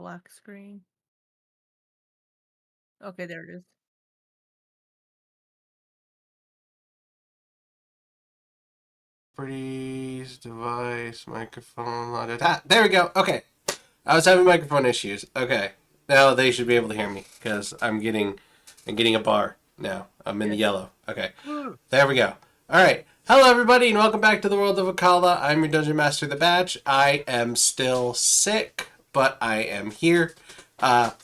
Black screen. Okay, there it is. Properties, device, microphone. There we go. Okay. I was having microphone issues. Okay. Now they should be able to hear me because I'm getting a bar now. I'm in the yellow. Okay. There we go. All right. Hello, everybody, and welcome back to the world of Akala. I'm your Dungeon Master, The Batch. I am still sick, but I am here. Lost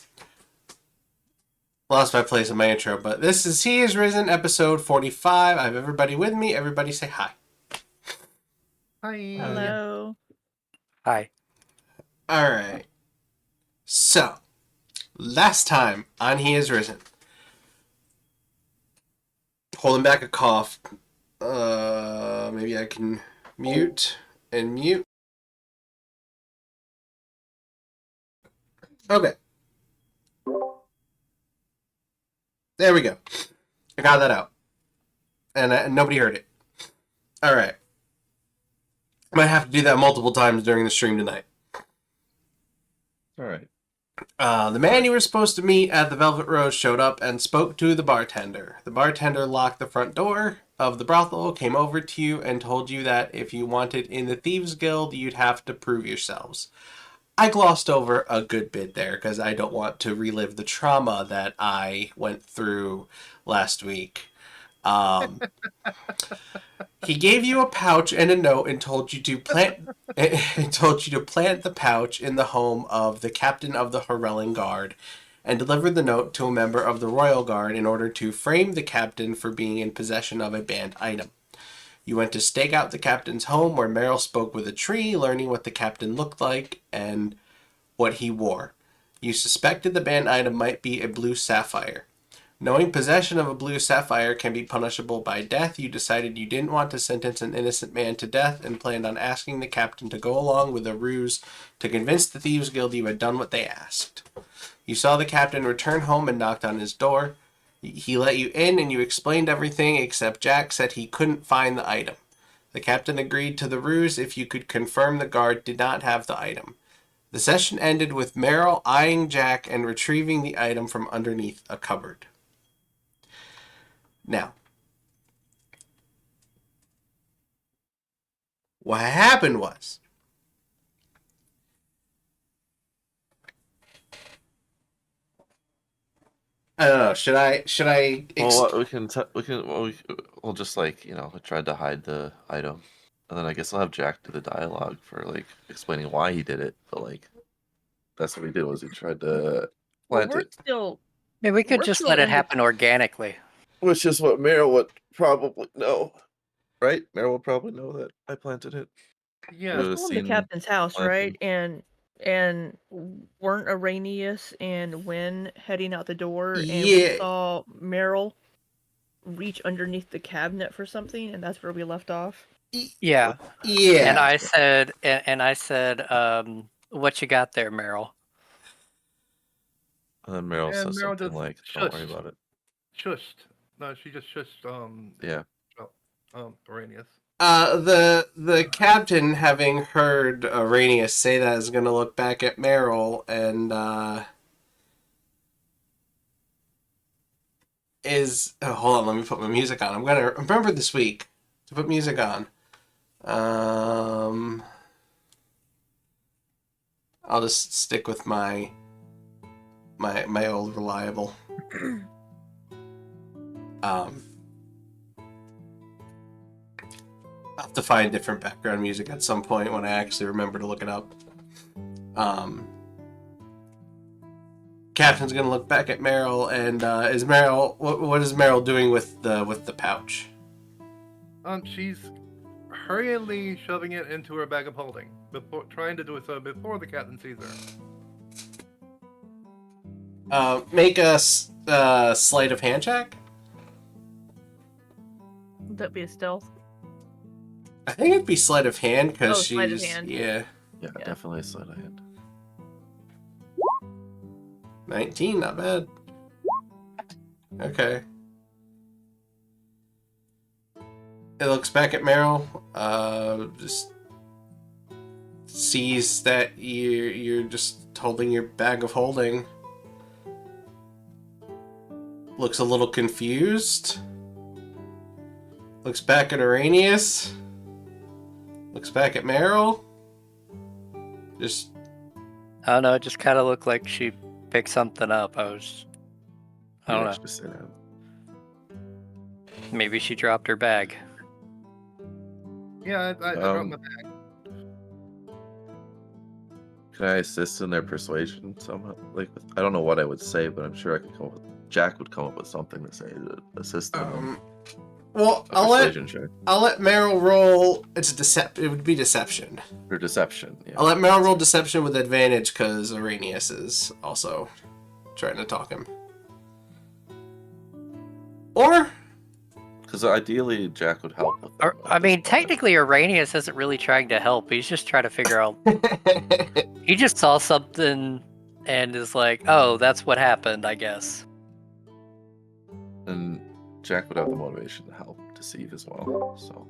my place in my intro, but this is He Is Risen, episode 45. I have everybody with me. Everybody say hi. Hi. Hello. Hi. All right. So, last time on He Is Risen, holding back a cough. Maybe I can mute and mute. Okay. There we go. I got that out. And nobody heard it. All right. I might have to do that multiple times during the stream tonight. All right. The man you were supposed to meet at the Velvet Rose showed up and spoke to the bartender. The bartender locked the front door of the brothel, came over to you, and told you that if you wanted in the Thieves Guild, you'd have to prove yourselves. I glossed over a good bit there because I don't want to relive the trauma that I went through last week. He gave you a pouch and a note and told you to plant the pouch in the home of the captain of the Horellan Guard and deliver the note to a member of the Royal Guard in order to frame the captain for being in possession of a banned item. You went to stake out the captain's home where Meryl spoke with a tree, learning what the captain looked like and what he wore. You suspected the banned item might be a blue sapphire. Knowing possession of a blue sapphire can be punishable by death, you decided you didn't want to sentence an innocent man to death and planned on asking the captain to go along with a ruse to convince the Thieves Guild you had done what they asked. You saw the captain return home and knocked on his door. He let you in and you explained everything except Jack said he couldn't find the item. The captain agreed to the ruse if you could confirm the guard did not have the item. The session ended with Meryl eyeing Jack and retrieving the item from underneath a cupboard. Now, what happened was, I don't know. Should I? We'll just I tried to hide the item, and then I guess I'll have Jack do the dialogue for explaining why he did it. But that's what he did was he tried to plant we're it, still. Maybe we could We're just still let it in the- happen organically. which is what Meryl would probably know, right? Meryl would probably know that I planted it. Yeah, we're still in the captain's house, right? And weren't Araneus and Wynne heading out the door, and we saw Meryl reach underneath the cabinet for something, and that's where we left off. Yeah. Yeah. And I said, what you got there, Meryl? And then Meryl says Meryl something just like, "Don't worry about it." Shushed. No, she just shushed. Yeah. Araneus. The captain, having heard Araneus say that, is going to look back at Meryl and hold on, let me put my music on. I'm going to remember this week to put music on. I'll just stick with my old reliable. I'll have to find different background music at some point when I actually remember to look it up. Captain's gonna look back at Meryl and is Meryl what is Meryl doing with the pouch? She's hurriedly shoving it into her bag of holding, trying to do so before the captain sees her. Make a sleight of hand check. Would that be a stealth? I think it'd be sleight of hand because she's sleight of hand. Yeah, definitely a sleight of hand. 19, not bad. Okay. It looks back at Meryl, just sees that you're just holding your bag of holding. Looks a little confused. Looks back at Araneus. Looks back at Meryl. Just... I don't know, it just kind of looked like she picked something up. I don't know. Just say that. Maybe she dropped her bag. Yeah, I dropped my bag. Can I assist in their persuasion somehow? Like, I don't know what I would say, but I'm sure I could come up with... Jack would come up with something to say to assist them. Well, A persuasion check. I'll let Meryl roll. It would be deception. Or deception, yeah. I'll let Meryl roll deception with advantage because Araneus is also trying to talk him. Or... Because ideally, Jack would help with them. I mean, technically, Araneus isn't really trying to help. He's just trying to figure out... He just saw something and is like, oh, that's what happened, I guess. And Jack would have the motivation to help deceive as well. So.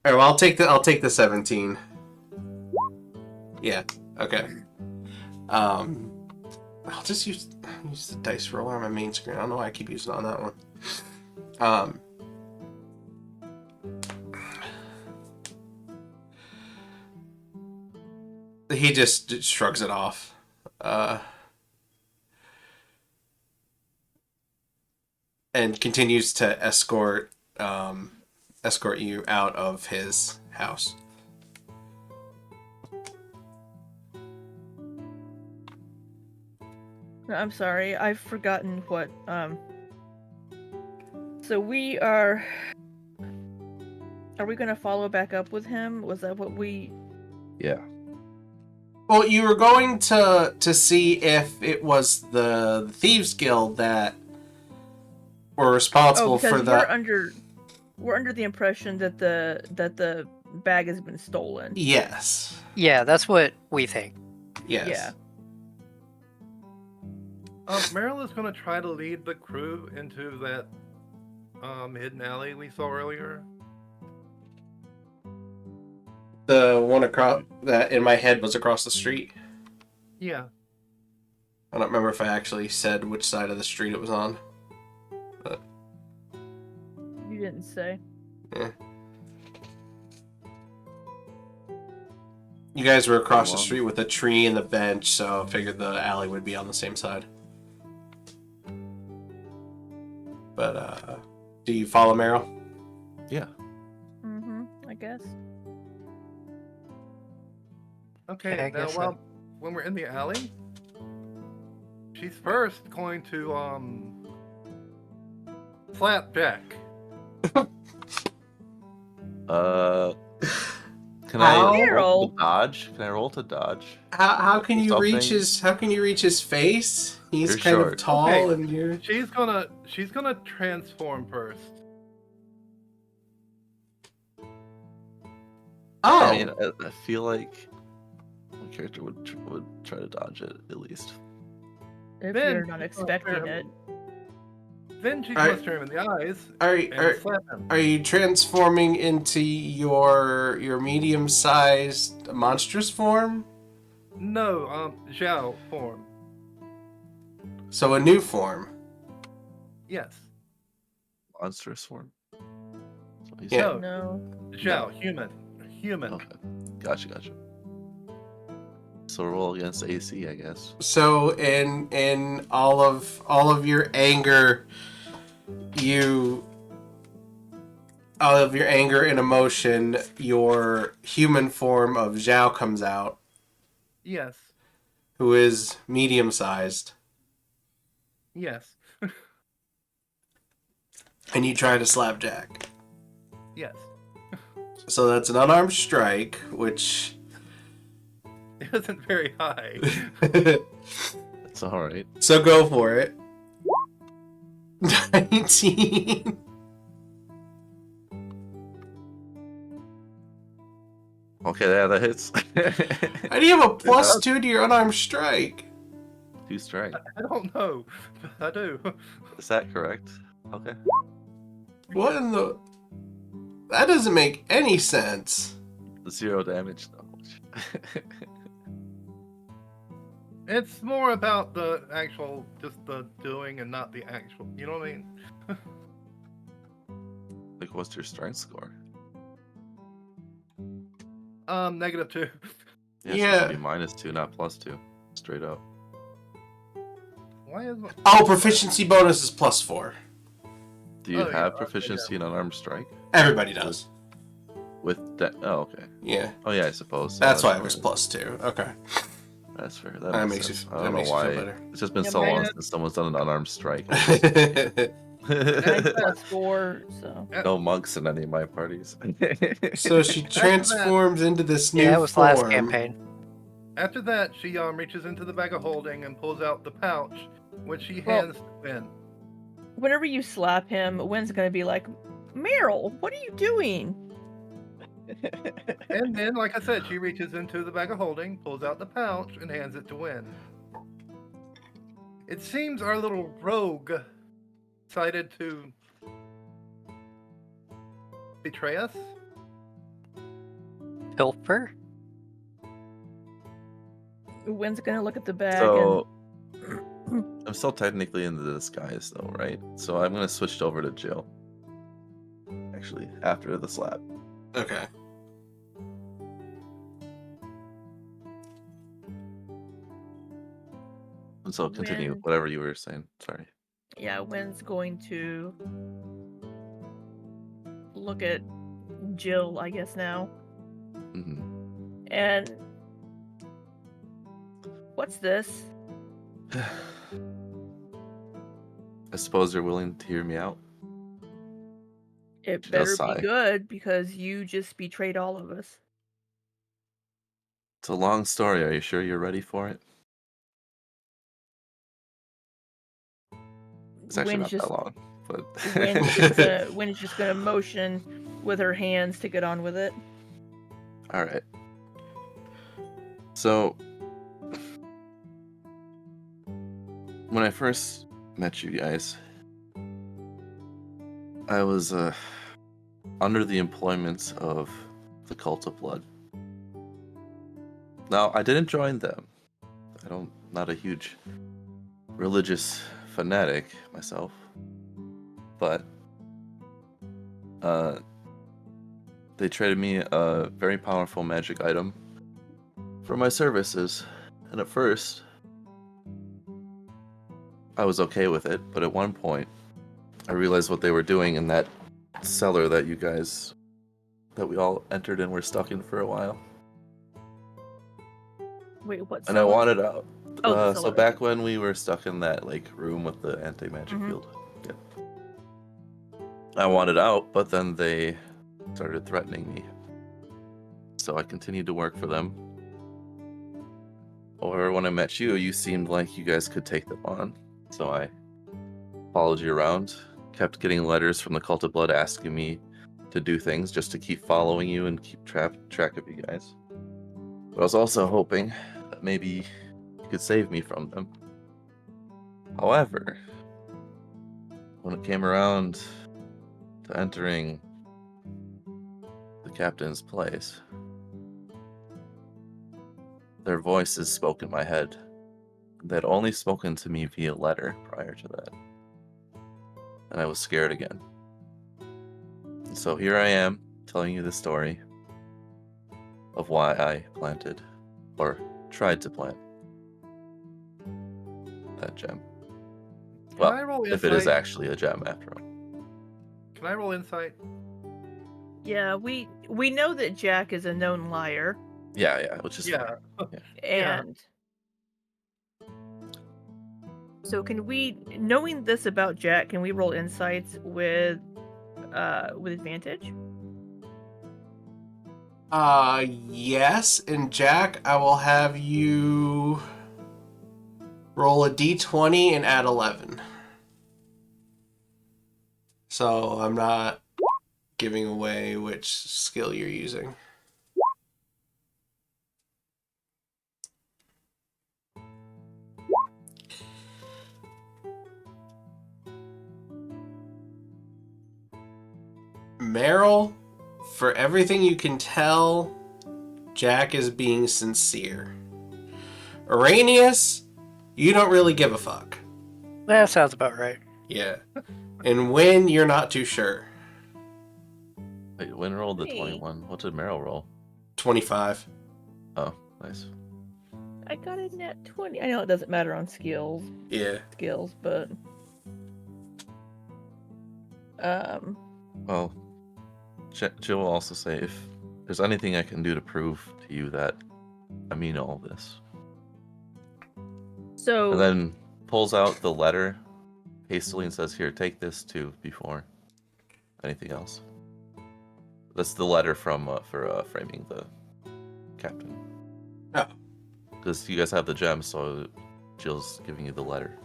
Alright, well, I'll take the 17. Yeah. Okay. I'll just use the dice roller on my main screen. I don't know why I keep using it on that one. He just shrugs it off. And continues to escort you out of his house. I'm sorry, I've forgotten what, so we are we gonna follow back up with him? Was that what we... Yeah. Well, you were going to see if it was the Thieves Guild that were responsible for that. We're under the impression that the bag has been stolen. Yes. Yeah, that's what we think. Yes. Yeah. Meryl is going to try to lead the crew into that hidden alley we saw earlier. The one across that in my head was across the street. Yeah. I don't remember if I actually said which side of the street it was on. But... You didn't say. Yeah. You guys were across the street with a tree and the bench, so I figured the alley would be on the same side. But, do you follow Meryl? Yeah. I guess. Okay, Yeah, I now guess so. when we're in the alley, she's first going to slap Jack. Can I roll Meryl. to dodge? Can I roll to dodge? How can you Something. reach his face? He's You're kind short. of tall Okay. and you're... She's gonna transform first. Oh! I mean, I feel like my character would try to dodge it at least. If Then you're not expecting it. Then she's Alright. gonna stare him in the eyes Are slap him. you transforming into your medium-sized monstrous form? No, Xiao form. So a new form. Yes. Monstrous form. That's what he Yeah. said. No. Xiao, human. Okay. Gotcha. So roll against AC, I guess. So in all of your anger, all of your anger and emotion, your human form of Xiao comes out, Yes. who is medium-sized, Yes. and you try to slap Jack. Yes. So that's an unarmed strike, which... It isn't very high. It's alright. So go for it. 19. Okay, yeah, that hits. How do you have a +2 to your unarmed strike? 2 strike. I don't know. But I do. Is that correct? Okay. What in the... That doesn't make any sense. 0 damage though. It's more about the actual, just the doing and not the actual. You know what I mean? Like, what's your strength score? -2. Yeah, so it should be -2, not +2. Straight up. Why is my... Oh, proficiency bonus is +4. Do you Oh, have yeah, proficiency in unarmed strike? Everybody does. Oh, okay. Yeah. Oh, yeah, I suppose. So That's why it was fair. +2. Okay. That's fair. That That makes makes sense. you- I that don't know makes you feel why. better. It's just been Yeah, so long man. since someone's done an unarmed strike. Mine's +4, so. No monks in any of my parties. So she transforms into this new Yeah, it was form. last campaign. After that, she reaches into the bag of holding and pulls out the pouch, which she hands to Wynne. Whenever you slap him, Wynne's gonna be like, Meryl, what are you doing? And then, like I said, she reaches into the bag of holding, pulls out the pouch, and hands it to Wynne. It seems our little rogue decided to betray us. Pilfer? Wynne's gonna look at the bag So, I'm still technically in the disguise, though, right? So I'm gonna switch over to Jill. Actually, after the slap. Okay. And so continue Wynne- whatever you were saying. Sorry. yeah, Wynne's going to look at Jill, I guess now. hmm And what's this? I suppose you're willing to hear me out. It She does better sigh. be good because you just betrayed all of us. It's a long story. Are you sure you're ready for it? It's actually Wynne's not just that long, but Wynne's just gonna motion with her hands to get on with it. all right. So when I first met you guys, I was under the employments of the Cult of Blood. Now, I didn't join them. Not a huge religious fanatic myself, but they traded me a very powerful magic item for my services, and at first I was okay with it, but at one point I realized what they were doing in that cellar that we all entered and were stuck in for a while. Wait, what? And I cellar? wanted out. Oh, the So cellar. back when we were stuck in that room with the anti-magic Mhm. field, yeah. I wanted out, but then they started threatening me. So I continued to work for them. Or when I met you, you seemed like you guys could take them on. So I followed you around, kept getting letters from the Cult of Blood asking me to do things just to keep following you and keep track of you guys. But I was also hoping that maybe you could save me from them. However, when it came around to entering the captain's place, their voices spoke in my head. They'd only spoken to me via letter prior to that. And I was scared again. So here I am, telling you the story of why I planted, or tried to plant, that gem. Can I roll if it is insight? actually a gem after all. Can I roll insight? Yeah, we know that Jack is a known liar, Yeah, which is Yeah. fine. and so can we, knowing this about Jack, can we roll insights with advantage? Yes, and Jack, I will have you roll a d20 and add 11. So I'm not giving away which skill you're using. Meryl, for everything you can tell, Jack is being sincere. Araneus, you don't really give a fuck. That sounds about right. Yeah. And Wynne, you're not too sure. Wait, Wynne rolled the Me. 21. What did Meryl roll? 25. Oh, nice. I got a net 20. I know it doesn't matter on skills, but Well, Jill will also say, if there's anything I can do to prove to you that I mean all this. So And then pulls out the letter hastily and says, here, take this too before anything else. That's the letter from for framing the captain. Oh. Because you guys have the gem, so Jill's giving you the letter.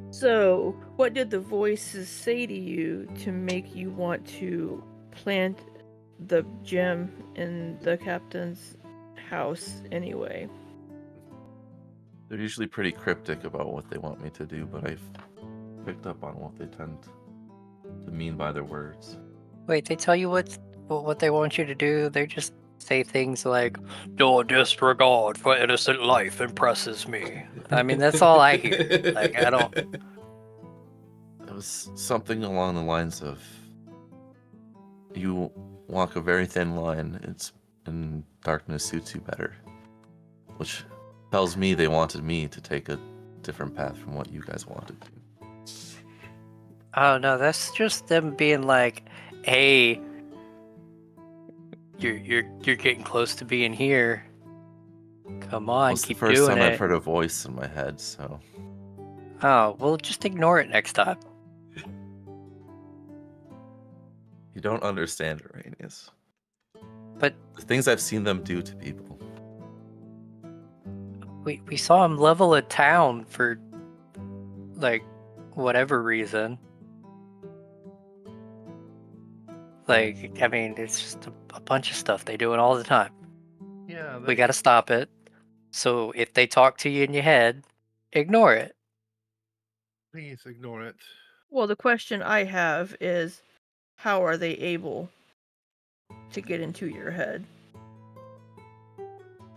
So, what did the voices say to you to make you want to plant the gem in the captain's house anyway? They're usually pretty cryptic about what they want me to do, but I've picked up on what they tend to mean by their words. Wait, they tell you what they want you to do? They just say things like, "Your disregard for innocent life impresses me." I mean, that's all I hear. Like, I don't. It was something along the lines of, you walk a very thin line, and darkness suits you better. Which tells me they wanted me to take a different path from what you guys wanted to. Oh no, that's just them being like, "Hey, you're getting close to being here. Come on, It's the keep first doing time I've it." heard a voice in my head, so Oh, well, just ignore it next time. you don't understand Araneus. But The things I've seen them do to people. we saw him level a town for, like, whatever reason. Like, I mean, it's just a bunch of stuff they do it all the time. Yeah. We gotta stop it. So if they talk to you in your head, ignore it. Please ignore it. Well, the question I have is, how are they able to get into your head?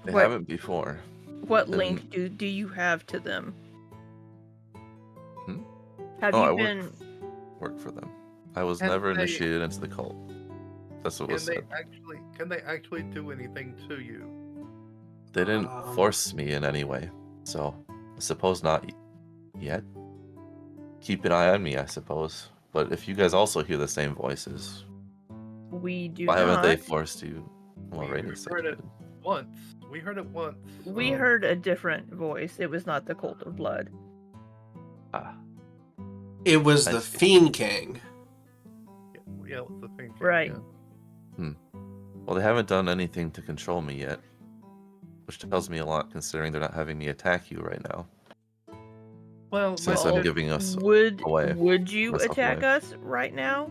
They What- haven't before. What And- link do you have to them? Hmm? Have Oh, you I been? work for them. I was Can never they- initiated into the cult. That's what was said. Can they actually do anything to you? They didn't force me in any way, so I suppose not yet. Keep an eye on me, I suppose. But if you guys also hear the same voices, We do why haven't not. they forced you? Well, We Rainy said heard you it. did. Once. We heard it once. We heard a different voice. It was not the Cult of Blood. Ah, It was I the see. Fiend King. Yeah, it was the thing. Right. Yeah. well, they haven't done anything to control me yet, which tells me a lot considering they're not having me attack you right now. Well, Since Well, I'm giving us Would away. you Myself attack away. us right now?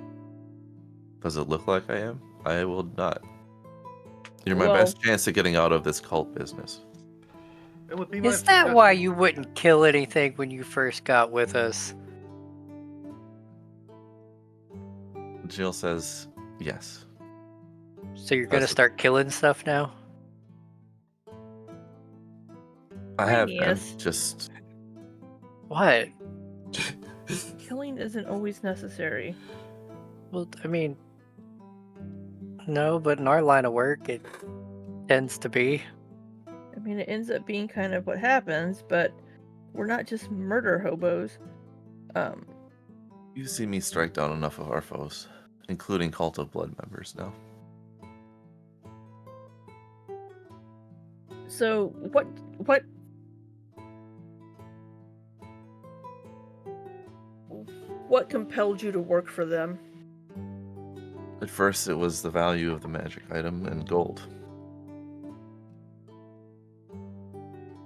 Does it look like I am? I will not. You're my Well- best chance at getting out of this cult business. it would be my Is that why you wouldn't kill anything when you first got with us? Jill says yes. So you're gonna That's- start killing stuff now? I have been. Yes. Just What? Killing isn't always necessary. Well, I mean, no, but in our line of work, it tends to be. I mean, it ends up being kind of what happens, but we're not just murder hobos. you see me strike down enough of our foes, including Cult of Blood members now. So what compelled you to work for them? At first, it was the value of the magic item and gold.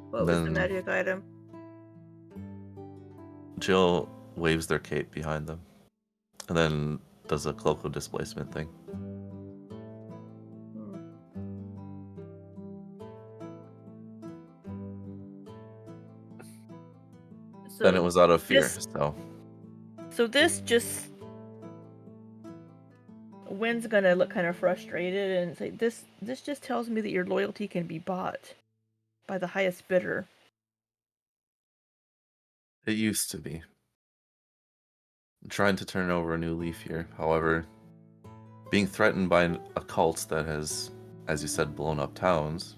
What was the Then- magic item? Jill waves their cape behind them, and then does a cloak of displacement thing. So Then it was out of fear, this- so So this just Wynne's gonna look kind of frustrated and say, "This just tells me that your loyalty can be bought by the highest bidder." It used to be. I'm trying to turn over a new leaf here. However, being threatened by a cult that has, as you said, blown up towns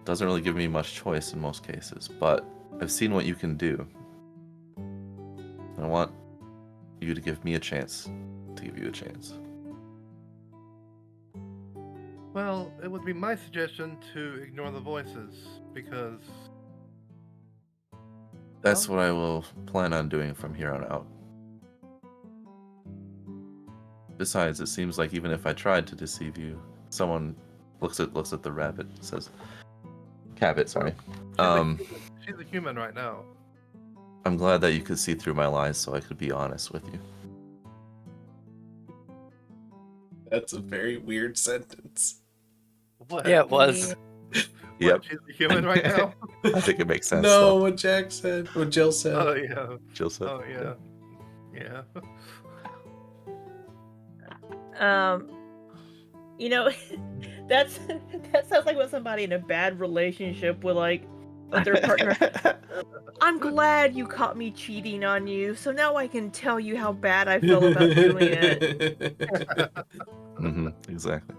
doesn't really give me much choice in most cases, but I've seen what you can do. I want you to give me a chance to give you a chance. Well, it would be my suggestion to ignore the voices, because... That's what I will plan on doing from here on out. Besides, it seems like even if I tried to deceive you, someone looks at the rabbit, says, Cabot, sorry. She's a human right now. I'm glad that you could see through my lies so I could be honest with you. That's a very weird sentence. What? Yeah, it was. Yep. She's a human right now? I think it makes sense. No, though. what Jack said, what Jill said. Oh, yeah. Jill said. Oh, yeah. Yeah. You know, that sounds like what somebody in a bad relationship would like with their partner. I'm glad you caught me cheating on you, so now I can tell you how bad I feel about doing it. Exactly.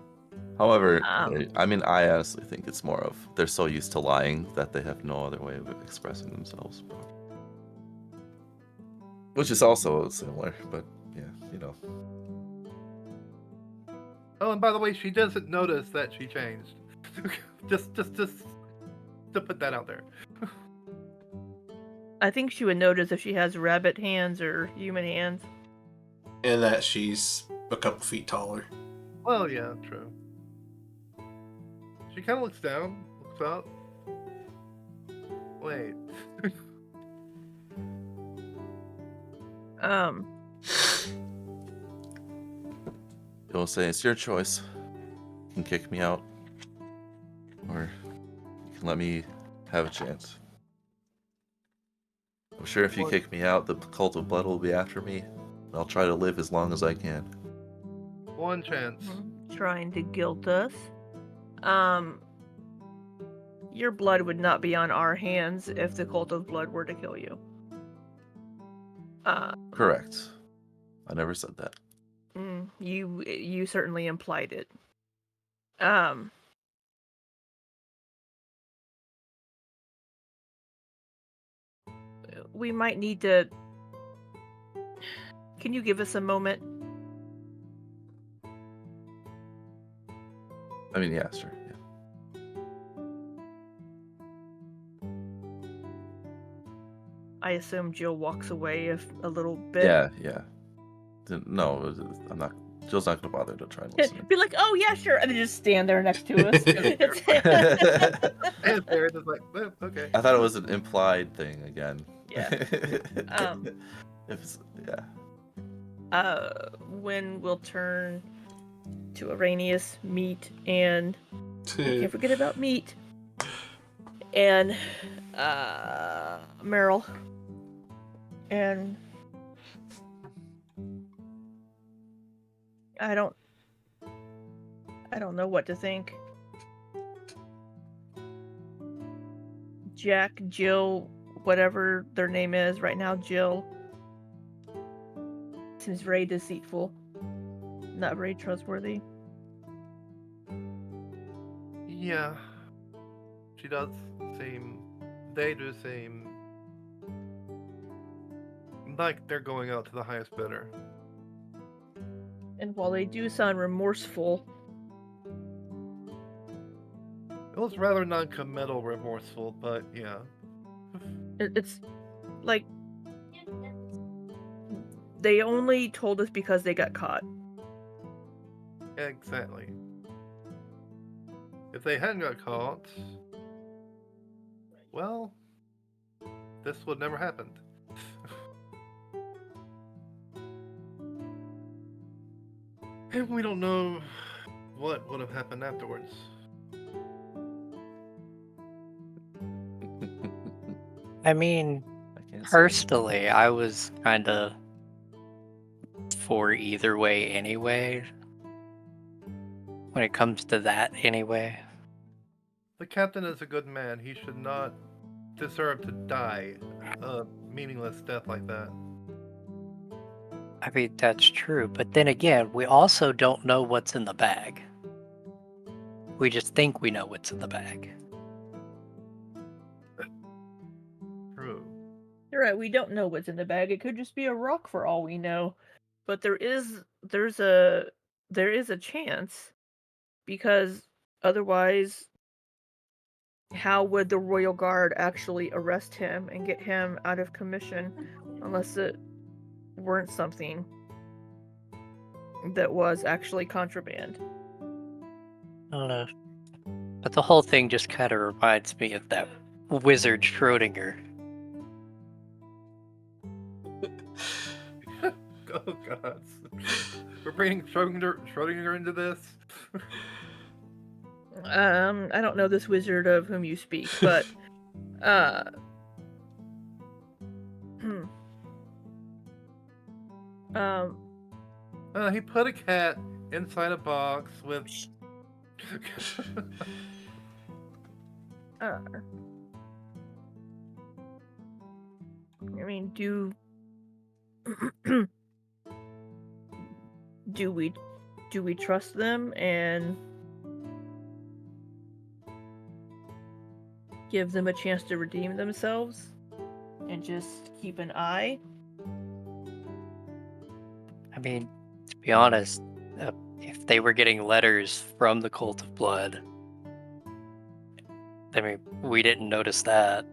However, Um, I mean, I honestly think it's more of they're so used to lying that they have no other way of expressing themselves. Which is also similar, but yeah, you know. Oh, and by the way, she doesn't notice that she changed. just to put that out there. I think she would notice if she has rabbit hands or human hands. And that she's a couple feet taller. Well, yeah, true. She kind of looks down, looks up. Wait. You'll say it's your choice. You can kick me out, or you can let me have a chance. I'm sure if you kick me out, the cult of blood will be after me. I'll try to live as long as I can. One chance. Trying to guilt us. Your blood would not be on our hands if the cult of blood were to kill you. Correct. I never said that. You certainly implied it. We might need to... Can you give us a moment? I mean, yeah, sure. Yeah. I assume Jill walks away a little bit. Yeah. No, I'm not. Jill's not gonna bother to try and listen. Be like, oh yeah, sure, and then just stand there next to us. And Barry is like, oh, okay. I thought it was an implied thing again. Yeah. Wynne will turn to Araneus, Meat, and can't forget about Meat, and Meryl, and I don't know what to think. Jack, Jill, whatever their name is right now, Jill seems very deceitful, not very trustworthy. Yeah. She does seem... They do seem... like they're going out to the highest bidder. And while they do sound remorseful... It was rather non-committal remorseful, but yeah. It's like... They only told us because they got caught. Exactly. If they hadn't got caught... well... this would never happened. And we don't know what would have happened afterwards. I mean, personally, I was kind of for either way anyway. When it comes to that anyway. The captain is a good man. He should not deserve to die a meaningless death like that. I mean, that's true. But then again, we also don't know what's in the bag. We just think we know what's in the bag. True. You're right, we don't know what's in the bag. It could just be a rock for all we know. But there's a chance, because otherwise how would the Royal Guard actually arrest him and get him out of commission unless it weren't something that was actually contraband? I don't know. But the whole thing just kind of reminds me of that wizard Schrodinger. Oh god. We're bringing Schrodinger into this? I don't know this wizard of whom you speak, but He put a cat inside a box with I mean, do we trust them and give them a chance to redeem themselves and just keep an eye? I mean, to be honest, if they were getting letters from the Cult of Blood, I mean, we didn't notice that.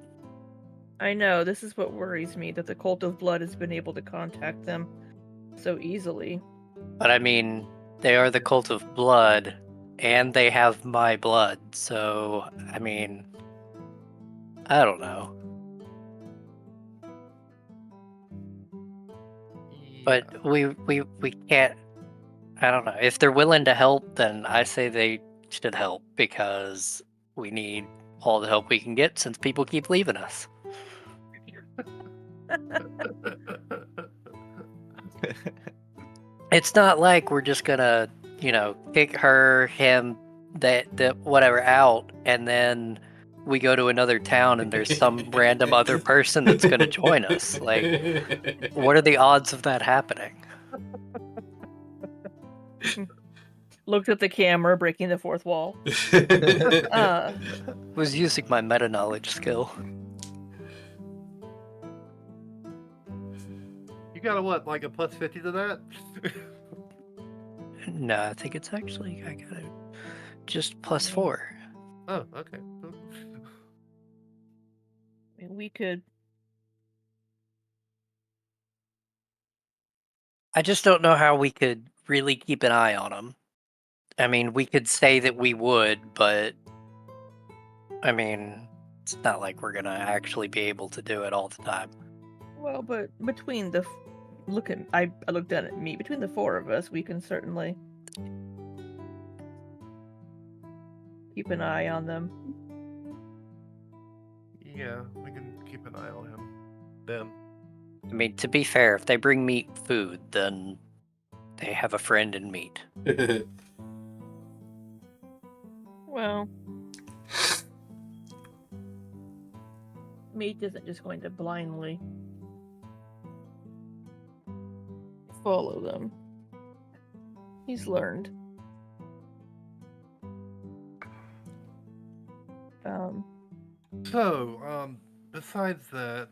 I know, this is what worries me, that the Cult of Blood has been able to contact them so easily. But I mean, they are the Cult of Blood, and they have my blood, so, I mean, I don't know. But we can't, I don't know. If they're willing to help, then I say they should help, because we need all the help we can get since people keep leaving us. It's not like we're just gonna, kick her, him, that whatever out, and then we go to another town and there's some random other person that's gonna join us. Like, what are the odds of that happening? Looked at the camera, breaking the fourth wall. Was using my meta knowledge skill. You got a what, like a plus 50 to that? No, I think it's actually, I got it just plus 4. Oh, okay. We could. I just don't know how we could really keep an eye on them. I mean, we could say that we would, but I mean, it's not like we're gonna actually be able to do it all the time. Well, but between the I looked at me. Between the four of us, we can certainly keep an eye on them. Yeah, we can keep an eye on him. Them. I mean, to be fair, if they bring meat food, then they have a friend in meat. Well, meat isn't just going to blindly follow them. He's learned. So, besides that,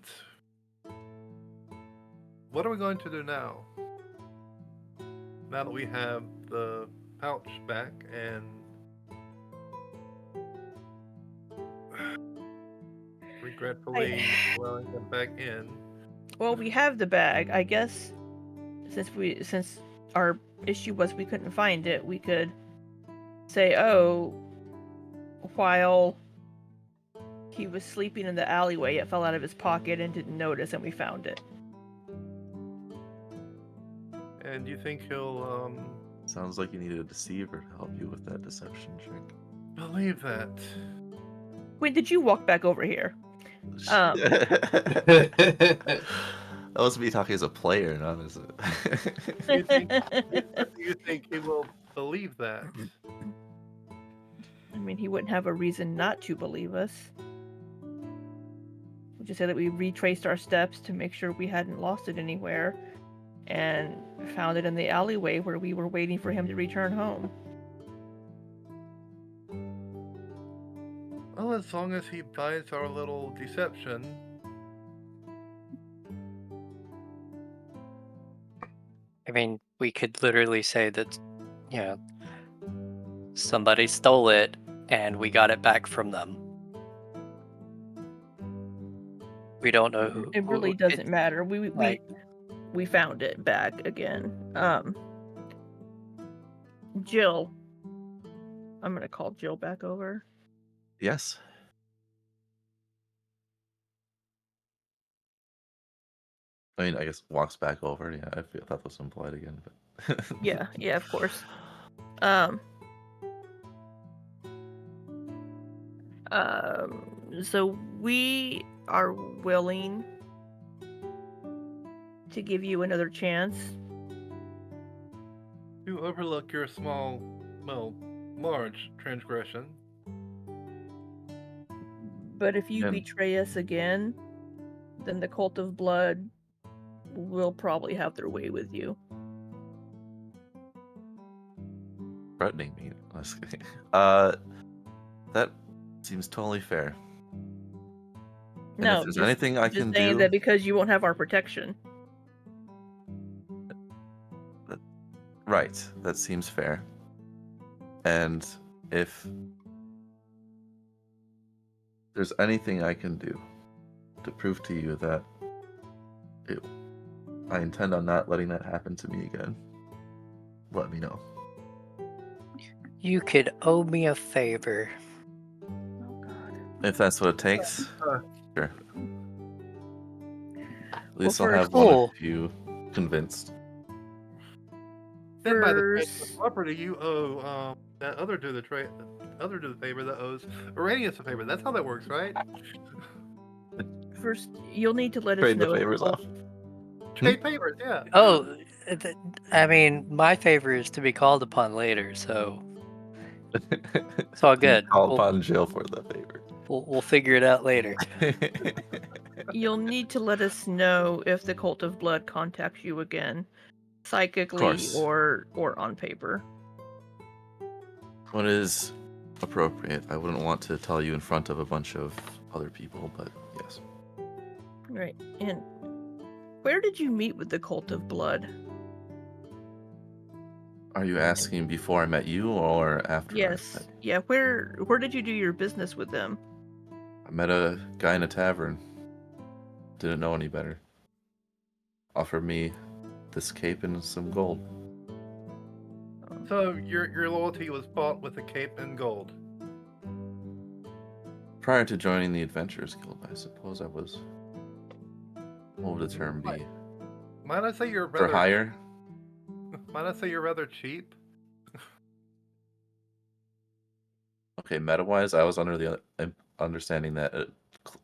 what are we going to do now? Now that we have the pouch back and regretfully allowing them back in. Well, we have the bag. I guess since our issue was we couldn't find it, we could say, oh, while he was sleeping in the alleyway, it fell out of his pocket and didn't notice, and we found it. And you think he'll, Sounds like you need a deceiver to help you with that deception check. believe that? When did you walk back over here? That was me talking as a player, not as a. Do you think he will believe that? I mean, he wouldn't have a reason not to believe us. We just said that we retraced our steps to make sure we hadn't lost it anywhere, and found it in the alleyway where we were waiting for him to return home. Well, as long as he buys our little deception. I mean, we could literally say that, somebody stole it and we got it back from them. We don't know who. It really doesn't matter. Right. We found it back again. Jill. I'm gonna call Jill back over. Yes. I mean, I guess walks back over. Yeah, I thought that was implied again, but. Yeah, of course. So we are willing to give you another chance. You overlook your large transgression. But if you betray us again, then the Cult of Blood will probably have their way with you. Threatening me. That seems totally fair. And No, if there's anything I can saying do, that because you won't have our protection. Right, that seems fair. And if there's anything I can do to prove to you that I intend on not letting that happen to me again, let me know. You could owe me a favor. Oh God. If that's what it takes, sure. At least I'll have cool. one of you convinced. Then by the property, you owe that other to the favor that owes Araneus a favor. That's how that works, right? First, you'll need to let us Trade know. the favors off. Trade favors, yeah. Oh, I mean, my favor is to be called upon later, so it's all good. Call upon Jill for the favor. We'll figure it out later. You'll need to let us know if the Cult of Blood contacts you again, psychically or on paper. What is appropriate? I wouldn't want to tell you in front of a bunch of other people, but yes. Right. And where did you meet with the Cult of Blood? Are you asking before I met you or after? Yes. Yeah. Where did you do your business with them? I met a guy in a tavern. Didn't know any better. Offered me this cape and some gold. So your loyalty was bought with a cape and gold. Prior to joining the Adventurers Guild, I suppose I was. What would the term be? Might I say you're for rather hire? Might I say you're rather cheap? Okay, meta-wise, I was under the understanding that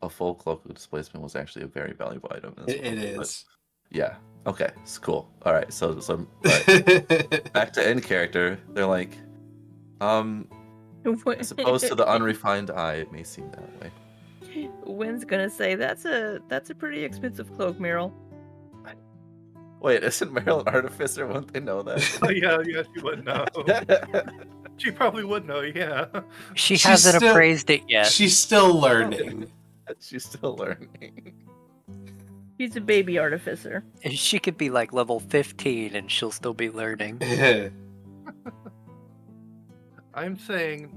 a full cloak of displacement was actually a very valuable item. It is. Yeah. Okay. It's cool. All right. So but back to end character. They're like, as opposed to the unrefined eye, it may seem that way. Wynn's gonna say that's a pretty expensive cloak, Meryl. Wait, isn't Meryl an artificer? Wouldn't they know that? Oh, yeah, she would know. She probably would know, yeah. She hasn't appraised it yet. She's still learning. She's still learning. She's a baby artificer. She could be like level 15 and she'll still be learning. I'm saying,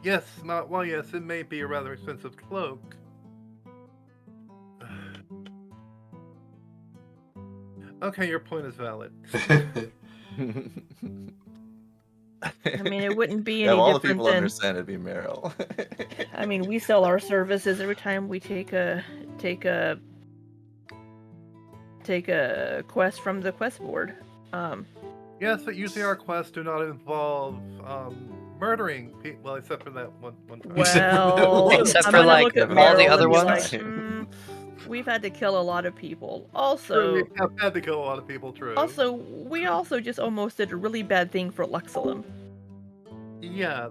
yes, yes, it may be a rather expensive cloak. Okay, your point is valid. I mean, it wouldn't be any all the different people than... understand it'd be Meryl. I mean, we sell our services every time we take a quest from the quest board. Yes, but usually our quests do not involve murdering people. Well, except for that one time. Well, except I'm for gonna like look at all Meryl the and other be ones. like, We've had to kill a lot of people. True, Also, we have had to kill a lot of people. True. we also just almost did a really bad thing for Luxulum. Yeah,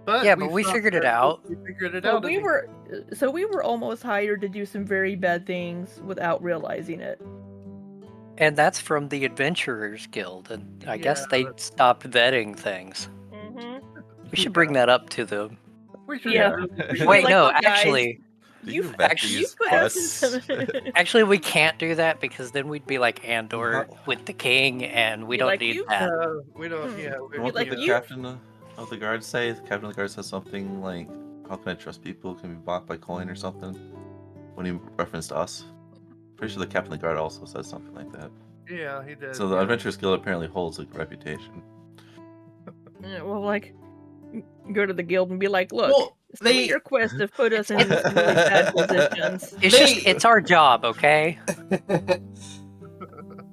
But Yeah, but we stopped figured it her- out. We figured it So out. we were almost hired to do some very bad things without realizing it. And that's from the Adventurers Guild, and I guess Yeah, they stopped vetting things. Mm-hmm. We should bring that up to them. We should. Yeah. We should be Wait, like, no, "Look, guys, actually, Do you you've vet actually- these put us in quests? some. actually, we can't do that because then we'd be like Andor How- with the king, and we Be don't like, need "You- that. We don't. Hmm. Yeah. And what like, did the you- captain of the guard say? The captain of the guard said something like, "How can I trust people? Can be bought by coin or something?" When he referenced us. Pretty sure the captain of the guard also said something like that. Yeah, he did. So the yeah. Adventurers Guild apparently holds a reputation. Yeah, well, like, go to the guild and be like, "Look, Well, some of your quests have put us in some really bad positions." It's our job, okay?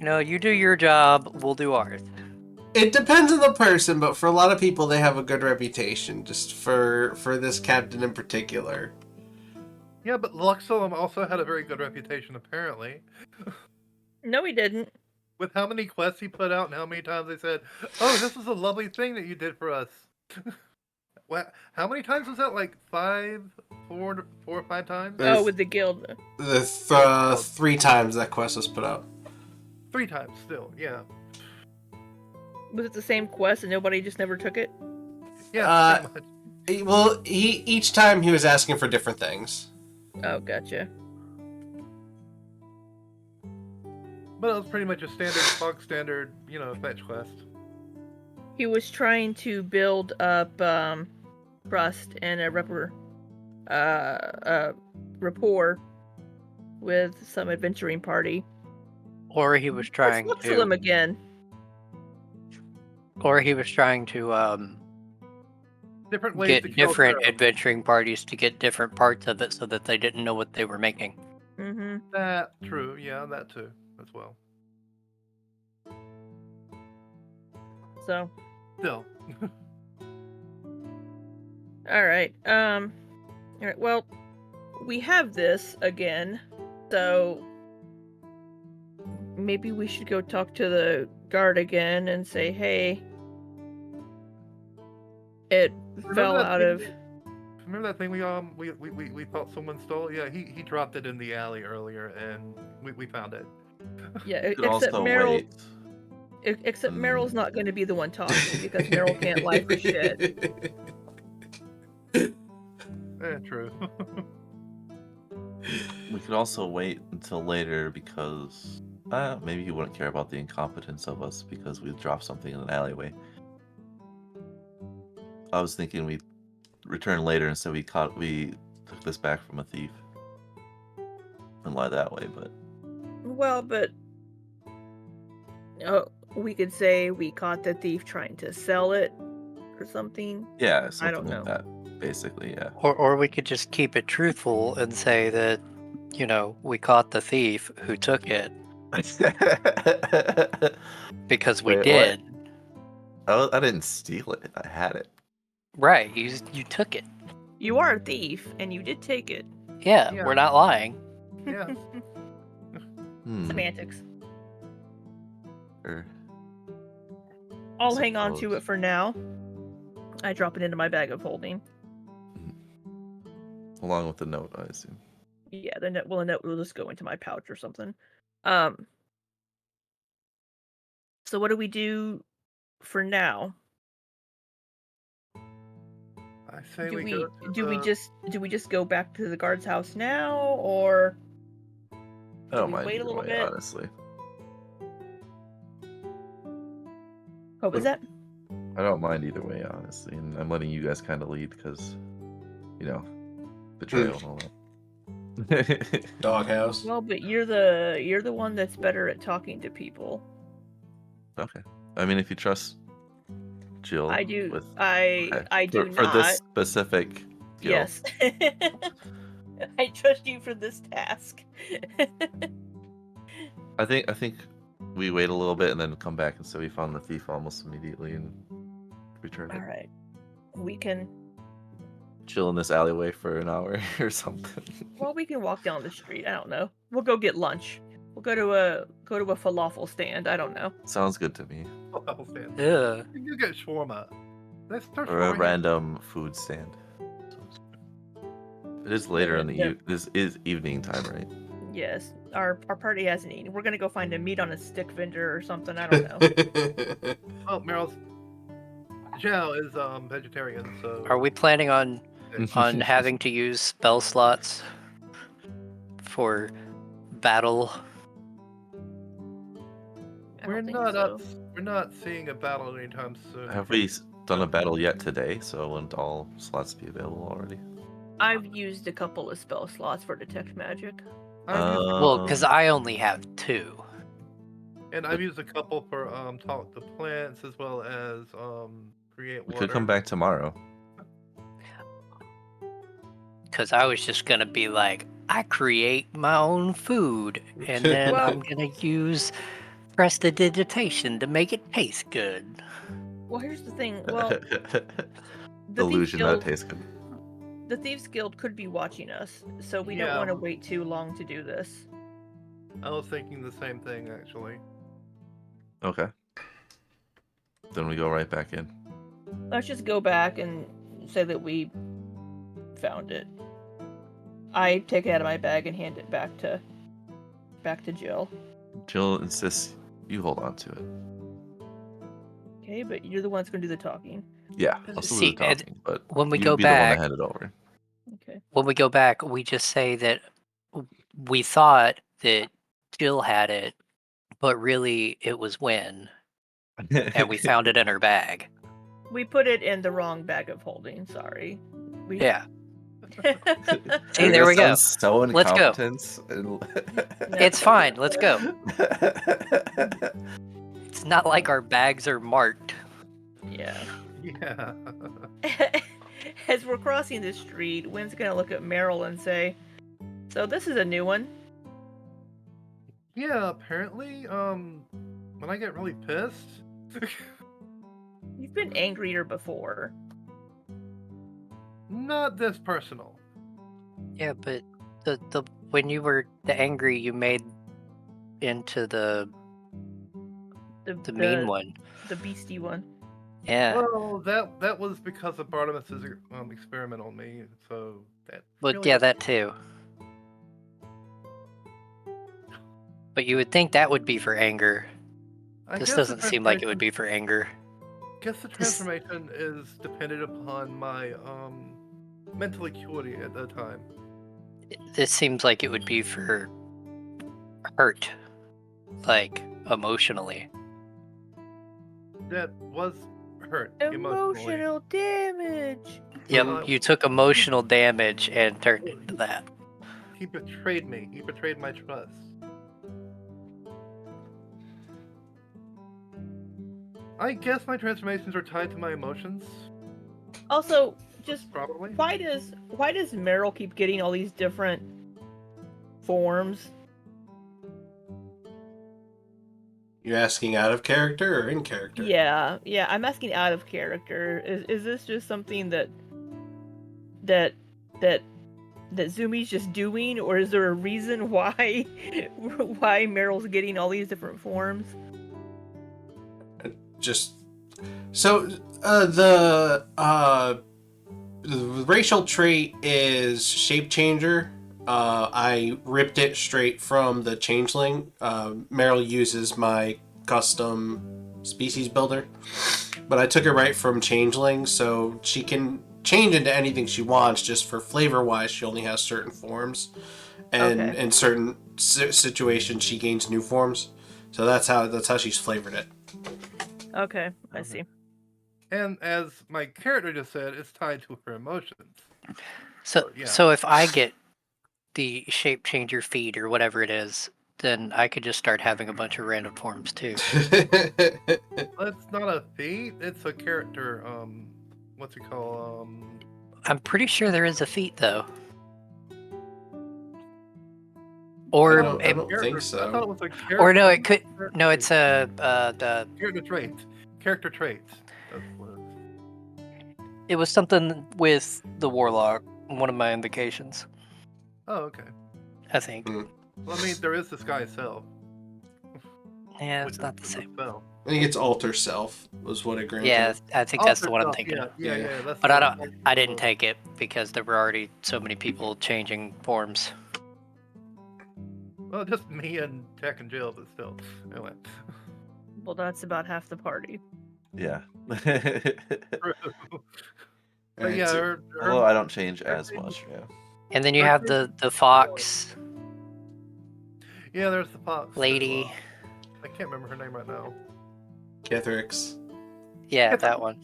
You do your job, we'll do ours. It depends on the person, but for a lot of people, they have a good reputation. Just for this captain in particular. Yeah, but Luxulum also had a very good reputation, apparently. No, he didn't. With how many quests he put out and how many times they said, "Oh, this is a lovely thing that you did for us." How many times was that? Like 4 or 5 times? Oh, with the guild. The 3 times that quest was put out. 3 times still, yeah. Was it the same quest and nobody just never took it? Yeah, pretty much. Well, each time he was asking for different things. Oh, gotcha. But it was pretty much a bog standard, fetch quest. He was trying to build up trust and a rapport with some adventuring party. Or he was trying Let's look him again. Or he was trying to Different ways to get kill different Pharaoh. adventuring parties to get different parts of it so that they didn't know what they were making. Mm-hmm. That true, yeah, that too, as well. So. Still. All right. All right. Well, we have this again, so maybe we should go talk to the guard again and say, "Hey, it fell out of." Remember that thing we thought someone stole? Yeah, he dropped it in the alley earlier, and we found it. Yeah, Could except also Meryl. wait. Except Meryl's not going to be the one talking because Meryl can't lie for shit. True. We could also wait until later because maybe he wouldn't care about the incompetence of us because we dropped something in an alleyway. I was thinking we'd return later and so we took this back from a thief and lie that way, but Well, but we could say we caught the thief trying to sell it or something. yeah, I something don't like know. that, basically, yeah. Or we could just keep it truthful and say that, we caught the thief who took it because we Wait, did. What? I didn't steal it. I had it. Right, you took it. You are a thief, and you did take it. Yeah, Yeah. we're not lying. Yeah. Semantics. Sure. I'll hang on to Suppose. it for now. I drop it into my bag of holding. Along with the note, I assume. Yeah, the note will just go into my pouch or something. So what do we do for now? I say Do we we go to do we just go back to the guard's house now, or I don't we mind wait a either little way, bit? honestly. What was that? I don't mind either way, honestly. And I'm letting you guys kind of lead because, betrayal and all that. Doghouse. Well, but you're the one that's better at talking to people. Okay. I mean, if you trust Jill, I do. With, I do for not. this specific skill. Yes. I trust you for this task. I think we wait a little bit and then come back and say we found the thief almost immediately and return it. All right. We can chill in this alleyway for an hour or something. Well, we can walk down the street. I don't know. We'll go get lunch. We'll go to a falafel stand. I don't know. Sounds good to me. Oh, stand. Yeah. You get shawarma. Let's start Or a shawarma. random food stand. It is later in the Yeah. this is evening time, right? Yes, our party hasn't eaten. We're gonna go find a meat on a stick vendor or something. I don't know. Oh, Meryl's Xiao is vegetarian, so Are we planning on having to use spell slots for battle? I we're don't think not so. we're not seeing a battle anytime soon. Have we done a battle yet today? So wouldn't all slots be available already? I've used a couple of spell slots for detect magic. Well, because I only have 2. And I've used a couple for talk to plants as well as create We water. could come back tomorrow. Because I was just gonna be like, I create my own food, and then Well- I'm gonna use prestidigitation to make it taste good. Well, here's the thing. Well, the Illusion Thieves that Guild, tastes good. the Thieves Guild could be watching us, so we don't Yeah. want to wait too long to do this. I was thinking the same thing actually. Okay. Then we go right back in. Let's just go back and say that we found it. I take it out of my bag and hand it back to Jill. Jill insists you hold on to it. Okay, but you're the one that's gonna do the talking. Yeah, I'll still do See, the talking, but when we you'd go be the one back- to hand it over. Okay. When we go back, we just say that we thought that Jill had it, but really it was Wynne, and we found it in her bag. We put it in the wrong bag of holding. Sorry. Yeah. Yeah. See, there we go. So Let's go. incompetent. It's fine. Let's go. It's not like our bags are marked. Yeah. Yeah. As we're crossing the street, Wynn's gonna look at Meryl and say, "So this is a new one." Yeah, apparently, when I get really pissed. You've been angrier before. Not this personal. Yeah, but the when you were the angry you made into the mean one. The beastie one. Yeah. Well, that was because of Barnabas's experiment on me, so that. But really yeah, was- that too. But you would think that would be for anger. I This guess doesn't the seem like it would transformation- be for anger. I guess the transformation is dependent upon my mental acuity at the time. This seems like it would be for hurt. Like, emotionally. That was hurt emotionally. Emotional damage. Yep, Uh, you took emotional damage and turned into that. He betrayed me. He betrayed my trust. I guess my transformations are tied to my emotions, Also, just probably. why does Meryl keep getting all these different forms? You're asking out of character or in character? Yeah, I'm asking out of character. Is this just something that Zoomy's just doing, or is there a reason why Meryl's getting all these different forms? Just so the racial trait is shape changer. I ripped it straight from the changeling. Meryl uses my custom species builder, but I took it right from changeling, so she can change into anything she wants. Just for flavor wise, she only has certain forms, and Okay. in certain situations she gains new forms. So that's how she's flavored it. Okay, I see. And as my character just said, it's tied to her emotions. So, yeah. so if I get the shape changer feed or whatever it is, then I could just start having a bunch of random forms too. It's not a feat, it's a character, what's it called? I'm pretty sure there is a feat though. I Or don't character- think so. I thought it was a character. or no, it could character no, it's trait. the Character traits. That's what it is. It was something with the warlock. One of my invocations, Oh, okay. I think. Mm. Well, I mean, there is this guy Self. Yeah, which it's not the is a same. spell. I think it's alter self was what it granted. Yeah, I think that's the one I'm thinking Yeah, of. yeah, Yeah. yeah. That's But the I didn't take it because there were already so many people changing forms. Well, just me and Tech and Jill, but still. Anyway. Well, that's about half the party. Yeah. But Alright, yeah, so- her Although I don't change as much, yeah. And then you Her have change- the fox yeah, there's the fox. too, lady. I can't remember her name right now. Kethrix. Yeah, Get the- that one.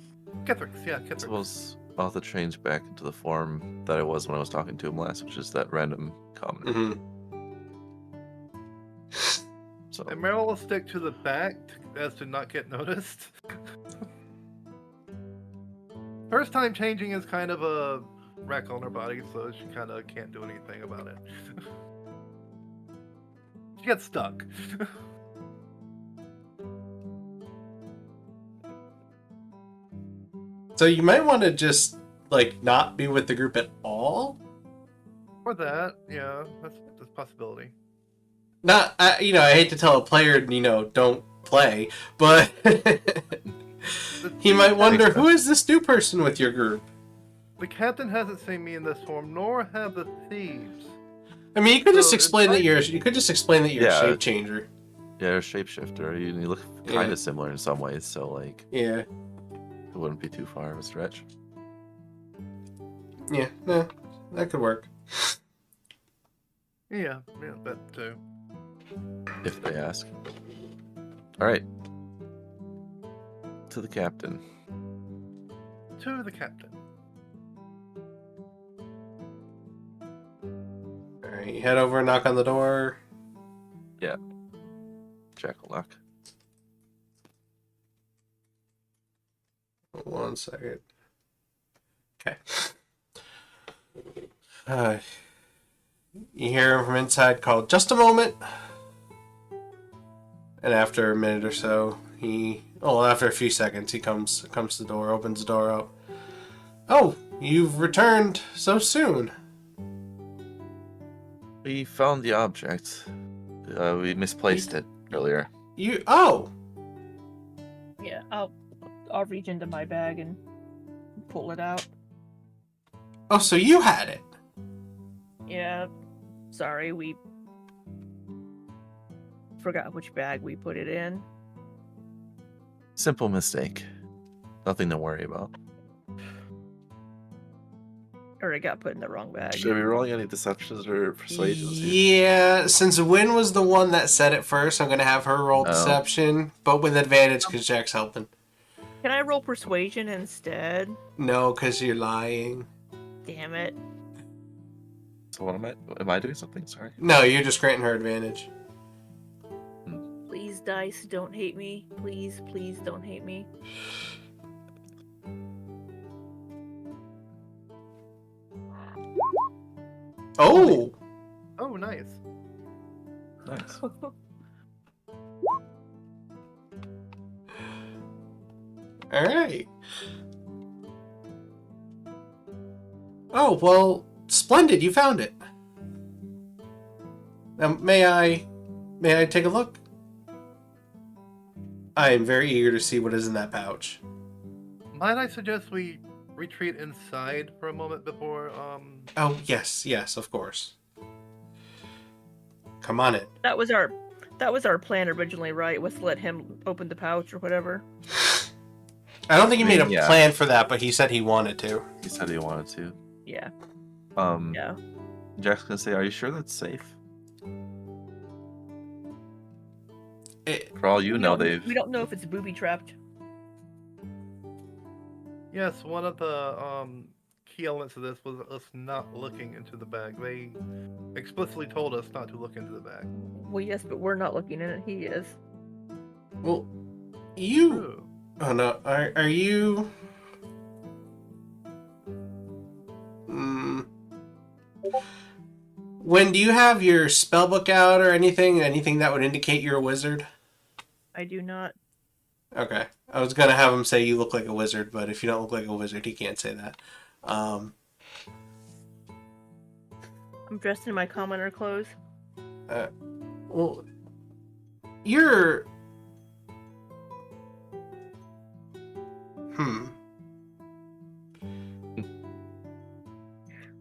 Kethrix, yeah, I Kethrix. suppose I'll have to change back into the form that I was when I was talking to him last, which is that random commoner. Mm-hmm. So And Meryl will stick to the back as to not get noticed. First time changing is kind of a wreck on her body, so she kind of can't do anything about it. She gets stuck. So you might want to just like not be with the group at all. For that, yeah, that's a possibility. Not, I hate to tell a player, don't play, but he might wonder who is this new person with your group. The captain hasn't seen me in this form, nor have the thieves. I mean, you could just So, explain that it's you're. You could just explain that you're Yeah. a shape changer. yeah, you're a shapeshifter. You look kind of similar in some ways, so like Yeah. it wouldn't be too far of a stretch. Yeah. No, that could work. Yeah, that too. If they ask. Alright. To the captain. To the captain. All right, you head over and knock on the door. Jackal knock. 1 second. Okay. You hear him from inside called, "Just a moment." And after a minute or so, after a few seconds, he comes to the door, opens the door up. "Oh, you've returned so soon." We found the object. We misplaced it earlier. Oh! Yeah, I'll reach into my bag and pull it out. Oh, so you had it. Yeah, sorry, we forgot which bag we put it in. Simple mistake. Nothing to worry about. Or it got put in the wrong bag. Should we roll any deceptions or persuasions here? Yeah, since Wynne was the one that said it first, I'm going to have her roll deception, but with advantage because Jack's helping. Can I roll persuasion instead? No, because you're lying. Damn it. So what am I doing something? Sorry. No, you're just granting her advantage. Please, dice, don't hate me. Please, please don't hate me. Oh! Oh, nice. Nice. Alright. Oh, well, splendid, you found it. Now, may I take a look? I am very eager to see what is in that pouch. Might I suggest we retreat inside for a moment before, Oh, yes, of course. Come on in. That was our plan originally, right? Was to let him open the pouch or whatever. I don't think he made a Yeah. plan for that, but he said he wanted to. He said he wanted to. Yeah. Yeah. Yeah. Jack's gonna say, "Are you sure that's safe?" For all you know, We don't know if it's booby trapped. yes, one of the, key elements of this was us not looking into the bag. They explicitly told us not to look into the bag. Well, yes, but we're not looking in it. He is. Well, you... True. Oh, no. Are you... When do you have your spellbook out or anything? Anything that would indicate you're a wizard? I do not. Okay. I was gonna have him say you look like a wizard, but if you don't look like a wizard, he can't say that. I'm dressed in my commoner clothes. Well, you're...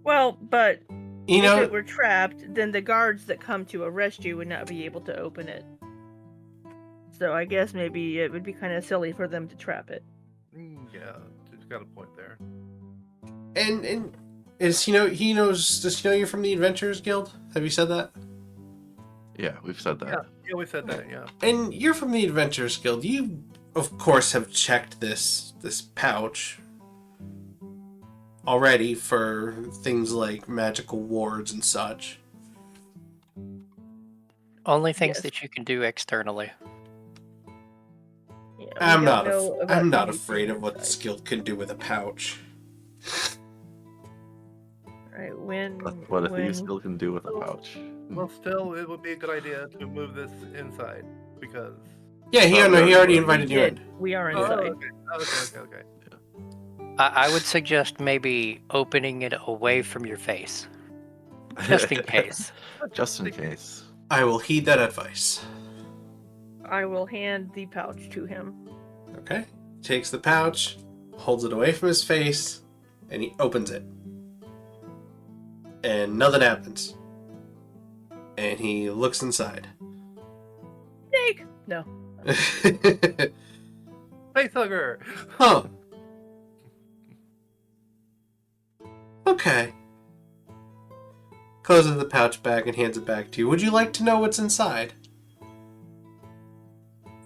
Well, but You if know, it were trapped, then the guards that come to arrest you would not be able to open it. So I guess maybe it would be kind of silly for them to trap it. Yeah, she's got a point there. and is he knows? Does he know you're from the Adventurers Guild? Have you said that? Yeah, we've said that. Yeah, we said that. Yeah. And you're from the Adventurers Guild. You, of course, have checked this pouch already for things like magical wards and such. Only things Yes. that you can do externally. Yeah, I'm we not. don't know about I'm not anything afraid of what inside. this guild can do with a pouch. Right, when What a Thieves Guild can do with a pouch. Well, still, it would be a good idea to move this inside because. Yeah, he already invited you in. We are Oh, inside. okay. I would suggest maybe opening it away from your face, just in case. Just in case. I will heed that advice. I will hand the pouch to him. Okay. Takes the pouch, holds it away from his face, and he opens it. And nothing happens. And he looks inside. Snake! No. Facehugger! Huh. Okay. Closes the pouch back and hands it back to you. Would you like to know what's inside?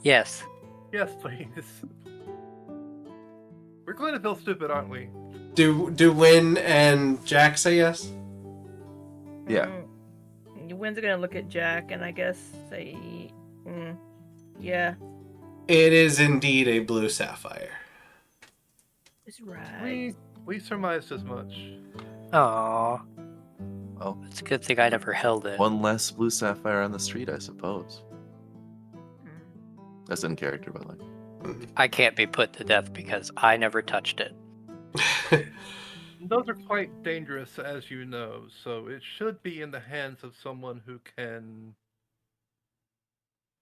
Yes. Yes, please. We're going to feel stupid, aren't we? Do Wynne and Jack say yes? Yeah. Wynn's gonna look at Jack and I guess say, yeah. It is indeed a blue sapphire. Is right. We surmised as much. Aww. Well, It's a good thing I never held it. one less blue sapphire on the street, I suppose. Mm. That's in character, by the way. I can't be put to death because I never touched it. Those are quite dangerous, as you know, so it should be in the hands of someone who can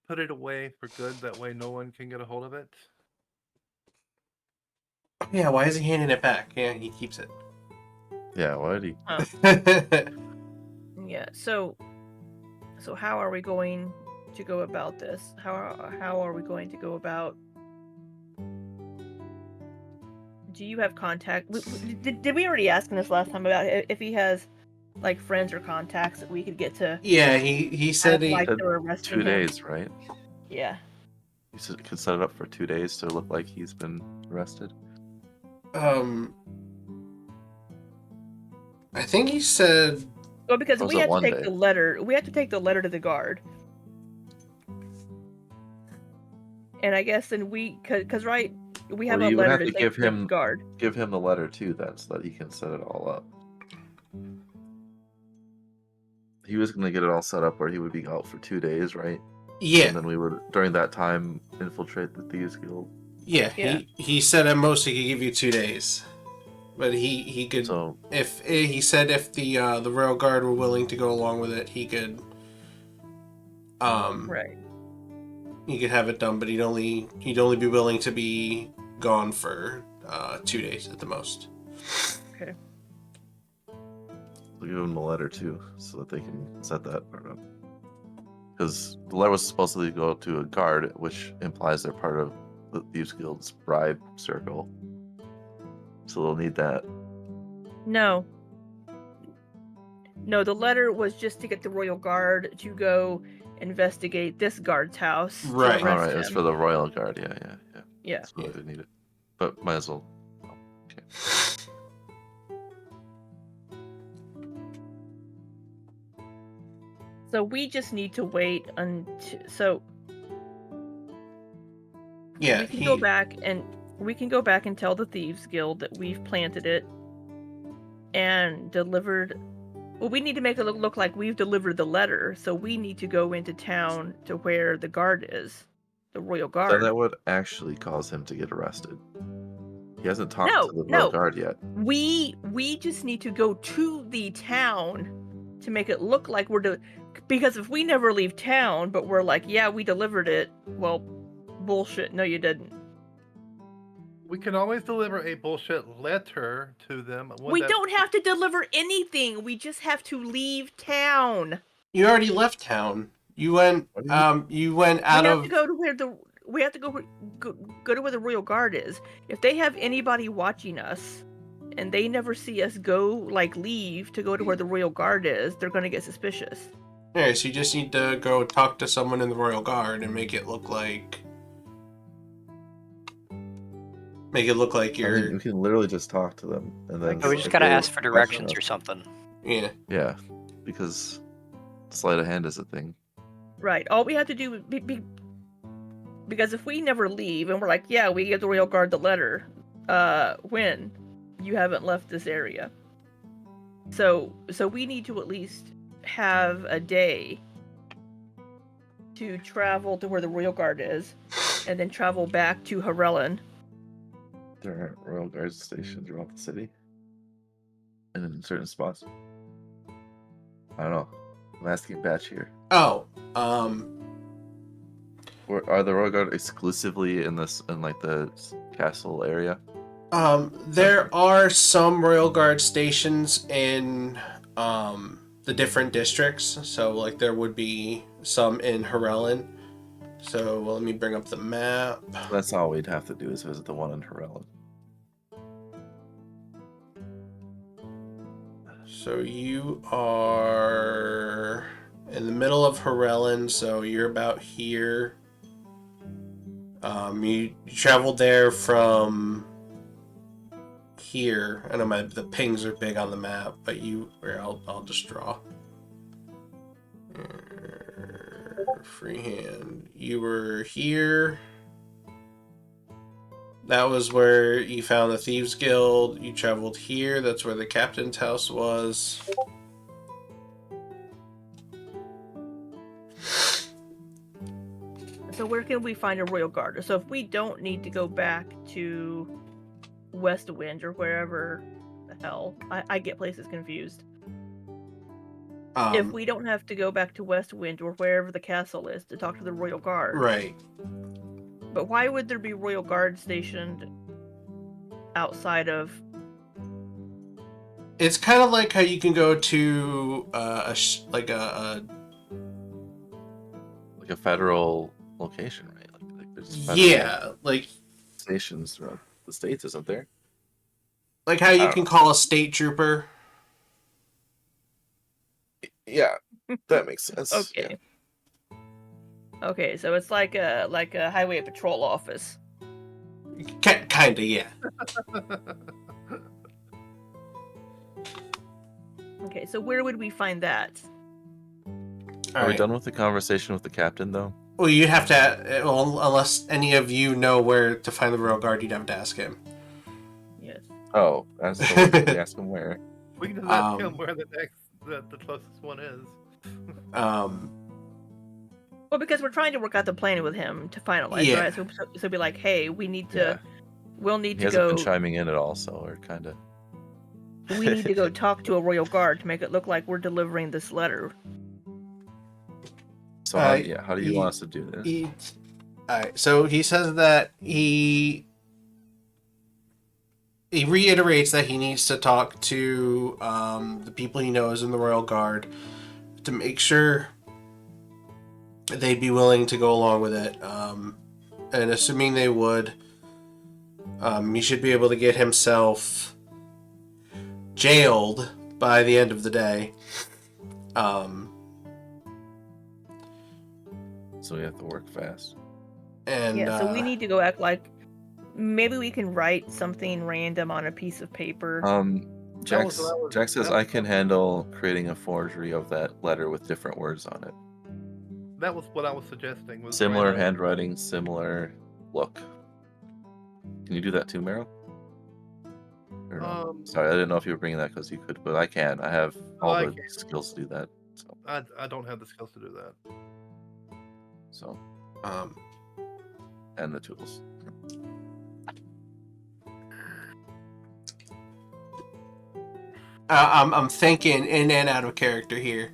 put it away for good. That way no one can get a hold of it. Yeah, why is he handing it back? Yeah, he keeps it. Yeah, why did he? Yeah, so how are we going to go about this? How are we going to go about... Do you have contact? Did we already ask him this last time about if he has like friends or contacts that we could get to? Yeah, he said he... like said they're arresting 2 him? days, right? Yeah. You could set it up for 2 days to look like he's been arrested. I think he said... Well, because Or was we it have to 1 take day? the letter. We have to take the letter to the guard. And I guess then because right, we have Or a you would letter have to to take give to the him- guard. Give him the letter too, then, so that he can set it all up. He was going to get it all set up where he would be out for 2 days, right? Yeah, And then we would, during that time, infiltrate the Thieves Guild. yeah. Yeah. He said at most he could give you 2 days. But he could... So, If he said if the rail guard were willing to go along with it, he could Right. he could have it done, but he'd only be willing to be gone for 2 days at the most. Okay. we'll give him the letter too, so that they can set that part up. Because the letter was supposed to go to a guard, which implies they're part of the Thieves Guild's bribe circle. So they'll need that. No. No, the letter was just to get the royal guard to go investigate this guard's house. to Right. arrest Alright, it's him. for the Royal Guard, yeah. Yeah. That's why they need it. But might as well. Okay. So we just need to wait until. So Yeah, we can go back and tell the Thieves Guild that we've planted it and delivered. Well, we need to make it look like we've delivered the letter, so we need to go into town to where the guard is. the Royal Then Guard. that would actually cause him to get arrested. He hasn't talked No, to the Royal no. Guard yet. We just need to go to the town to make it look like we're because if we never leave town, but we're like, yeah, we delivered it. Well, bullshit. No, you didn't. We can always deliver a bullshit letter to them. We don't have to deliver anything. We just have to leave town. You already left town. You went. You went out of. We have to go to where the Royal Guard is. If they have anybody watching us, and they never see us leave to go to where the Royal Guard is, they're gonna get suspicious. Yeah, so you just need to go talk to someone in the Royal Guard and make it look like you're. I mean, you can literally just talk to them, and then we just gotta ask for directions or something. Yeah. Yeah, because sleight of hand is a thing. Right. All we have to do because if we never leave and we're like, yeah, we give the Royal Guard the letter, Wynne, you haven't left this area. So we need to at least have a day to travel to where the Royal Guard is, and then travel back to Harellen. There aren't Royal Guard stationed throughout the city, and in certain spots. I don't know. I'm asking Batch here. Oh, Are the Royal Guard exclusively in the castle area? There are some Royal Guard stations in the different districts. So like there would be some in Harellen. So let me bring up the map. That's all we'd have to do is visit the one in Harellen. So you are in the middle of Harellen, so you're about here. You traveled there from here. I know the pings are big on the map, but I'll just draw. Freehand. You were here. That was where you found the Thieves Guild. You traveled here. That's where the captain's house was. So where can we find a Royal Guard? So if we don't need to go back to Westwind or wherever the hell, I get places confused. If we don't have to go back to Westwind or wherever the castle is to talk to the Royal Guard. Right. But why would there be Royal Guard stationed outside of... It's kind of like how you can go to a federal location, right? Like there's federal stations throughout the states, isn't there? Like how you can call a state trooper. Yeah, that makes sense. Okay. Yeah. Okay, so it's like a highway patrol office. Kinda, yeah. Okay, so where would we find that? Are we done with the conversation with the captain, though? Well, you'd have to... Well, unless any of you know where to find the Royal Guard, you'd have to ask him. Yes. Oh, that's the way we ask him where. We can just ask him where the closest one is. Well, because we're trying to work out the plan with him to finalize, right? So be like, hey, we need to... We'll need to go... He hasn't been chiming in at all, so we're kind of... We need to go talk to a Royal Guard to make it look like we're delivering this letter. So, how do you want us to do this? Alright, so he says that he reiterates that he needs to talk to the people he knows in the Royal Guard to make sure they'd be willing to go along with it. And assuming they would, he should be able to get himself jailed by the end of the day. So we have to work fast. And so we need to go act like maybe we can write something random on a piece of paper. Jack says I can handle creating a forgery of that letter with different words on it. That was what I was suggesting. Was similar handwriting, similar look. Can you do that too, Meryl? Sorry, I didn't know if you were bringing that because you could, but I can. I have all the skills to do that. So. I don't have the skills to do that. So, And the tools. I'm thinking in and out of character here.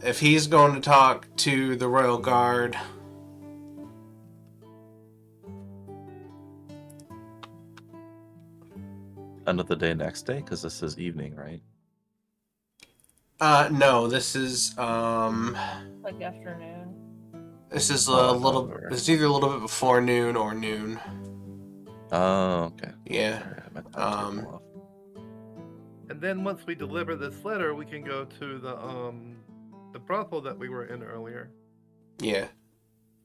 If he's going to talk to the Royal Guard, End of the day next day, because this is evening, right? no, this is Like afternoon. this is However. It's either a little bit before noon or noon. Oh, okay. Yeah. Sorry, I meant that table off. And then once we deliver this letter, we can go to the brothel that we were in earlier. Yeah.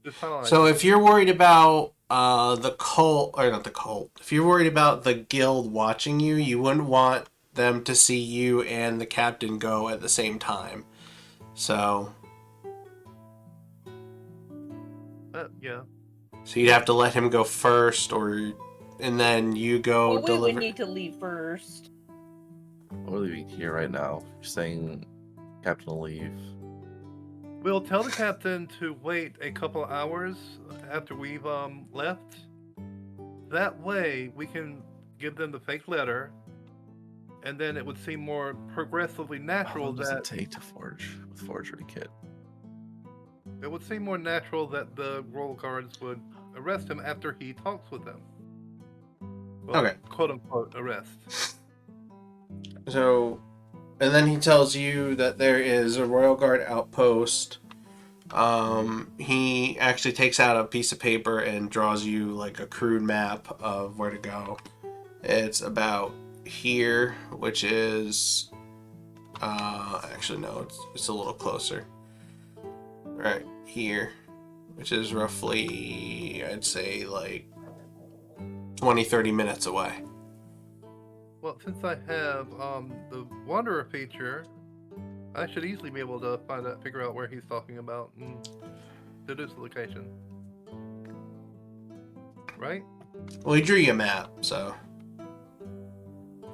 Just finalize So it. if you're worried about the cult, or not the cult, if you're worried about the guild watching you, you wouldn't want them to see you and the captain go at the same time. So Yeah. So you'd have to let him go first, and then you go Well, we deliver. would need to leave first. We're leaving here right now. You're saying Captain will leave. We'll tell the captain to wait a couple hours after we've left. That way, we can give them the fake letter, and then it would seem more progressively How natural long does that it take to forge with forgery kit? it would seem more natural that the royal guards would arrest him after he talks with them. Well, Okay. quote unquote arrest. So, and then he tells you that there is a Royal Guard outpost. He actually takes out a piece of paper and draws you like a crude map of where to go. It's about here, which is actually no, it's a little closer. Right here, which is roughly, I'd say, like 20-30 minutes away. Well, since I have the Wanderer feature, I should easily be able to figure out where he's talking about and deduce the location. Right? Well, he drew you a map, so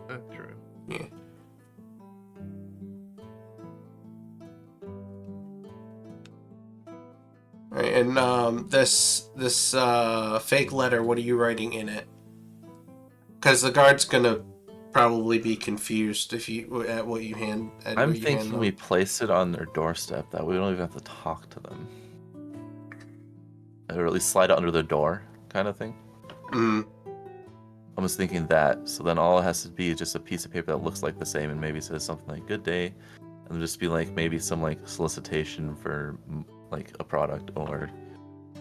That's true. yeah. Right, and this fake letter, what are you writing in it? Because the guard's gonna probably be confused if you at what you hand. I'm thinking we place it on their doorstep. That way we don't even have to talk to them, or at least slide it under the door, kind of thing. Mm. I was thinking that. So then all it has to be is just a piece of paper that looks like the same and maybe says something like "Good day," and just be like maybe some like solicitation for like a product or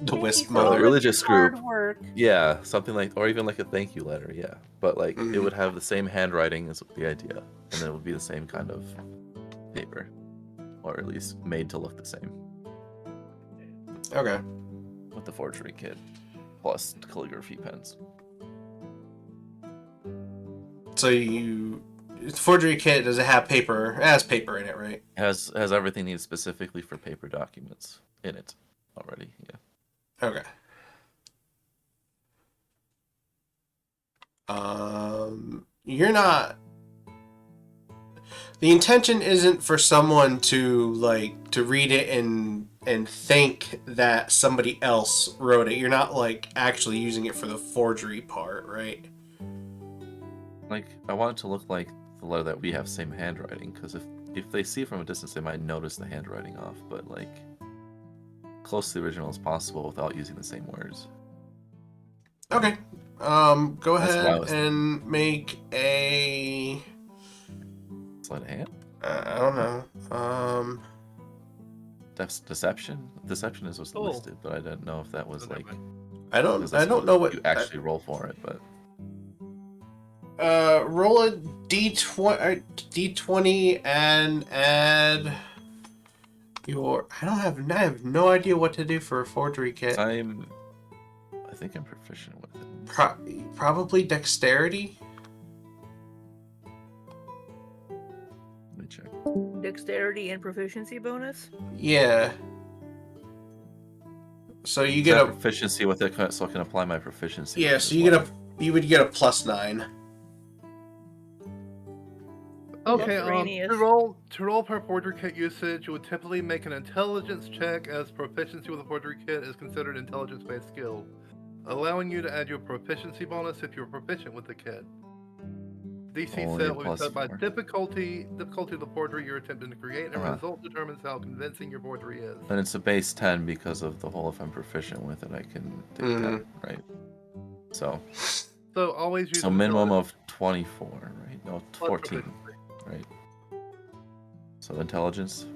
The Wisp Thank you for all Mother. of religious your hard group. work. Yeah, something like, or even like a thank you letter. Yeah, but like Mhm. it would have the same handwriting as the idea, and then it would be the same kind of paper, or at least made to look the same Okay. with the forgery kit plus calligraphy pens. So forgery kit, does it have paper? It has paper in it, right? Has everything needed specifically for paper documents in it already. Yeah. Okay. You're not. The intention isn't for someone to read it and think that somebody else wrote it. You're not like actually using it for the forgery part, right? Like I want it to look like the letter that we have, same handwriting. Because if they see it from a distance, they might notice the handwriting off. But like close to the original as possible without using the same words. Okay. Go That's what I ahead was and make a. Sleight of hand. I don't know. Deception. Deception is what's Cool. listed, but I didn't know if that was Never like. mind. I don't. 'cause I that's don't know what you actually roll for it, but roll a d20 and add your. I have no idea what to do for a forgery kit. I think I'm proficient with it. Probably dexterity. Let me check. Dexterity and proficiency bonus? Yeah. So you Is get that a proficiency with it, so I can apply my proficiency. yeah. as So you well. would get a +9. Okay, Araneus. to roll per forgery kit usage, you would typically make an intelligence check, as proficiency with a forgery kit is considered intelligence-based skill, allowing you to add your proficiency bonus if you're proficient with the kit. DC Only a set will be set by +4. difficulty of the forgery you're attempting to create, and the result determines how convincing your forgery is. And it's a base 10 because of the whole if I'm proficient with it, I can take 10, right? So always use minimum of 24, right? No, plus 14, proficiency. right? So intelligence?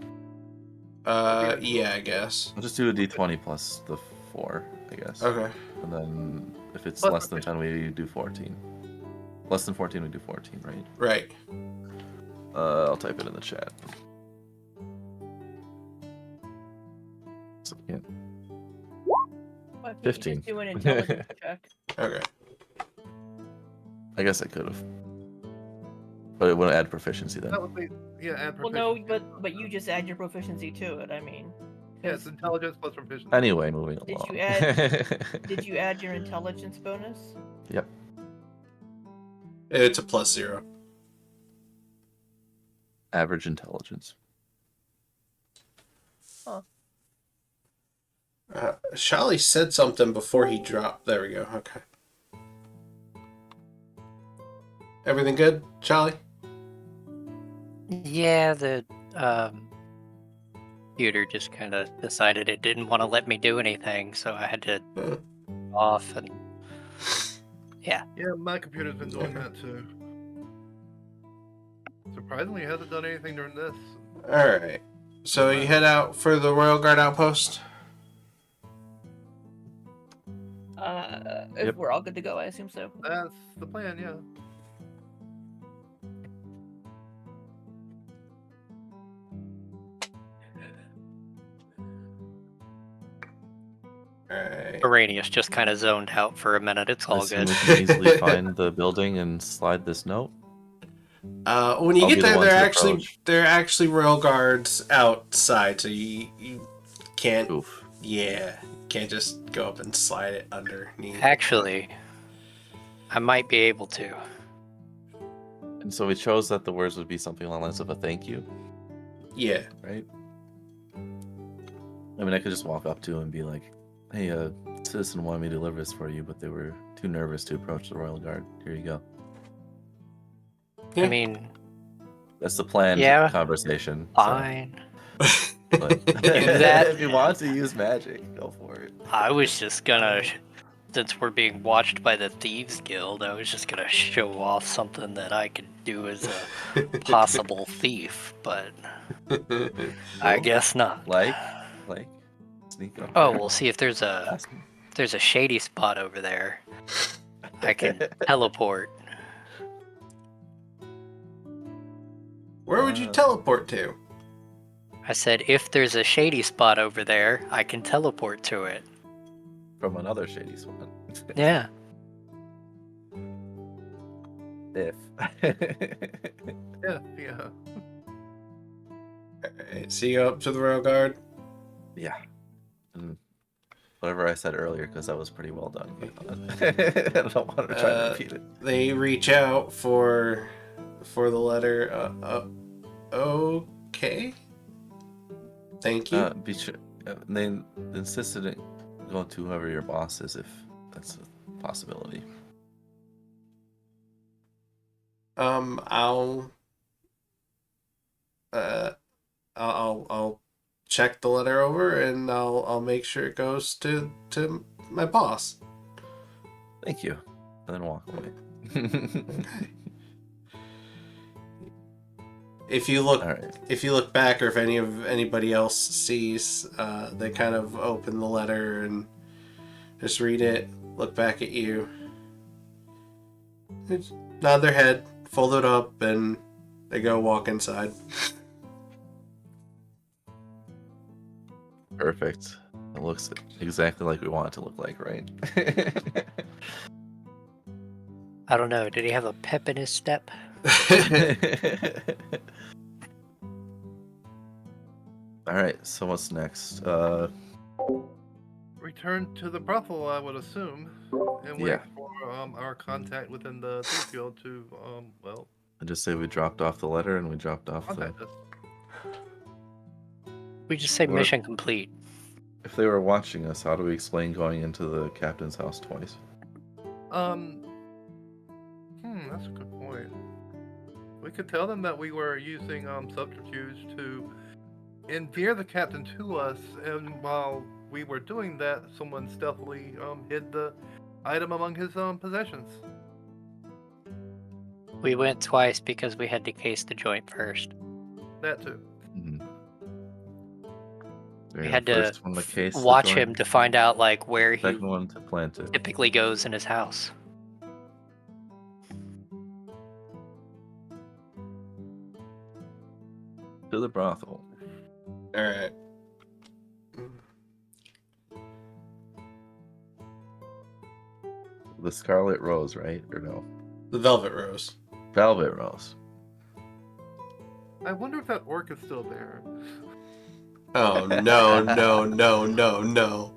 Yeah, I guess. I'll just do a d20 plus the 4, I guess. Okay. And then if it's Plus less than 10, we do 14. Less than 14, we do 14, right? Right. I'll type it in the chat. So, yeah. Why can't 15. You just do an intelligence check. Okay. I guess I could have. But it wouldn't add proficiency then. That would be, add Well, proficiency. no, but you just add your proficiency to it. I mean. Yeah, it's intelligence plus proficiency. Anyway, moving along. Did you add your intelligence bonus? Yep. It's a +0. Average intelligence. Huh. Sholly said something before he dropped. There we go. Okay. Everything good, Sholly? Yeah, the computer just kind of decided it didn't want to let me do anything, so I had to off and yeah. Yeah, my computer's been doing that too. Surprisingly, it hasn't done anything during this. Alright. So you head out for the Royal Guard outpost? If we're all good to go, I assume so. That's the plan, yeah. Alright. Araneus just kind of zoned out for a minute. It's all Assume good. we can easily find the building and slide this note. When you I'll get be the there, one to approach. they're actually Royal Guards outside, so you can't. Oof. Yeah, can't just go up and slide it underneath. Actually, I might be able to. And so we chose that the words would be something along the lines of a thank you, Yeah. right? I mean, I could just walk up to him and be like, hey, citizen wanted me to deliver this for you, but they were too nervous to approach the Royal Guard. Here you go. Yeah. I mean, That's the planned conversation. fine. But Do that. if you want to use magic, go for it. I was just gonna, since we're being watched by the Thieves Guild, I was just gonna show off something that I could do as a possible thief, but I guess not. Like, sneak up. Oh, there. we'll see if there's a Ask him. shady spot over there. I can teleport. Where would you teleport to? I said if there's a shady spot over there, I can teleport to it. From another shady spot. Yeah. If. Yeah. Alright, so you go up to the Royal Guard. Yeah. And whatever I said earlier, because that was pretty well done. I don't want to try to repeat it. They reach out for the letter. Okay. Thank you. Be sure. They insisted on going to whoever your boss is, if that's a possibility. I'll check the letter over and I'll make sure it goes to my boss. Thank you. And then walk away. If you look, All right. if you look back, or if anybody else sees, they kind of open the letter and just read it, look back at you, just nod their head, fold it up, and they go walk inside. Perfect. It looks exactly like we want it to look like, right? I don't know. Did he have a pep in his step? All right. So what's next? Return to the brothel, I would assume, and wait for our contact within the Thieves Guild to I just say we dropped off the letter and we dropped off I'll the. take this. We just say What? mission complete. If they were watching us, how do we explain going into the captain's house twice? That's a good point. We could tell them that we were using subterfuge to endear the captain to us, and while we were doing that, someone stealthily hid the item among his possessions. We went twice because we had to case the joint first. That too. Mm-hmm. We had to first one to case the watch joint, him to find out like where he second one to plant it. typically goes in his house. To the brothel. All right. The Scarlet Rose, right? Or no? The Velvet Rose. Velvet Rose. I wonder if that orc is still there. Oh no no no no no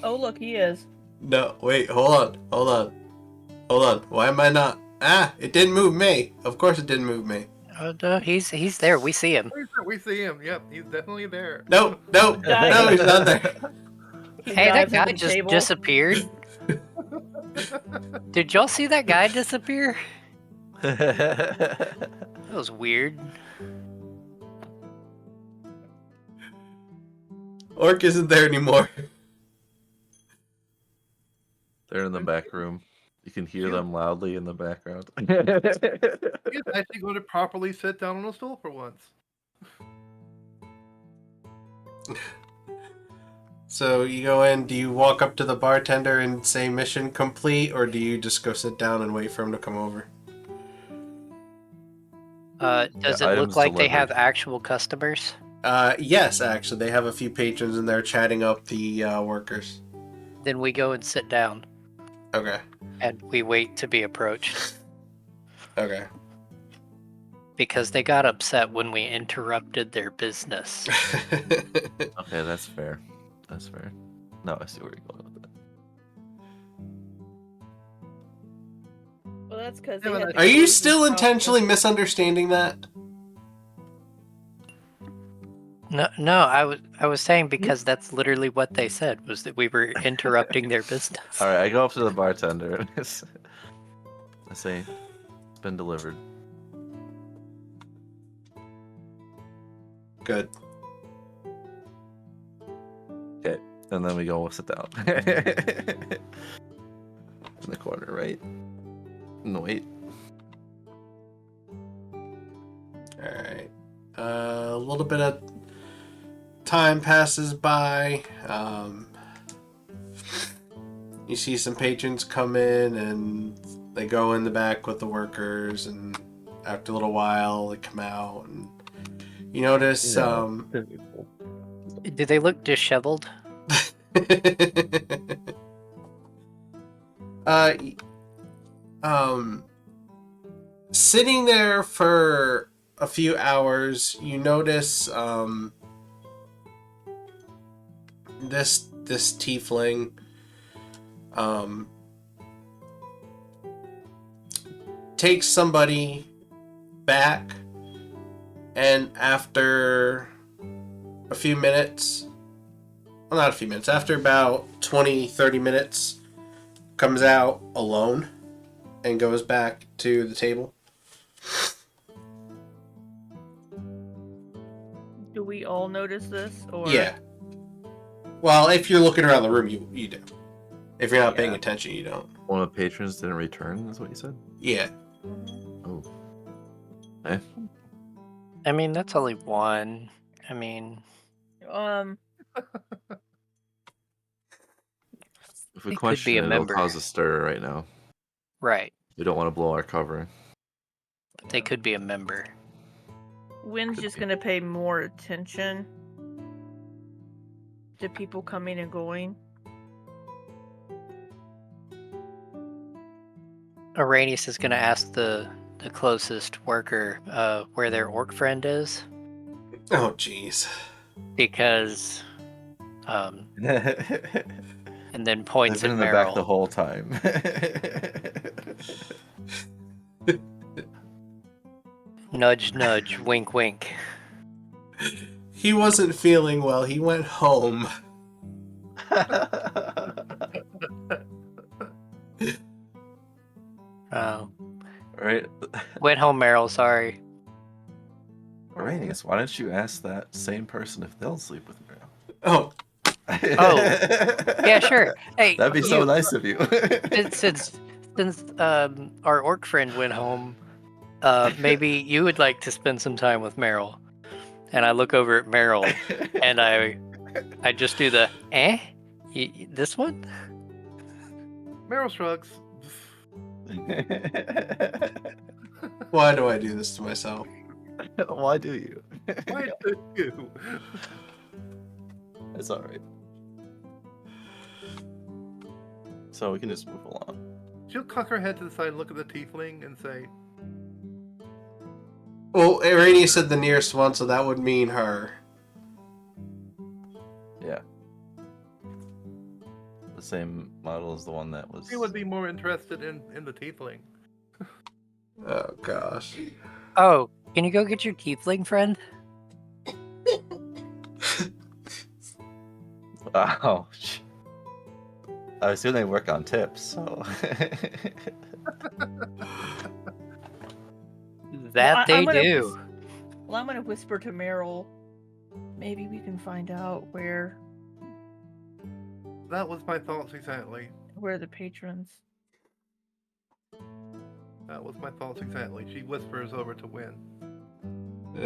Oh, look, he is. no! Wait, hold on. Why am I not? Ah, it didn't move me. Of course, it didn't move me. Oh, no, he's there. We see him. We see him. Yep, he's definitely there. No, no, no, he's not there. He Hey, that dives guy under the just table. disappeared. Did y'all see that guy disappear? That was weird. Orc isn't there anymore. They're in the back room. You can hear them loudly in the background. He's actually going to properly sit down on a stool for once. So you go in, do you walk up to the bartender and say mission complete, or do you just go sit down and wait for him to come over? Does Yeah, it items look like they delivered. have actual customers? Yes, actually. They have a few patrons and they're chatting up the workers. Then we go and sit down, Okay. and we wait to be approached. Okay. Because they got upset when we interrupted their business. Okay, that's fair. That's fair. No, I see where you're going with that. Well, that's because Yeah, but Are you still intentionally misunderstanding that? No, I was saying because that's literally what they said, was that we were interrupting their business. All right, I go up to the bartender and I say, "It's been delivered." Good. Okay, and then we go sit down in the corner, right? No, wait. Alright. A little bit of time passes by. You see some patrons come in and they go in the back with the workers, and after a little while they come out and you notice Do they look disheveled? Sitting there for a few hours, you notice this tiefling takes somebody back, and after a few minutes, well, not a few minutes, after about 20-30 minutes, comes out alone and goes back to the table. Do we all notice this? Or Yeah. Well, if you're looking around the room, you do. If you're not paying attention, you don't. One of the patrons didn't return, is what you said? Yeah. Oh. Eh? I mean, that's only one. I mean, If we It could question be a it, it'll member. cause a stir right now. right. We don't want to blow our cover. But they could be a member. Wynne's Could just be. gonna pay more attention to people coming and going. Araneus is going to ask the closest worker where their orc friend is, Oh, jeez. because, and then I've points been at in the back the Meryl. whole time. Nudge, nudge, wink, wink. He wasn't feeling well. He went home. Oh. Right. Went home, Meryl, sorry. Araneus, why don't you ask that same person if they'll sleep with Meryl? Oh. Oh. Yeah, sure. Hey, that'd be so nice of you. since our orc friend went home, maybe you would like to spend some time with Meryl. And I look over at Meryl, and I just do the this one. Meryl shrugs. Why do I do this to myself? Why do you? Why do you? It's alright. So we can just move along. She'll cock her head to the side and look at the tiefling and say, Well, Araneus said the nearest one, so that would mean her. Yeah. The same model as the one that was... she would be more interested in the tiefling. Oh, gosh. Oh, can you go get your tiefling friend? Wow. I assume they work on tips, so... That they do. Well, I'm going to whisper to Meryl. Maybe we can find out where That was my thoughts exactly. the patrons. That was my thoughts exactly. She whispers over to Wynne.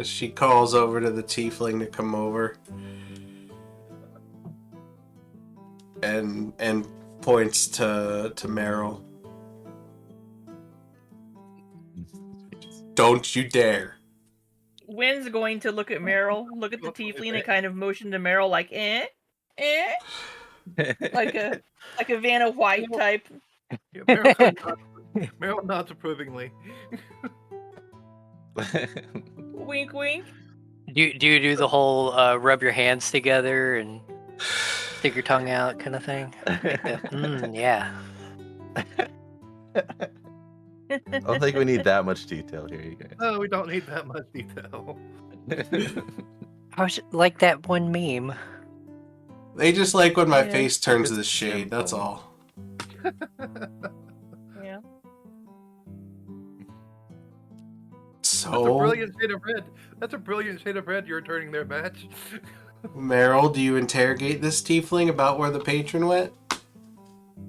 She calls over to the tiefling to come over. And points to Meryl. Don't you dare. Wynne's going to look at Meryl, look at the tiefling, and kind of motion to Meryl like, eh? like a Vanna White type. Yeah, Meryl nods approvingly. Wink, wink. Do you do the whole rub your hands together and stick your tongue out kind of thing? Like the, yeah. I don't think we need that much detail here, you guys. No, we don't need that much detail. I was like that one meme. They just like when my Yeah. face turns to the It's shade, simple. that's all. Yeah. That's a So, brilliant shade of red. That's a brilliant shade of red you're turning their match. Meryl, do you interrogate this tiefling about where the patron went?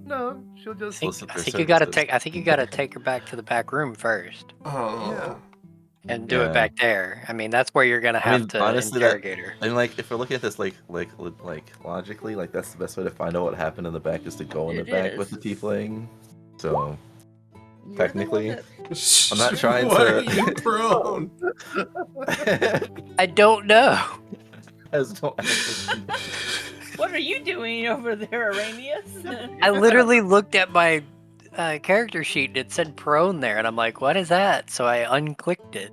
No, she'll just. I Solicit their think you gotta services. take her back to the back room first Oh. Yeah. and do Yeah. it back there. I mean, that's where you're gonna have to honestly, interrogate her. And like, if we're looking at this like logically, like that's the best way to find out what happened in the back is to go in the It back with is. the tiefling. So You're Technically. the one I'm not trying What to- are you prone? I don't know. what are you doing over there, Araneus? I literally looked at my character sheet and it said prone there, and I'm like, what is that? So I unclicked it.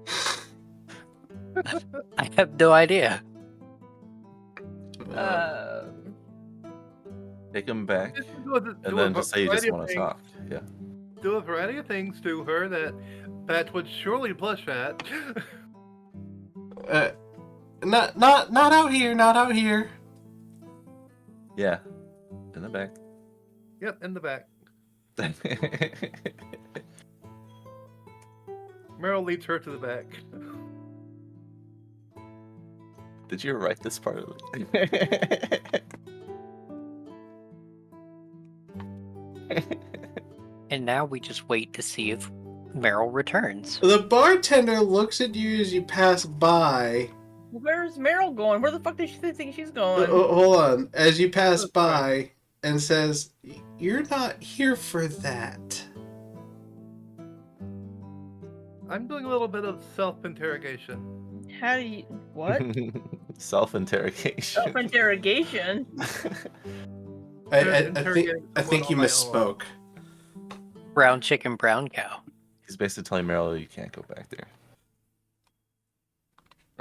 I have no idea. Take him back, Do and then just say you just want to talk. Yeah. Do a variety of things to her that Pat would surely blush at. Not out here, not out here. Yeah. In the back. Yep, in the back. Meryl leads her to the back. Did you write this part of it? And now we just wait to see if Meryl returns. The bartender looks at you as you pass by. Where's Meryl going? Where the fuck does she think she's going? Hold on. As you pass by and says, "You're not here for that." I'm doing a little bit of self-interrogation. How do you... What? Self-interrogation. Self-interrogation? I think you misspoke. Brown chicken, brown cow. He's basically telling Meryl you can't go back there.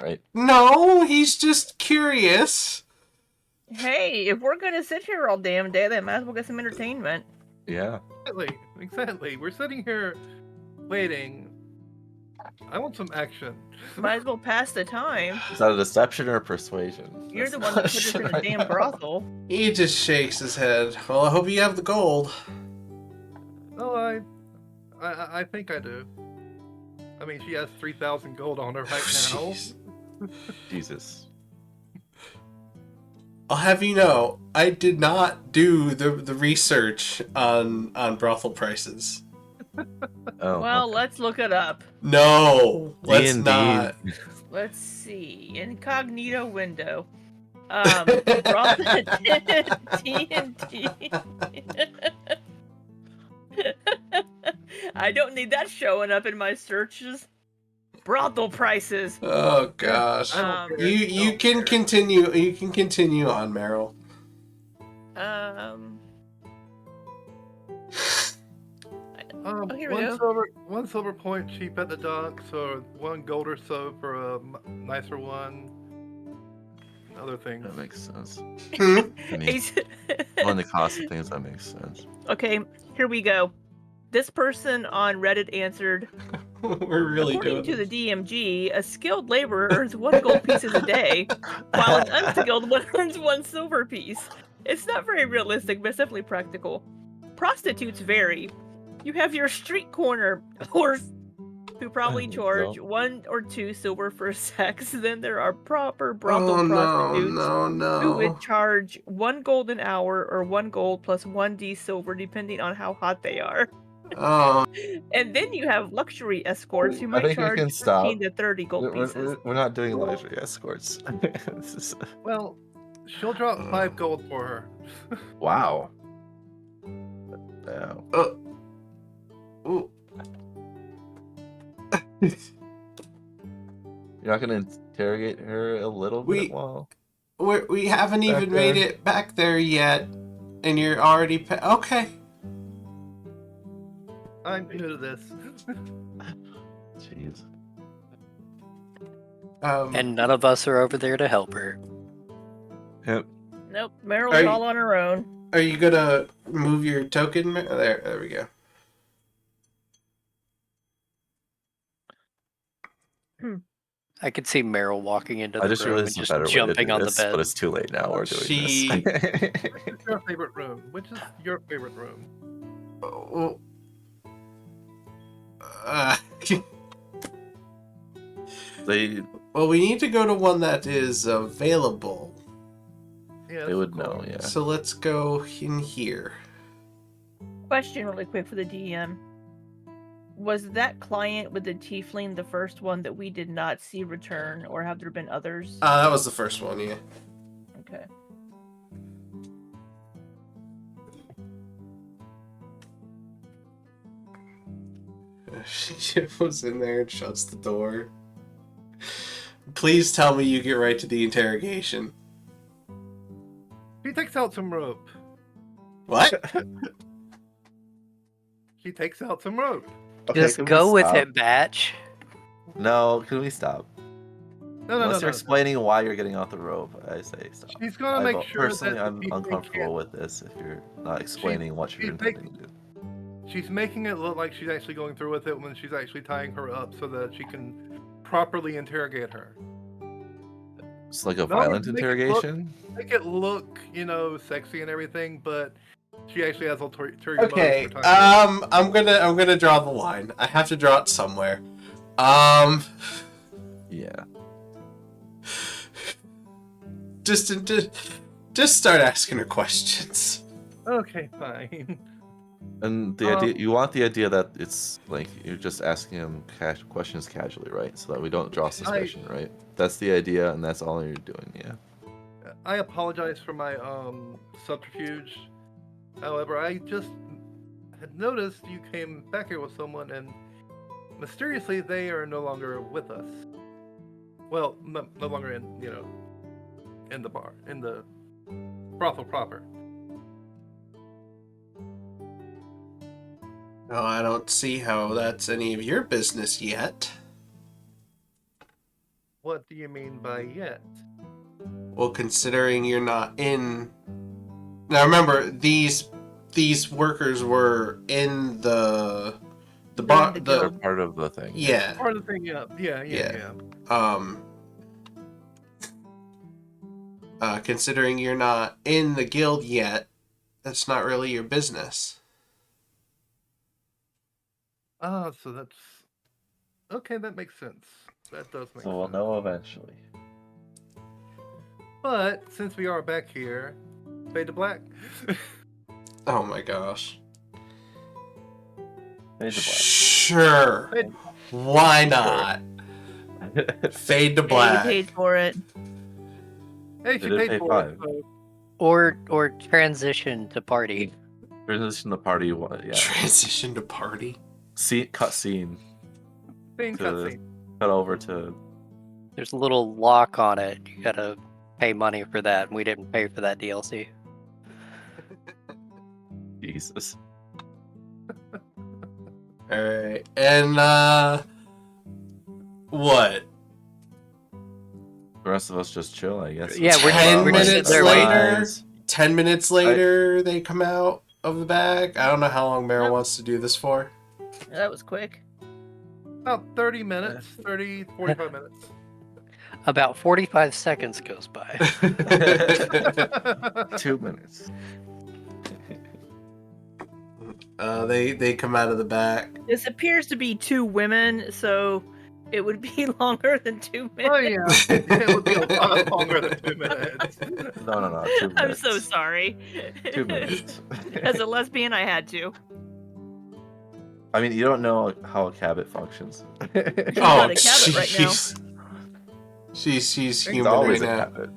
Right? No, he's just curious. Hey, if we're gonna sit here all damn day, then might as well get some entertainment. Yeah. Exactly. We're sitting here waiting. I want some action. Might as well pass the time. Is that a deception or persuasion? You're That's the one that not put us sure in a right damn now. brothel. He just shakes his head. Well, I hope you have the gold. Oh, I think I do. I mean, she has 3,000 gold on her right now. Jeez. Jesus. I'll have you know, I did not do the research on brothel prices. Oh, Well, okay. let's look it up. No, let's D&D. not. Let's see. Incognito window. Brothel TNT. I don't need that showing up in my searches. Brothel prices. Oh gosh. I don't care. You Don't can care. continue. You can continue on, Meryl. Here we go. One silver point cheap at the docks, or 1 gold or so for a nicer one. Other things. That makes sense. Hmm? I mean, on the cost of things, that makes sense. Okay, here we go. This person on Reddit answered, We're really according doing to this. the DMG, a skilled laborer earns 1 gold pieces a day, while an unskilled one earns 1 silver piece. It's not very realistic, but it's definitely practical. Prostitutes vary. You have your street corner horse, who probably charge 1 or 2 silver for sex. Then there are proper brothel prostitutes who would charge 1 gold an hour or 1 gold plus 1d silver, depending on how hot they are. Oh, And then you have luxury escorts who I might think we charge can stop. 15 to 30 gold pieces. We're not doing luxury escorts. This is... Well, she'll drop 5 gold for her. Wow. Wow. ooh. You're not gonna interrogate her a little bit? Well, We haven't Back even made there. it back there yet, and you're already okay. I'm new to this. jeez. And none of us are over there to help her. Yep. Nope, Meryl's all on her own. Are you gonna move your token? There we go. I could see Meryl walking into the I just room and realized a just better way to jumping do on this, the bed. but it's too late now. We're doing She- this. Which is your favorite room? Which is your favorite room? Well, they we need to go to one that is available. Yeah, they would know, yeah. So let's go in here. Question really quick for the DM. Was that client with the tiefling the first one that we did not see return, or have there been others? That was the first one, yeah. Okay. She goes in there and shuts the door. Please tell me you get right to the interrogation. She takes out some rope. What? She takes out some rope. Okay, Just can we go with stop? it, Batch. No, can we stop? No, Unless you're explaining why you're getting off the rope, I say stop. She's gonna make sure personally, that the I'm people uncomfortable with this if you're not explaining what you're intending to do. She's making it look like she's actually going through with it when she's actually tying her up so that she can properly interrogate her. It's like a No, violent make it interrogation. Make it look, sexy and everything, but she actually has ulterior Okay. motives for tying her up. I'm gonna draw the line. I have to draw it somewhere. Yeah. Just start asking her questions. Okay, fine. And the idea, you want the idea that it's like you're just asking him questions casually, right? So that we don't draw suspicion, right? That's the idea, and that's all you're doing, yeah. I apologize for my subterfuge. However, I just had noticed you came back here with someone, and mysteriously they are no longer with us. Well, no longer in in the bar, in the brothel proper. No, I don't see how that's any of your business yet. What do you mean by yet? Well, considering you're not in... Now remember, these workers were in the The They're bar, in the They're guild. part of the thing. yeah, Part of the thing, yeah. Considering you're not in the guild yet, that's not really your business. Ah, so that's okay. That makes sense. That does make So we'll sense. know eventually. But since we are back here, fade to black. Oh my gosh. Fade to Sure. Fade- Why not? black. Fade to Hey, you black. paid for it. Hey, They she did paid pay for 5. it. So Or transition to party. Transition the party, yeah. Transition to party. Cut scene. scene To cutscene. cut over to. There's a little lock on it. You gotta pay money for that, and we didn't pay for that DLC. Jesus. Alright. And, what? The rest of us just chill, I guess. Yeah, we're 10 we're just minutes sitting there waiting. later? 10 minutes later, they come out of the bag? I don't know how long Meryl wants to do this for. That was quick. About 30 minutes, 45 minutes. About 45 seconds goes by. 2 minutes. They come out of the back. This appears to be 2 women, so it would be longer than 2 minutes. Oh yeah, it would be a lot longer than 2 minutes. No, 2 minutes. I'm so sorry. 2 minutes. As a lesbian, I had to. I mean, you don't know how a cabin functions. not a cabin right now. She's It's human always right a now. cabin.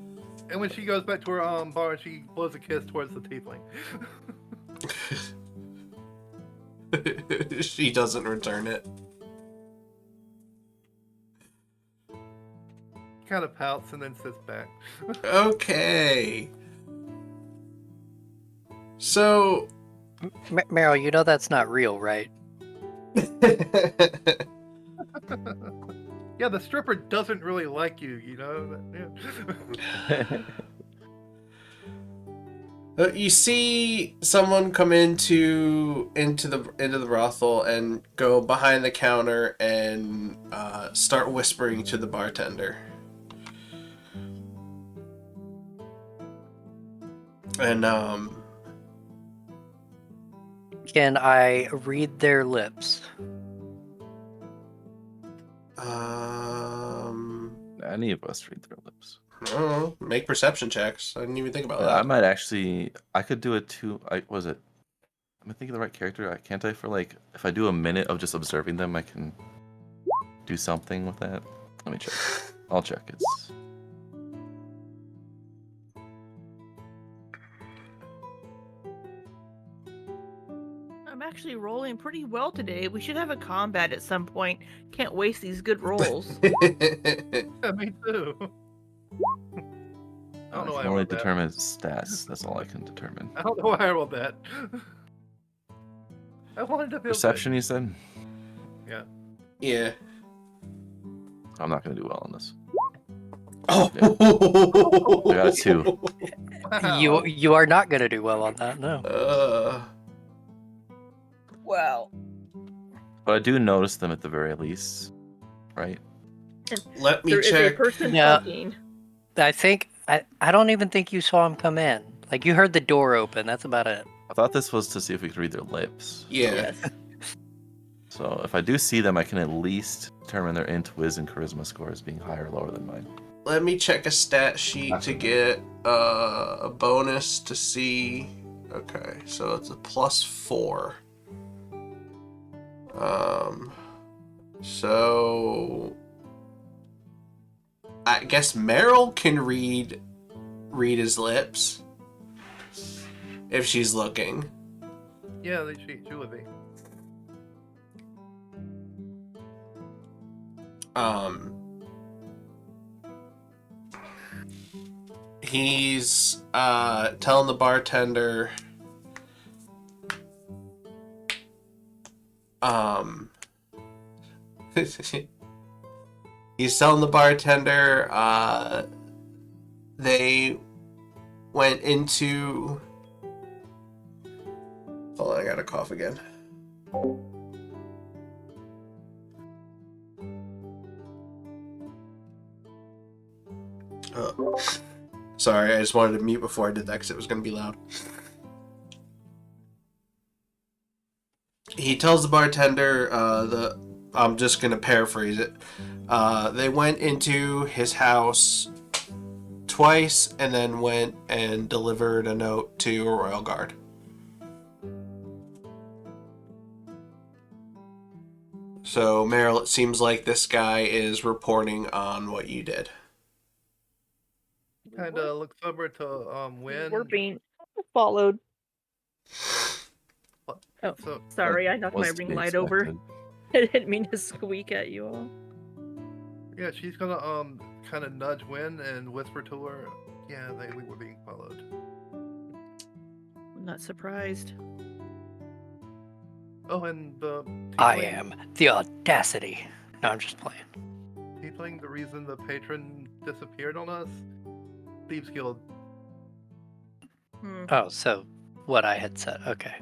And when she goes back to her bar, she blows a kiss towards the tiefling. She doesn't return it. Kind of pouts and then sits back. Okay. So. Meryl, you know that's not real, right? Yeah, the stripper doesn't really like you, you know? Yeah. You see someone come into the brothel and go behind the counter and start whispering to the bartender. And Can I read their lips? Any of us read their lips. I don't know, make perception checks. I didn't even think about Yeah, that. I might actually. I could do it too. Was it? Am I thinking the right character? Can't I? For like, if I do a minute of just observing them, I can do something with that. Let me check. I'll check. It's. I'm actually rolling pretty well today. We should have a combat at some point. Can't waste these good rolls. Yeah, me too. I don't know why can I only rolled that. determine stats. That's all I can determine. I don't know why I rolled that. I wanted to feel Perception, you said? good. Yeah. I'm not gonna do well on this. Oh. I got a 2. Yeah. You are not gonna do well on that, no. Wow. But I do notice them at the very least, right? Let me There is check. a person Yeah. talking. I don't even think you saw him come in. Like you heard the door open. That's about it. I thought this was to see if we could read their lips. Yeah. Yes. So if I do see them, I can at least determine their int, whiz, and charisma scores being higher or lower than mine. Let me check a stat sheet to get a bonus to see. Okay, so it's a +4. So I guess Meryl can read his lips if she's looking. Yeah, she would be. He's telling the bartender he's telling the bartender they went into. Hold on, I gotta cough again. Sorry, I just wanted to mute before I did that because it was going to be loud. He tells the bartender, I'm just going to paraphrase it. They went into his house twice and then went and delivered a note to a royal guard. So, Meryl, it seems like this guy is reporting on what you did. Kind of looks over to Wynne. We're being followed. Oh, So, sorry, I knocked my Was to ring be light over. expected. I didn't mean to squeak at you all. yeah, she's gonna kind of nudge Wynne and whisper to her, "Yeah, we were being followed." I'm not surprised. Oh, and the I am the audacity. No, I'm just playing. tiefling, the reason the patron disappeared on us, Thieves Guild. Oh, so what I had said. Okay.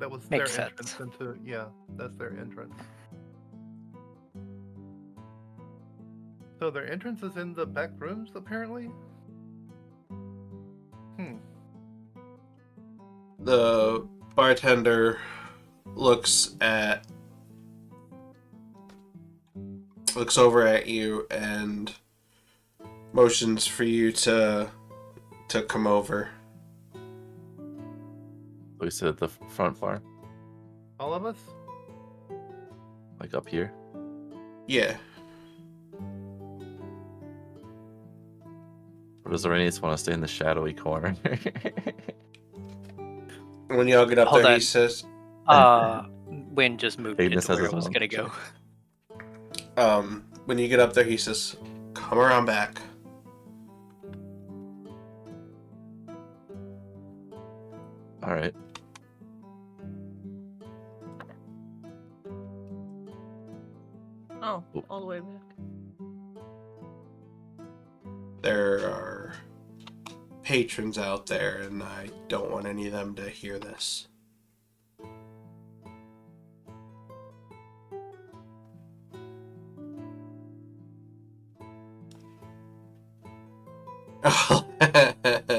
That was Makes their sense. entrance into. Yeah, that's their entrance. So their entrance is in the back rooms, apparently. The bartender looks over at you and motions for you to come over. We sit at the front bar, All of us. like up here. Yeah. Or does Araneus want to stay in the shadowy corner? When y'all get up Hold there, on. he says, Wynne just moved Agnes it to has where his it was own. gonna go. when you get up there, he says, come around back. All right. Oh, all the way back. There are patrons out there, and I don't want any of them to hear this.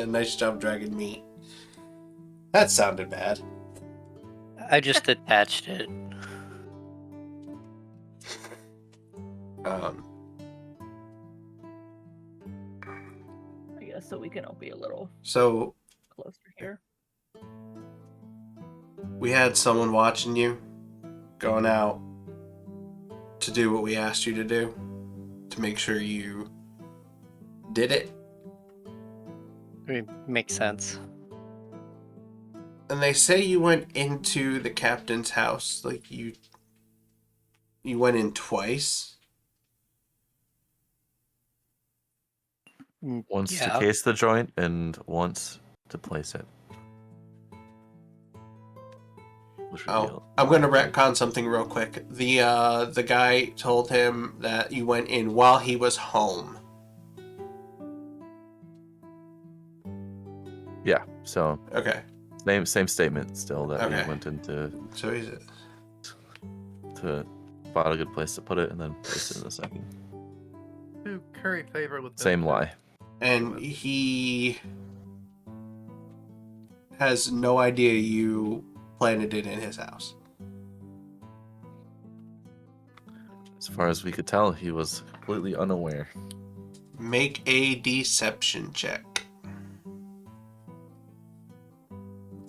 Nice job, Dragon Meat. That sounded bad. I just attached it. I guess so we can all be a little So closer here. we had someone watching you, going out to do what we asked you to do, to make sure you did it. I mean, makes sense. And they say you went into the captain's house, like you went in twice. Once to Yeah. case the joint and once to place it. Oh, I'm going to retcon something real quick. The guy told him that you went in while he was home. Yeah, so Okay. same statement still that Okay. we went into So he's to find a good place to put it and then place it in a second. To curry favor with them. Same lie. and he has no idea you planted it in his house. As far as we could tell, he was completely unaware. Make a deception check.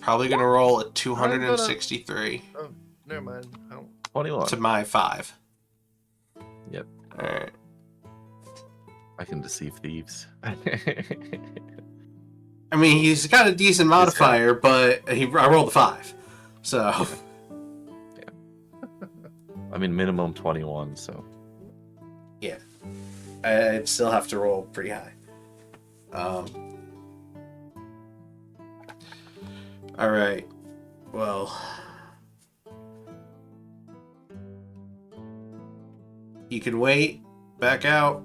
Probably gonna roll a 263 Oh, never mind. I don't. 21. to my 5. Yep. Alright. I can deceive thieves. I mean, he's got a decent modifier, but I rolled a 5. So. I mean, minimum 21, so. Yeah. I'd still have to roll pretty high. Alright. Well. You can wait back out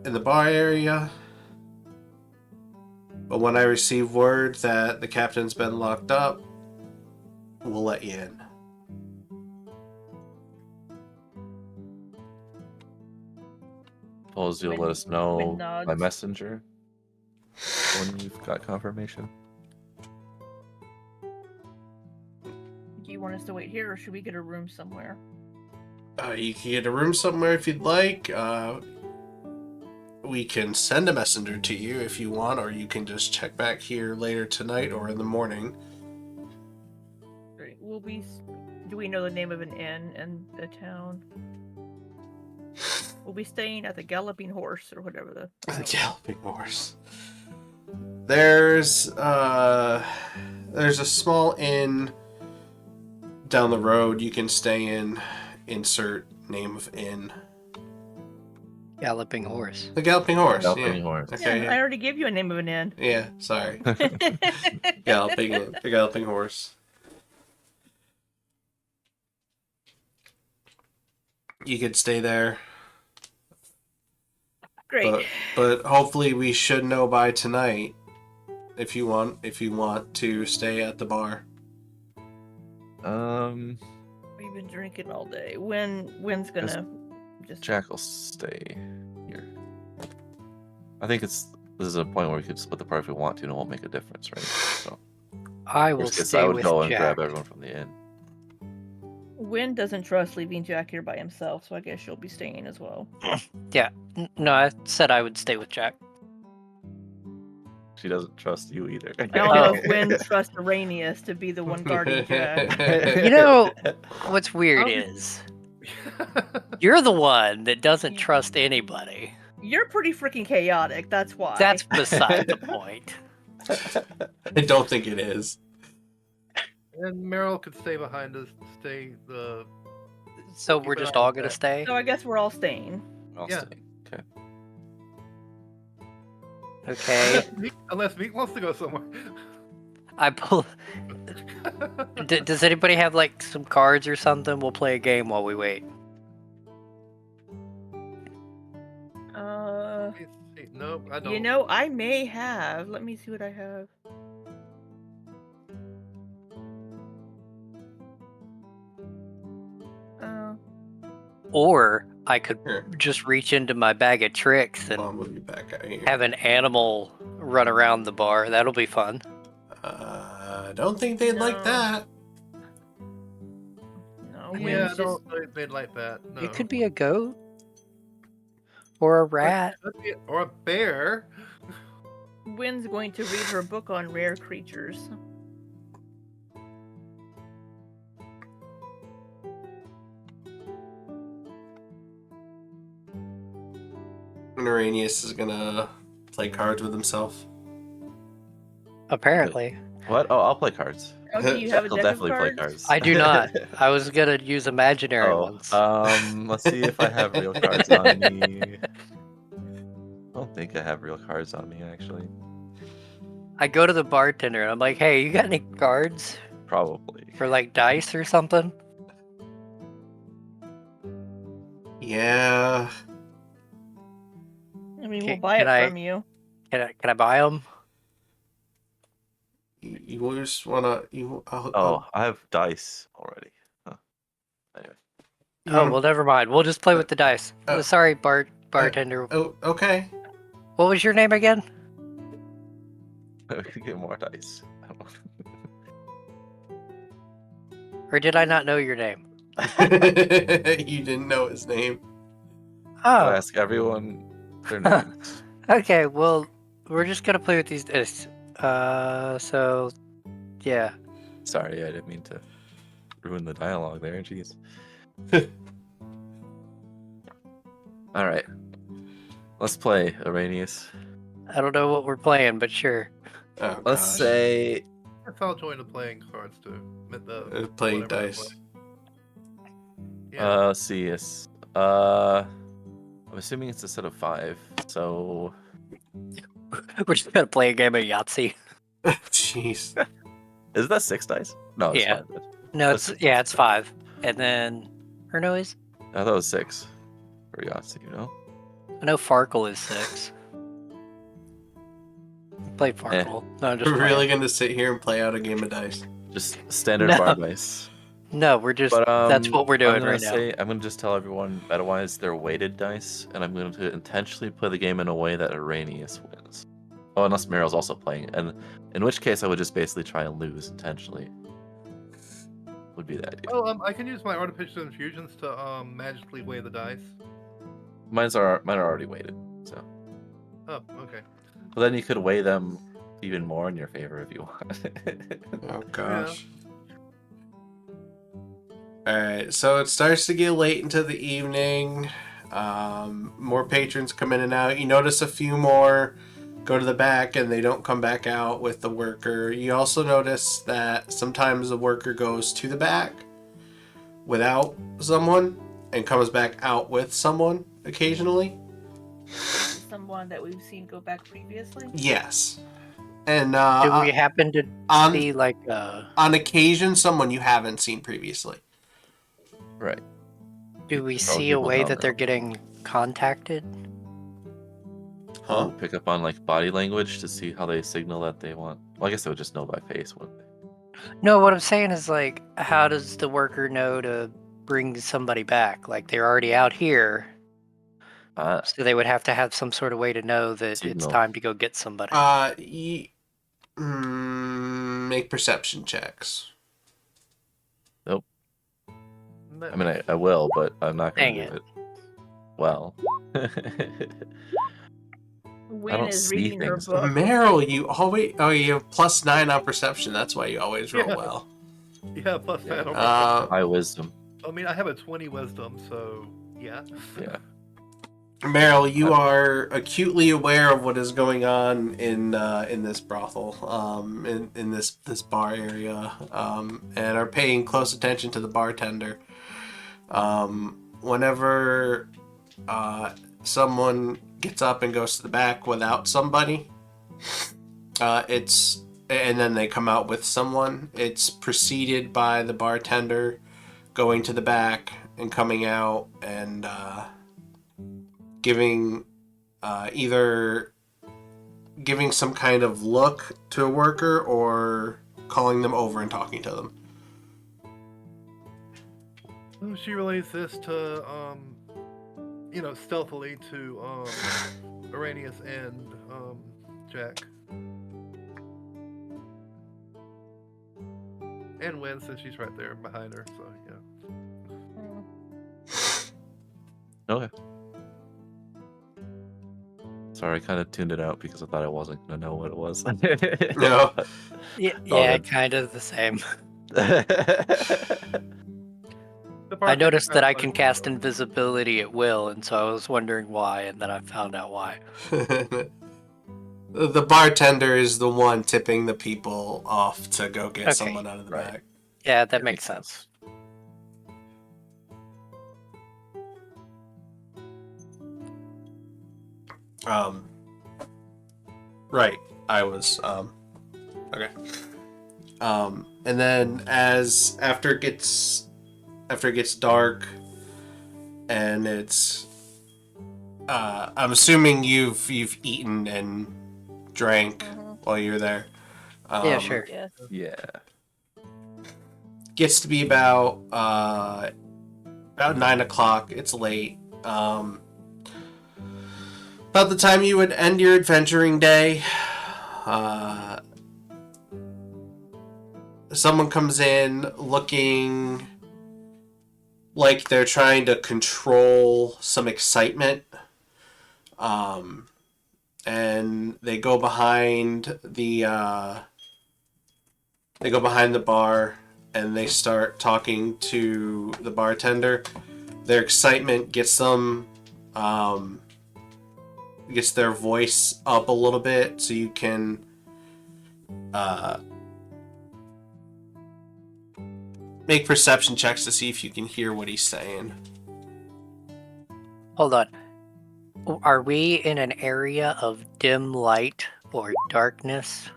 in the bar area. But when I receive word that the captain's been locked up, we'll let you in. Suppose you'll let us know by messenger when you've got confirmation. Do you want us to wait here, or should we get a room somewhere? You can get a room somewhere if you'd like. We can send a messenger to you if you want, or you can just check back here later tonight or in the morning. Great. Do we know the name of an inn in the town? We'll be staying at the Galloping Horse or whatever the Galloping Horse. There's a small inn down the road you can stay in. Insert name of inn. Galloping Horse. The Galloping Horse. Galloping Horse. Okay. Yeah, I already gave you a name of an inn. Yeah, sorry. Galloping Inn. The Galloping Horse. You could stay there. Great. But hopefully we should know by tonight if you want to stay at the bar. We've been drinking all day. When's gonna just Jack will stay here. I think this is a point where we could split the party if we want to, and it won't make a difference, right? So I will stay I would with go and Jack. grab everyone from the inn. Wynne doesn't trust leaving Jack here by himself, so I guess you'll be staying as well. Yeah. No, I said I would stay with Jack. She doesn't trust you either. I don't know if Wynne trusts Araneus to be the one guarding Jack. You know, what's weird is you're the one that doesn't trust anybody. You're pretty freaking chaotic, that's why. That's beside the point. I don't think it is. And Meryl could stay behind us, So we're just all gonna stay? So I guess we're all staying. I'll Yeah. stay. Okay. Okay. Unless Meek wants to go somewhere. I pull. Does anybody have like some cards or something? We'll play a game while we wait. Nope, I don't. You know, I may have. Let me see what I have. Or I could Here. just reach into my bag of tricks and I'll move you back out here. have an animal run around the bar. That'll be fun. I don't think they'd like that. No, Yeah, Wynne's I just... don't know if they'd like that. No. It could be a goat. Or a rat. Or a bear. Wynne's going to read her book on rare creatures. And Araneus is gonna play cards with himself. Apparently. What? Oh, I'll play cards. Oh, do you have a He'll deck of definitely play cards? cards. I do not. I was gonna use imaginary ones. Let's see if I have real cards on me. I don't think I have real cards on me, actually. I go to the bartender and I'm like, hey, you got any cards? Probably. For like dice or something? Yeah. I mean, Okay, we'll buy can it I- from you. Can I buy them? You just wanna I have dice already. Huh. Anyway. Oh, well, never mind. We'll just play with the dice. Oh. Sorry, bartender. Oh, okay. What was your name again? We could get more dice. I don't know. Or did I not know your name? You didn't know his name. I'll Oh, ask everyone their names. okay. Well, we're just gonna play with these dice. So, yeah. Sorry, I didn't mean to ruin the dialogue there. Jeez. All right. Let's play, Araneus. I don't know what we're playing, but sure. Oh, Let's gosh. say I'll join the playing cards too. Playing whatever they dice. play. Yeah. let's see. Yes. I'm assuming it's a set of 5. So We're just gonna play a game of Yahtzee. Jeez. is that 6 dice? No, it's Yeah. 5. No, it's 5, and then or no, is I thought it was 6 for Yahtzee. You know. I know Farkle is 6. Play Farkle. No, I'm just We're playing. really gonna sit here and play out a game of dice. Just standard No. bar dice. No, we're just. But That's what we're doing right now. I'm gonna just tell everyone meta-wise they're weighted dice, and I'm going to intentionally play the game in a way that Araneus wins. Oh, unless Meryl's also playing, and in which case I would just basically try and lose intentionally. Would be the idea. Oh, I can use my artificial infusions to magically weigh the dice. Mine are already weighted, so. Oh, okay. Well, then you could weigh them even more in your favor if you want. Oh gosh. Alright, so it starts to get late into the evening. More patrons come in and out. You notice a few more go to the back and they don't come back out with the worker. You also notice that sometimes the worker goes to the back without someone and comes back out with someone occasionally. Someone that we've seen go back previously? Yes. And Do we happen to see like on occasion someone you haven't seen previously? Right. Do we see a way that they're getting contacted? Huh? Ooh, pick up on like body language to see how they signal that they want. Well, I guess they would just know by face, wouldn't they? No, what I'm saying is like, how does the worker know to bring somebody back? Like they're already out here, so they would have to have some sort of way to know that Signal. it's time to go get somebody. Make perception checks. Nope. I mean, I will, but I'm not going to do it. Well. Wynne is reading her book. Meryl, you always... Oh, you have +9 on perception. That's why you always roll well. Yeah, +9 on perception. High wisdom. I mean, I have a 20 wisdom, so yeah. Yeah. Meryl, you are acutely aware of what is going on in this brothel, in this bar area, and are paying close attention to the bartender. Whenever someone gets up and goes to the back without somebody, and then they come out with someone, it's preceded by the bartender going to the back and coming out and giving either giving some kind of look to a worker or calling them over and talking to them. She relays this to stealthily to Araneus and Jack. And Wynne, since she's right there behind her, so yeah. Okay. Sorry, I kind of tuned it out because I thought I wasn't going to know what it was. No. Yeah, kind of the same. I noticed that I can cast invisibility at will, and so I was wondering why, and then I found out why. The bartender is the one tipping the people off to go get someone out of the back. Yeah, that makes sense. Right. I was okay. And then after it gets dark and it's I'm assuming you've eaten and drank while you're there. Yeah, sure. Yeah. Gets to be about 9 o'clock. It's late. About the time you would end your adventuring day, someone comes in looking like they're trying to control some excitement. And they go behind the bar and they start talking to the bartender. Their excitement gets them gets their voice up a little bit so you can make perception checks to see if you can hear what he's saying. Hold on. Are we in an area of dim light or darkness?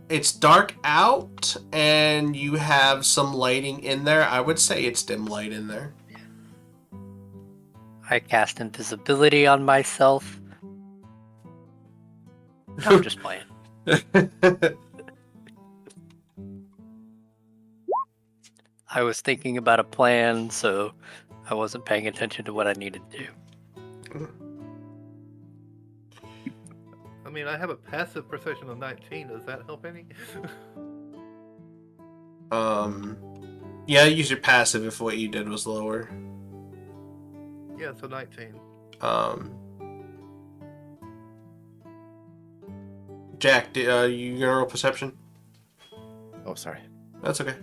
It's dark out and you have some lighting in there. I would say it's dim light in there. I cast invisibility on myself. I'm just playing. I was thinking about a plan, so I wasn't paying attention to what I needed to do. I mean, I have a passive perception of 19. Does that help any? Yeah, use your passive if what you did was lower. Yeah, so 19. Jack, you gonna roll perception? Oh, sorry. That's okay.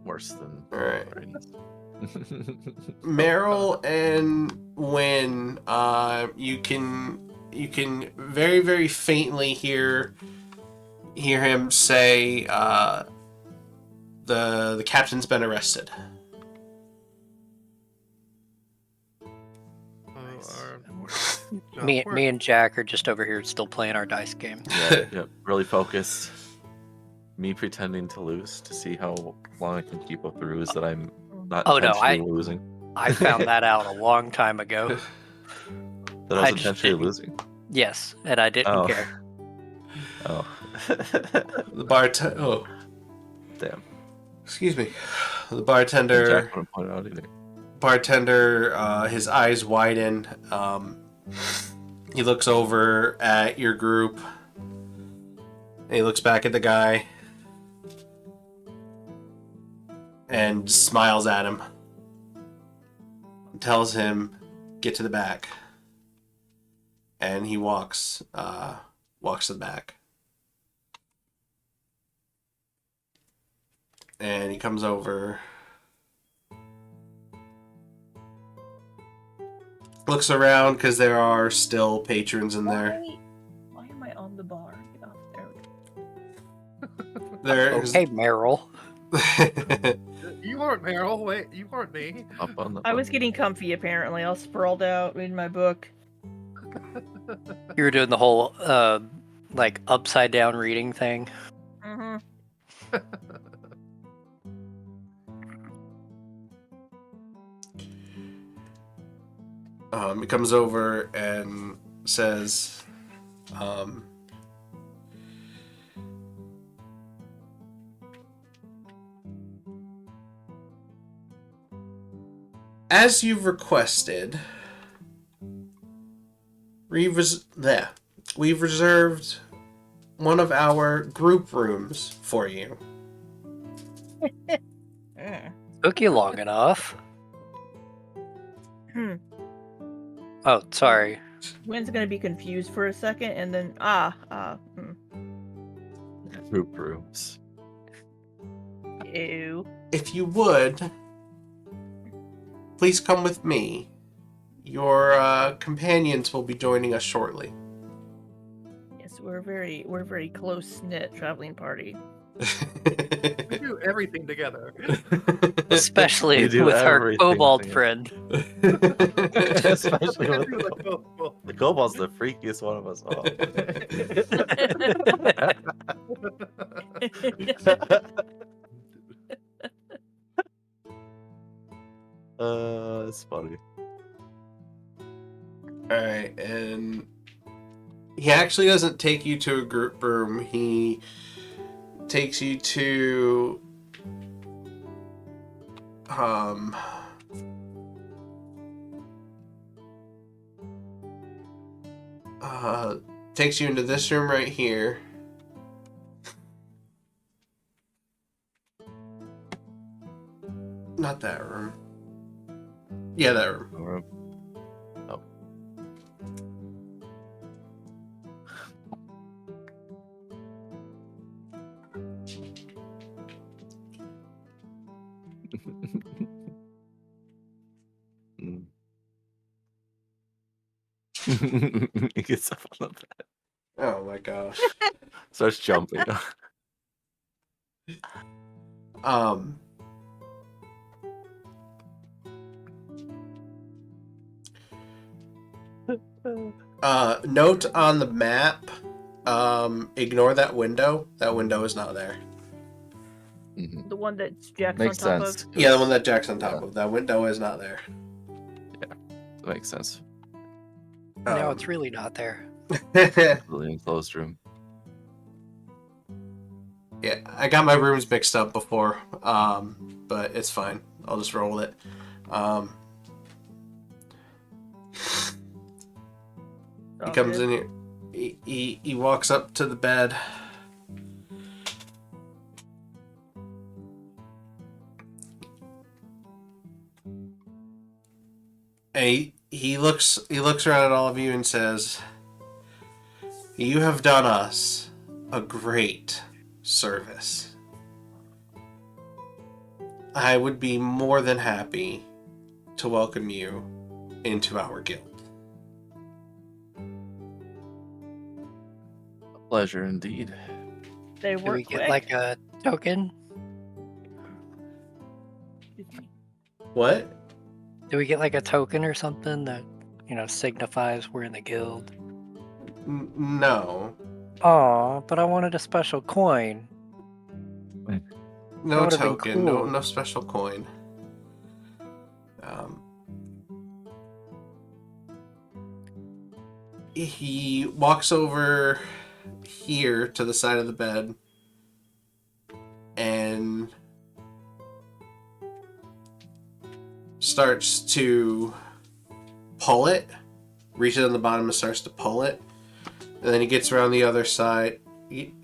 Worse than. All right. Araneus. Meryl and Wynne, you can very, very faintly hear him say, the captain's been arrested. Me and Jack are just over here still playing our dice game. Yeah, really focused. Me pretending to lose to see how long I can keep up the ruse that I'm not intentionally losing. I found that out a long time ago. That I was intentionally losing? Yes, and I didn't care. Oh. The bartender... Oh. Damn. Excuse me. The bartender... Jack wouldn't point it out either. Bartender, his eyes widen. He looks over at your group. And he looks back at the guy. And smiles at him. And tells him, get to the back. And he walks to the back. And he comes over. Looks around because there are still patrons in there. Why am I on the bar? Get off there. Okay, Meryl. You weren't Meryl. Wait, you weren't me. I was getting comfy apparently. I was sprawled out reading my book. You were doing the whole like upside down reading thing. Mm-hmm. He comes over and says, as you've requested, we've reserved one of our group rooms for you. Took you long enough. Oh, sorry. Wynn's gonna be confused for a second, and then Group rooms. Ew. If you would, please come with me. Your companions will be joining us shortly. Yes, we're a very close knit traveling party. We do everything together. Especially with our kobold friend. Especially with the kobold's the freakiest one of us all. It's funny. Alright, and he actually doesn't take you to a group room. He takes you to takes you into this room right here. Not that room. Yeah, that room. Oh. He gets up on the bed. Oh my gosh. Starts jumping. Note on the map, ignore that window. That window is not there. Mm-hmm. The one that Jack's Makes on top sense. of? Yeah, the one that Jack's on top of. That window is not there. Yeah, that makes sense. No, it's really not there. Really enclosed room. Yeah, I got my rooms mixed up before, but it's fine. I'll just roll with it. He comes in here. He walks up to the bed. And he looks around at all of you and says, "You have done us a great service. I would be more than happy to welcome you into our guild." A pleasure indeed. They Do work we get quick. like a token? What? Do we get like a token or something that, signifies we're in the guild? No. Oh, but I wanted a special coin. No would've been token. cool. No special coin. He walks over here to the side of the bed and starts to pull it, reaches on the bottom and starts to pull it, and then he gets around the other side.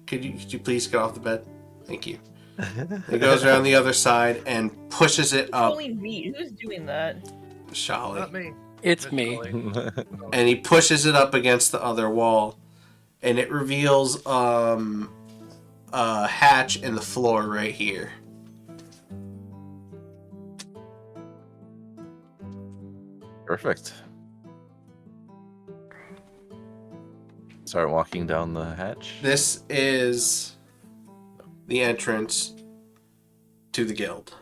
Could you please get off the bed? Thank you. He goes around the other side and pushes it up. Pulling meat. Who's doing that? Sholly. Not me. It's Miss me. Sholly. And he pushes it up against the other wall, and it reveals a hatch in the floor right here. Perfect. Start walking down the hatch. This is the entrance to the guild.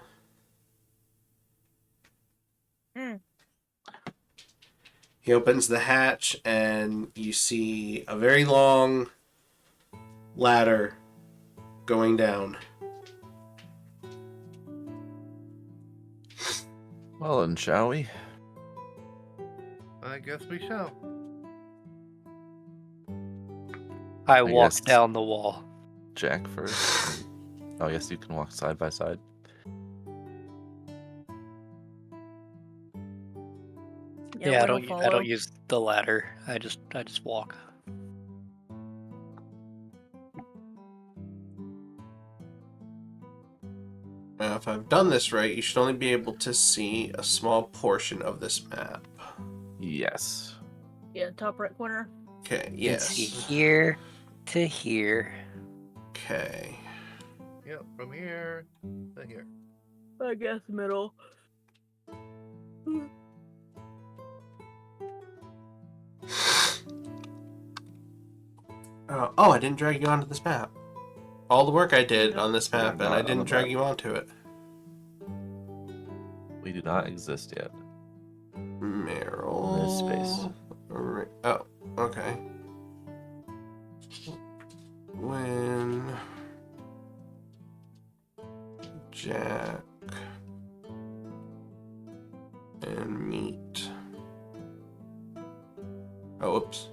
He opens the hatch and you see a very long ladder going down. Well, then, shall we? I guess we shall. I walk guess- down the wall. Jack first. Oh, I guess you can walk side by side. Yeah, I we'll don't follow. use the ladder. I just walk. Now, if I've done this right, you should only be able to see a small portion of this map. Yes. Yeah, top right corner. Okay, You can see yes. here to here. Okay. Yep, from here to here. I guess middle. I didn't drag you onto this map. All the work I did on this Yeah, map, and not I on didn't the drag map. you onto it. We do not exist yet. Meryl. There's space. Oh, okay. Wynne. Jack. And meat. Oh, oops.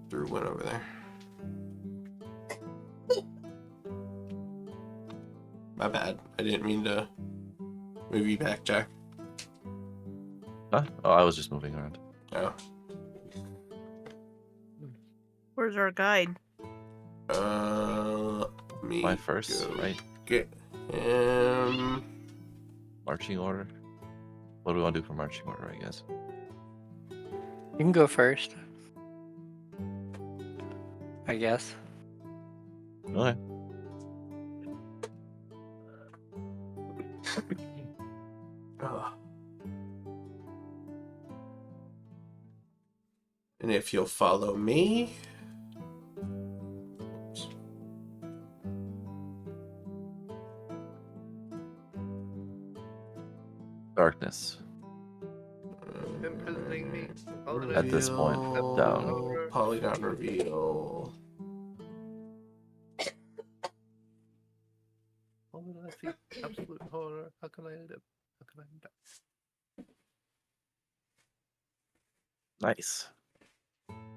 Threw Wynne over there. My bad. I didn't mean to move you back, Jack. Huh? Oh, I was just moving around. Oh. Where's our guide? Me. My first, go right? Get him. Marching order. What do we want to do for marching order, I guess? You can go first. I guess. Okay. Ugh. And if you'll follow me. Darkness. Imprisoning me. At this point, down. Polygon reveal. Oh, I see. Absolute horror. How can I live? How can I die? Nice.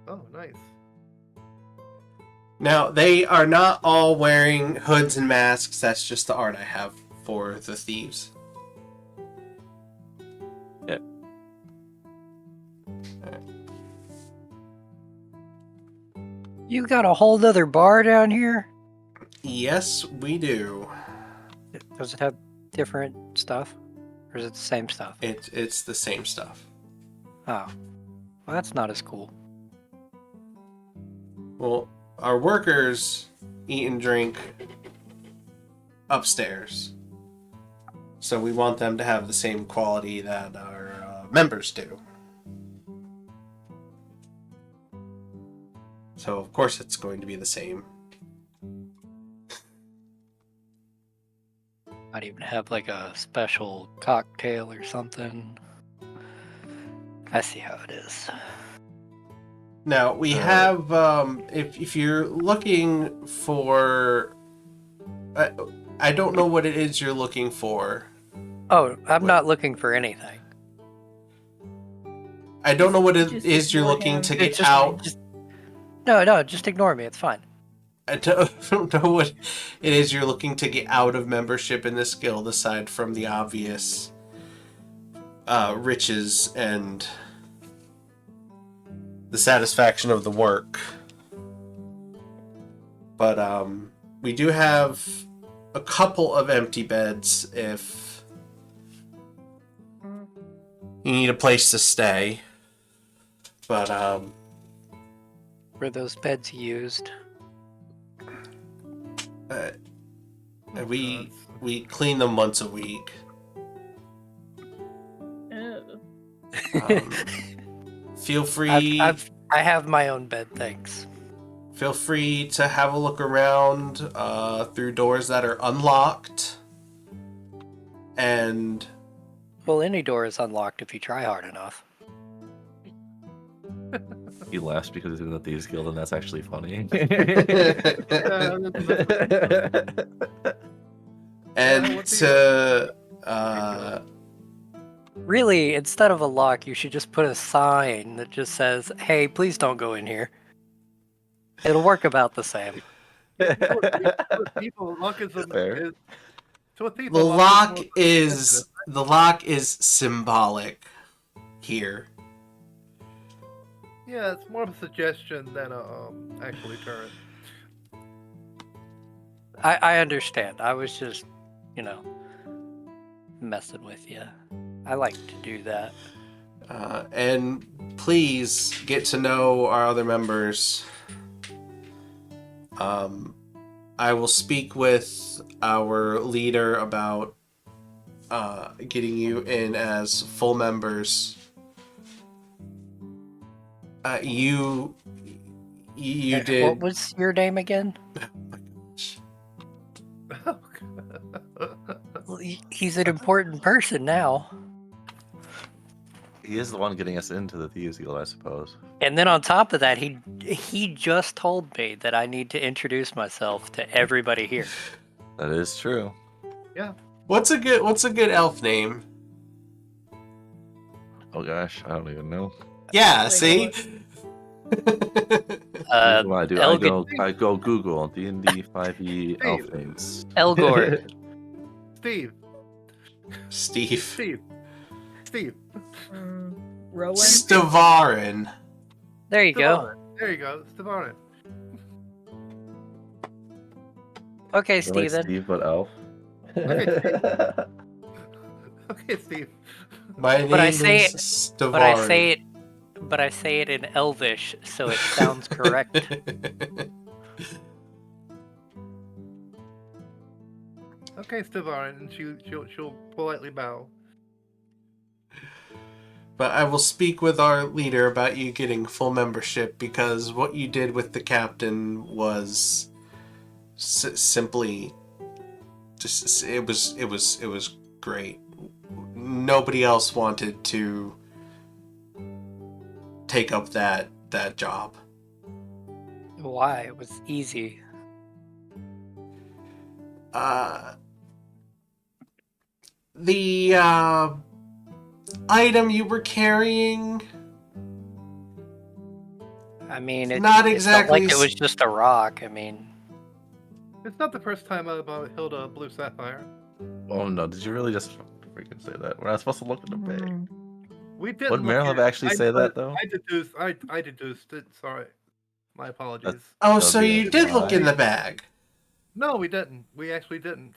Oh, nice. Now, they are not all wearing hoods and masks. That's just the art I have for the thieves. Yep. You got a whole other bar down here? Yes, we do. Does it have different stuff? Or is it the same stuff? It's the same stuff. Oh. Well, that's not as cool. Well, our workers eat and drink upstairs. So we want them to have the same quality that our members do. So, of course, it's going to be the same. Might even have like a special cocktail or something. I see how it is. Now, we have, if you're looking for... I don't know what it is you're looking for. Oh, I'm not looking for anything. I don't know what it Just is you're ignore looking him. to get Just- out. No, just ignore me. It's fine. I don't know what it is you're looking to get out of membership in this guild, aside from the obvious riches and the satisfaction of the work. But we do have a couple of empty beds if you need a place to stay. But Were those beds used? we clean them once a week. Feel free. I have my own bed, thanks. Feel free to have a look around through doors that are unlocked. And Well, any door is unlocked if you try hard enough. He laughs because he's in the Thieves Guild, and that's actually funny. and to Really, instead of a lock, you should just put a sign that just says, "Hey, please don't go in here." It'll work about the same. People, lock is Fair. to a thief, the a lock more is the lock is symbolic here. Yeah, it's more of a suggestion than a actual deterrent. I understand. I was just, messing with you. I like to do that. And please get to know our other members. I will speak with our leader about getting you in as full members. You did. What was your name again? Well, he's an important person now. He is the one getting us into the Thieves Guild, I suppose. And then on top of that, he just told me that I need to introduce myself to everybody here. That is true. Yeah. What's a good elf name? Oh gosh, I don't even know. Yeah, see? Here's what I do. Elgin- I go Google D&D 5e elf names. Elgor. Steve. Steve. Rowan. Stavarin. There you go. Stavarin. There you go, Stavarin. Okay, They're like Steven. Steve, but elf. Okay, Steve. My name But I say is it- Stavarin. But I say it in Elvish, so it sounds correct. Okay, Stavarin, and she'll politely bow. But I will speak with our leader about you getting full membership, because what you did with the captain was simply just it was great. Nobody else wanted to take up that job. Why? It was easy. The item you were carrying, I mean, Not it felt exactly like it was just a rock. I mean, It's not the first time I've held a blue sapphire. Oh no, did you really just freaking say that? We're not supposed to look at the bag. Mm. We didn't Would look Meryl at have it. actually say that though? I deduced it. Sorry. My apologies. Oh, That so would be a you did look in lie. the bag. No, we didn't. We actually didn't.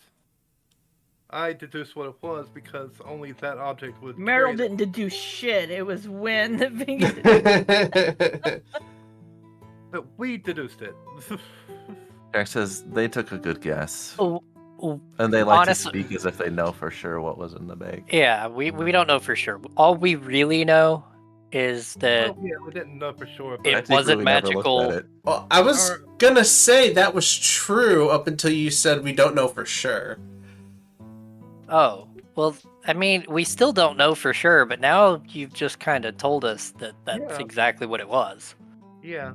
I deduced what it was because only that object would carry Meryl didn't deduce shit. It was Wynne that figured it. But we deduced it. Jack says they took a good guess. oh, And they like honestly, to speak as if they know for sure what was in the bag. yeah, we don't know for sure. All we really know is that Well, yeah, we didn't know for sure. But it Technically, wasn't we never looked magical. at it. Well, I was gonna say that was true up until you said we don't know for sure. Oh, well, I mean, we still don't know for sure, but now you've just kind of told us that that's Yeah. exactly what it was. yeah.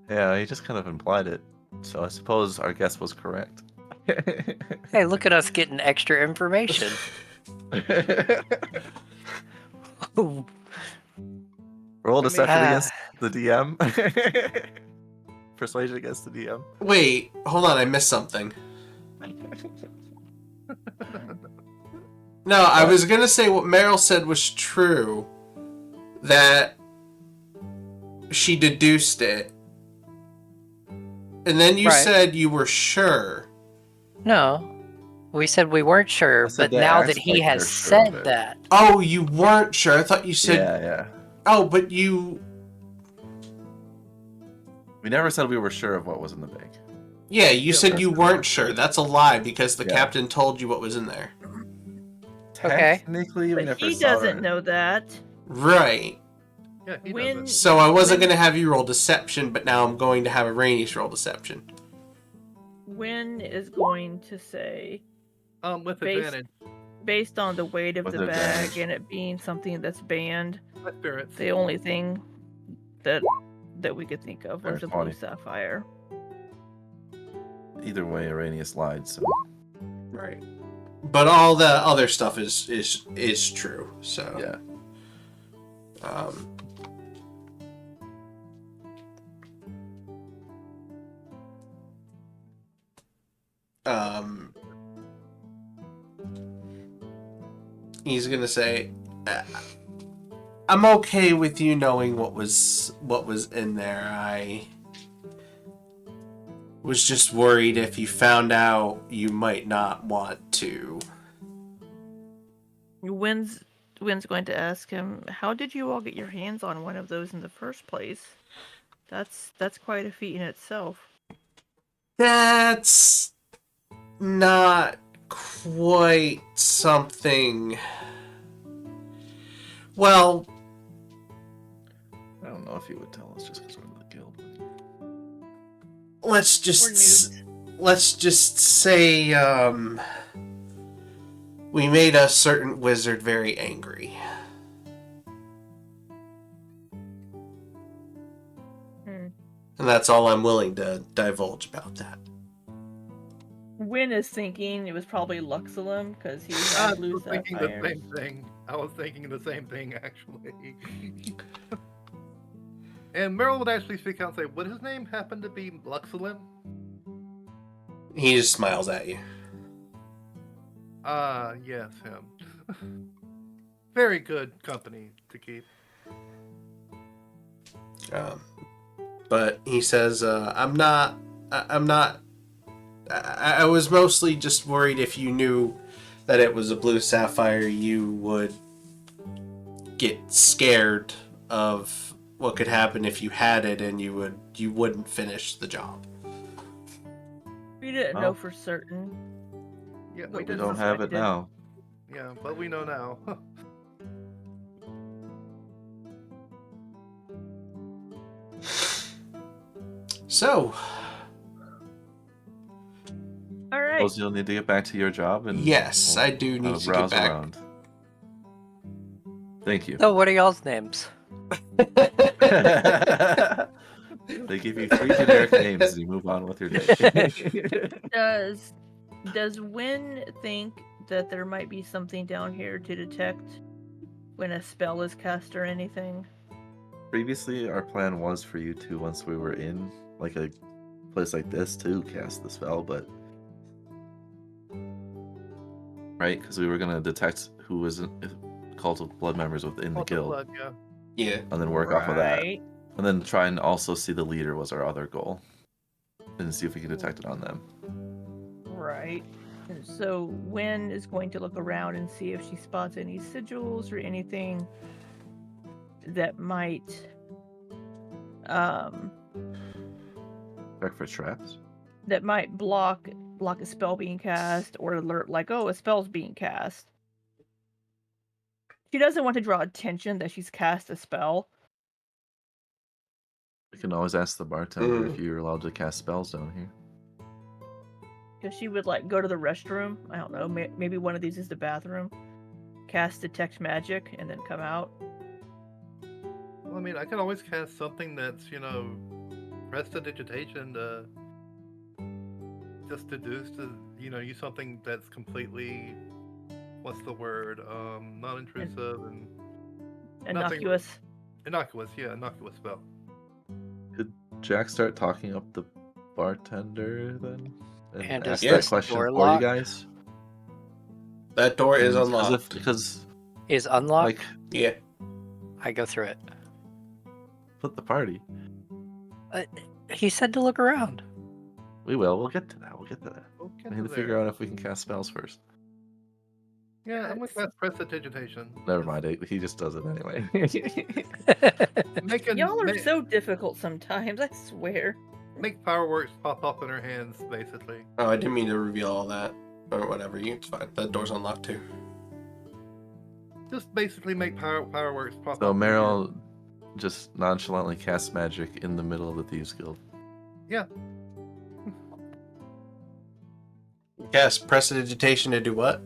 Yeah, he just kind of implied it. So I suppose our guess was correct. Hey, look at us getting extra information. Roll deception Ah. against the DM. Persuasion against the DM. Wait, hold on, I missed something. No, I was gonna say what Meryl said was true. That she deduced it. And then you Right. said you were sure. No, we said we weren't sure, I said but they now act that he like has they're sure of said it. that, Oh, you weren't sure. I thought you said. Yeah. Oh, but you. We never said we were sure of what was in the bag. Yeah, you said that's you correct. weren't sure. That's a lie because the Yeah. captain told you what was in there. Okay. Technically, we But never he saw doesn't it. know that. Right. Yeah, he When- doesn't. So I wasn't When- going to have you roll deception, but now I'm going to have Araneus roll deception. Wynne is going to say, With Based- advantage. based on the weight of With the bag advantage. and it being something that's banned, My spirits. the only thing that we could think of was There's the blue 20. sapphire. Either way, Araneus lied, so Right. But all the other stuff is true. So yeah. He's gonna say, "I'm okay with you knowing what was in there. I was just worried if you found out, you might not want to." Wynne's going to ask him, "How did you all get your hands on one of those in the first place? That's quite a feat in itself." That's not quite something. Well, I don't know if he would tell us just because we're in the guild. let's just say we made a certain wizard very angry. And that's all I'm willing to divulge about that. Wynne is thinking it was probably Luxulum because he I had blue was thinking the sapphire. same thing. I was thinking the same thing, actually. And Meryl would actually speak out and say, would his name happen to be Luxulum? He just smiles at you. Yes, him. Very good company to keep. But he says, I was mostly just worried if you knew that it was a blue sapphire, you would get scared of what could happen if you had it and you wouldn't finish the job. We didn't know for certain. Yeah, But We didn't don't have it suspect it. now. Yeah, but we know now. So, All right. Suppose you'll need to get back to your job and yes, I do have need a to get browse back. around. Thank you. So what are y'all's names? They give you 3 generic names as you move on with your day. Does Wynne think that there might be something down here to detect when a spell is cast or anything? Previously, our plan was for you to, once we were in like a place like this, to cast the spell, but right, because we were gonna detect who was a cult of blood members within the Cult of guild, Blood, yeah. Yeah. and then work off of that, Right. and then try and also see the leader was our other goal, and see if we can detect it on them. Right. And so Wynne is going to look around and see if she spots any sigils or anything that might Check for traps. that might block a spell being cast or alert like, oh, a spell's being cast. She doesn't want to draw attention that she's cast a spell. We can always ask the bartender if you're allowed to cast spells down here. Because she would like go to the restroom. I don't know. Maybe one of these is the bathroom. Cast detect magic and then come out. Well, I mean, I can always cast something that's, prestidigitation to just deduce to, use something that's completely, what's the word, non-intrusive and Innocuous. innocuous, yeah, innocuous spell. Could Jack start talking up the bartender then? And ask is that this question door for locked? you guys? That door is unlocked. Because Is unlocked? like, Yeah. I go through it. put the party. He said to look around. We will. We'll get to that. We'll get to that. We'll get We need to to figure there. out if we can cast spells first. Yeah, I'm gonna cast prestidigitation. Never mind. He just does it anyway. Y'all are so difficult sometimes, I swear. Make fireworks pop up in her hands, basically. Oh, I didn't mean to reveal all that. Or whatever. It's fine. That door's unlocked too. Just basically make fireworks pop So up. Meryl just nonchalantly casts magic in the middle of the Thieves Guild. Yeah. Cast prestidigitation to do what?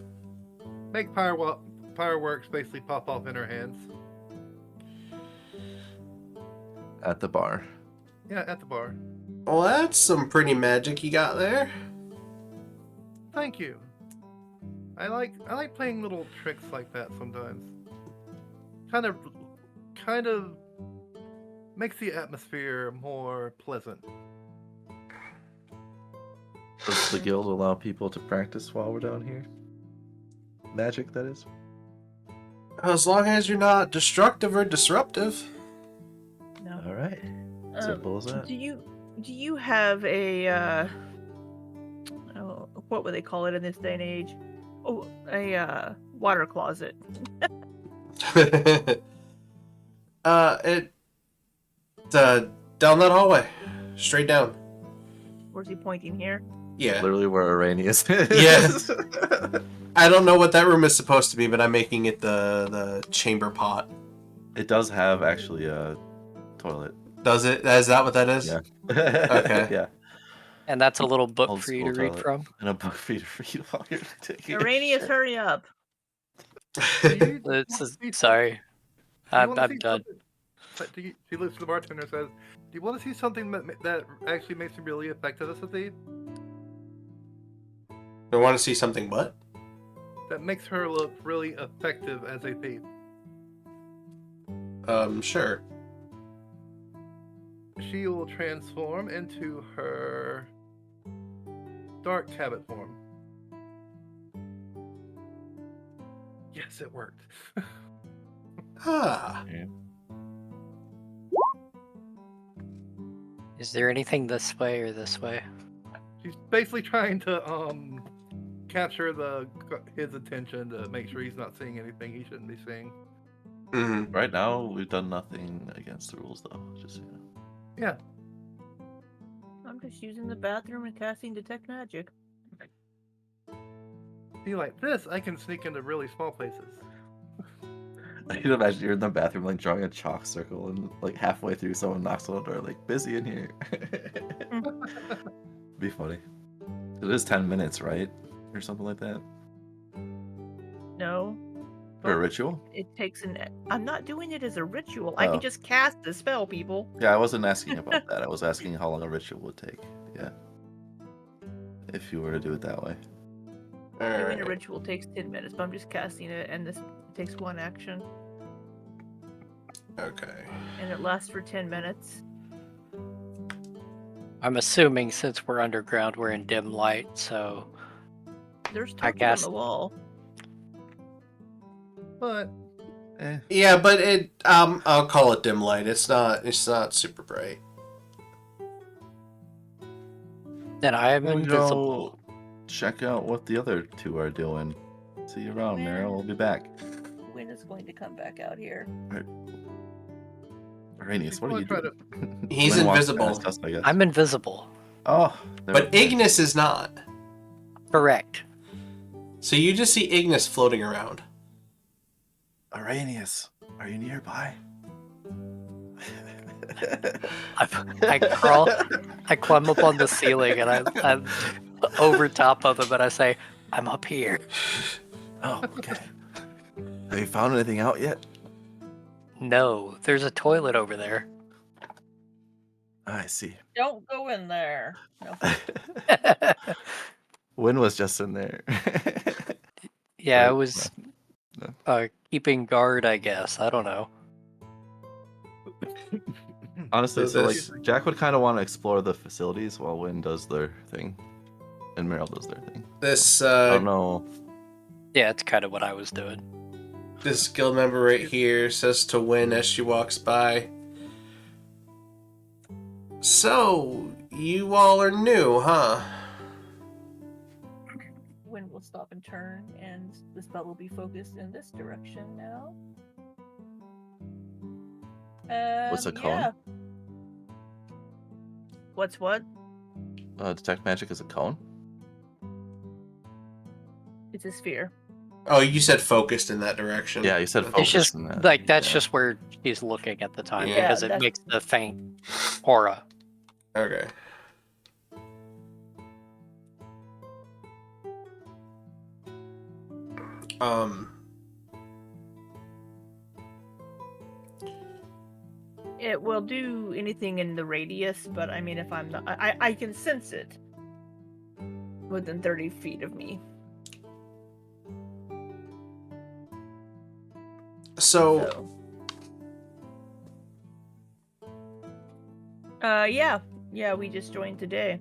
Make fireworks basically pop off in her hands. At the bar. Yeah, at the bar. Well, that's some pretty magic you got there. Thank you. I like playing little tricks like that sometimes. Kind of makes the atmosphere more pleasant. Does the guild allow people to practice while we're down here? Magic, that is. As long as you're not destructive or disruptive. No. All right. Simple as that. Do you have a what would they call it in this day and age? Oh, a water closet. It's down that hallway, straight down. Where's he pointing here? Yeah. Literally where Araneus is. Yes. I don't know what that room is supposed to be, but I'm making it the chamber pot. It does have actually a toilet. Does it? Is that what that is? Yeah. Okay. Yeah. And that's a little book Old for you school to read toilet. from. And a book for you to read while you're taking a Araneus, shit. hurry up. Sorry. I'm done. She looks to the bartender and says, "Do you want to see something that actually makes you really effective as a thief? I want to see something what? That makes her look really effective as a thief." Sure. She will transform into her dark habit form. Yes, it worked. Ah. Yeah. Is there anything this way or this way? She's basically trying to capture his attention to make sure he's not seeing anything he shouldn't be seeing. Mm-hmm. Right now, we've done nothing against the rules, though. Just so you know. Yeah. I'm just using the bathroom and casting detect magic. See, like this, I can sneak into really small places. I can imagine you're in the bathroom, like drawing a chalk circle, and like halfway through, someone knocks on the door, like busy in here. Be funny. It is 10 minutes, right, or something like that, No. for a ritual. It takes I'm not doing it as a ritual. I Oh. can just cast the spell, people. Yeah, I wasn't asking about that. I was asking how long a ritual would take. Yeah, if you were to do it that way. Doing a ritual takes 10 minutes, but I'm just casting it, and this takes one action. Okay. And it lasts for 10 minutes. I'm assuming since we're underground, we're in dim light, so There's I torches on guess the wall. But Yeah, but I'll call it dim light. It's not super bright. then I am We'll invisible. go check out what the other two are doing. See you around, Meryl. We'll be back. Wynne is going to come back out here. Araneus, what are you doing? He's Wynne walks invisible. past us, I guess. I'm invisible. Oh, But Ignis is not. Correct. So you just see Ignis floating around. Araneus, are you nearby? I climb up on the ceiling and I'm over top of him and I say, I'm up here. Oh, okay. Have you found anything out yet? No, there's a toilet over there. I see. Don't go in there. No. Wynne was just in there. Yeah, I Right? was No. keeping guard, I guess. I don't know. Honestly, So like this- Jack would kind of want to explore the facilities while Wynne does their thing, and Meryl does their thing. This I don't know. Yeah, it's kind of what I was doing. this guild member right here says to Wynne as she walks by. So, you all are new, huh? Wynne will stop and turn, and the spell will be focused in this direction now. What's a cone? Yeah. What's what? Detect magic is a cone? It's a sphere. Oh, you said focused in that direction. Yeah, you said It's focus just in that. like that's yeah. just where she's looking at the time Yeah, because it that's- makes the faint aura. Okay. It will do anything in the radius, but I mean, if I'm not, I can sense it within 30 feet of me. So, yeah, we just joined today.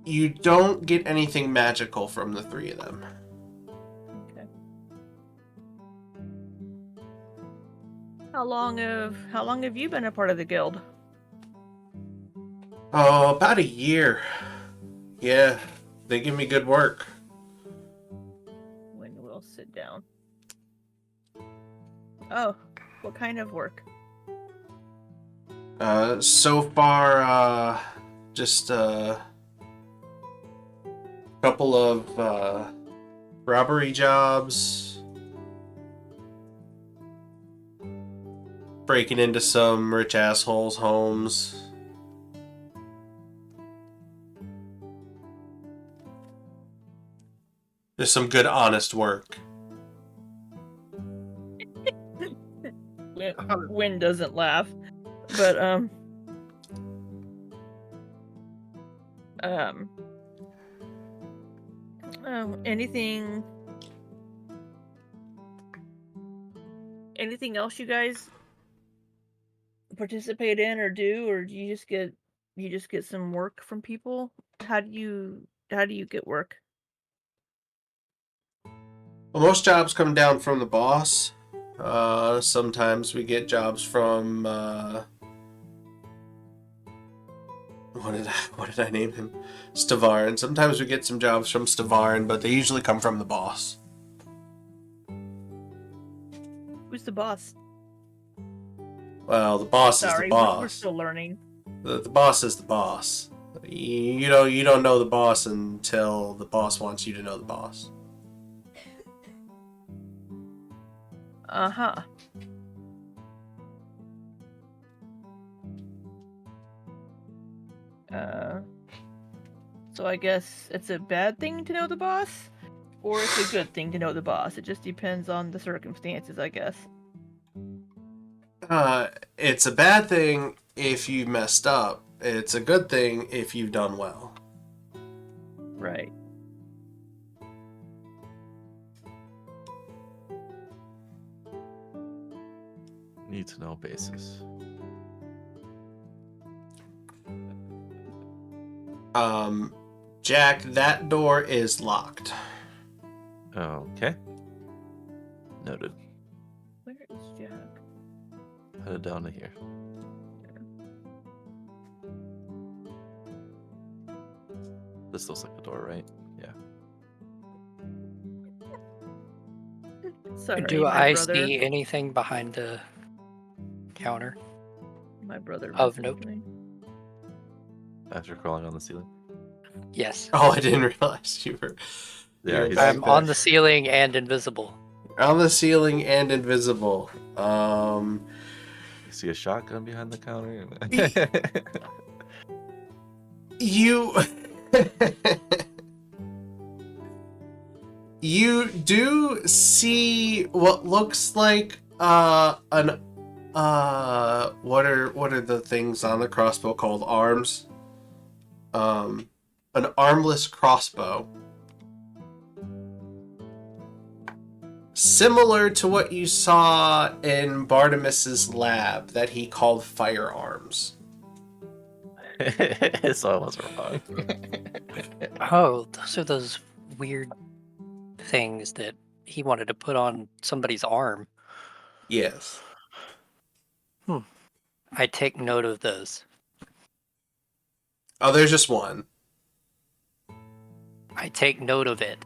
you don't get anything magical from the three of them. Okay. How long have you been a part of the guild? Oh, about a year. Yeah, they give me good work. When we'll sit down. Oh, what kind of work? So far, just a couple of robbery jobs, breaking into some rich assholes' homes. There's some good, honest work. Wynne doesn't laugh, but anything else you guys participate in or do, or do you just get some work from people? How do you get work? Well, most jobs come down from the boss. Sometimes we get jobs from what did I name him? Tavern. Sometimes we get some jobs from Tavern, but they usually come from the boss. Who's the boss? Well, the boss is Sorry, the boss. we're still learning. The boss is the boss. You don't know the boss until the boss wants you to know the boss. Uh-huh. So I guess it's a bad thing to know the boss, or it's a good thing to know the boss. It just depends on the circumstances, I guess. It's a bad thing if you messed up. It's a good thing if you've done well. Right. Need to know basis. Jack, that door is locked. Okay. Noted. Where is Jack? Headed down to here. This looks like a door, right? Yeah. Sorry, Do my I brother. see anything behind the counter? My brother Of messaged note? me. After crawling on the ceiling. Yes. Oh, I didn't realize you were. Yeah, You're he's- back I'm there. on the ceiling and invisible. On the ceiling and invisible. You see a shotgun behind the counter? You you do see what looks like an what are the things on the crossbow called? Arms. An armless crossbow. Similar to what you saw in Barnabas's lab that he called firearms. So I wasn't wrong. Oh, those are those weird things that he wanted to put on somebody's arm. Yes. I take note of those. Oh, there's just one. I take note of it.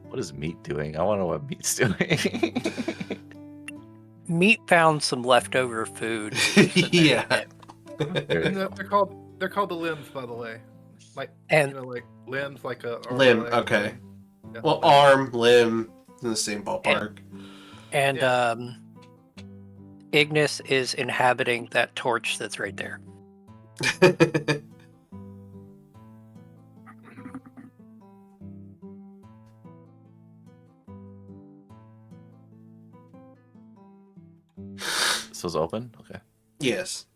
What is Meat doing? I want to know what Meat's doing. Meat found some leftover food. Yeah. And they're called the limbs, by the way. Like And like limbs, like a arm, Limb, leg, okay. limb. Yeah, Well, limb. arm, limb, in the same ballpark. and Ignis is inhabiting that torch that's right there. This was open? Okay. Yes.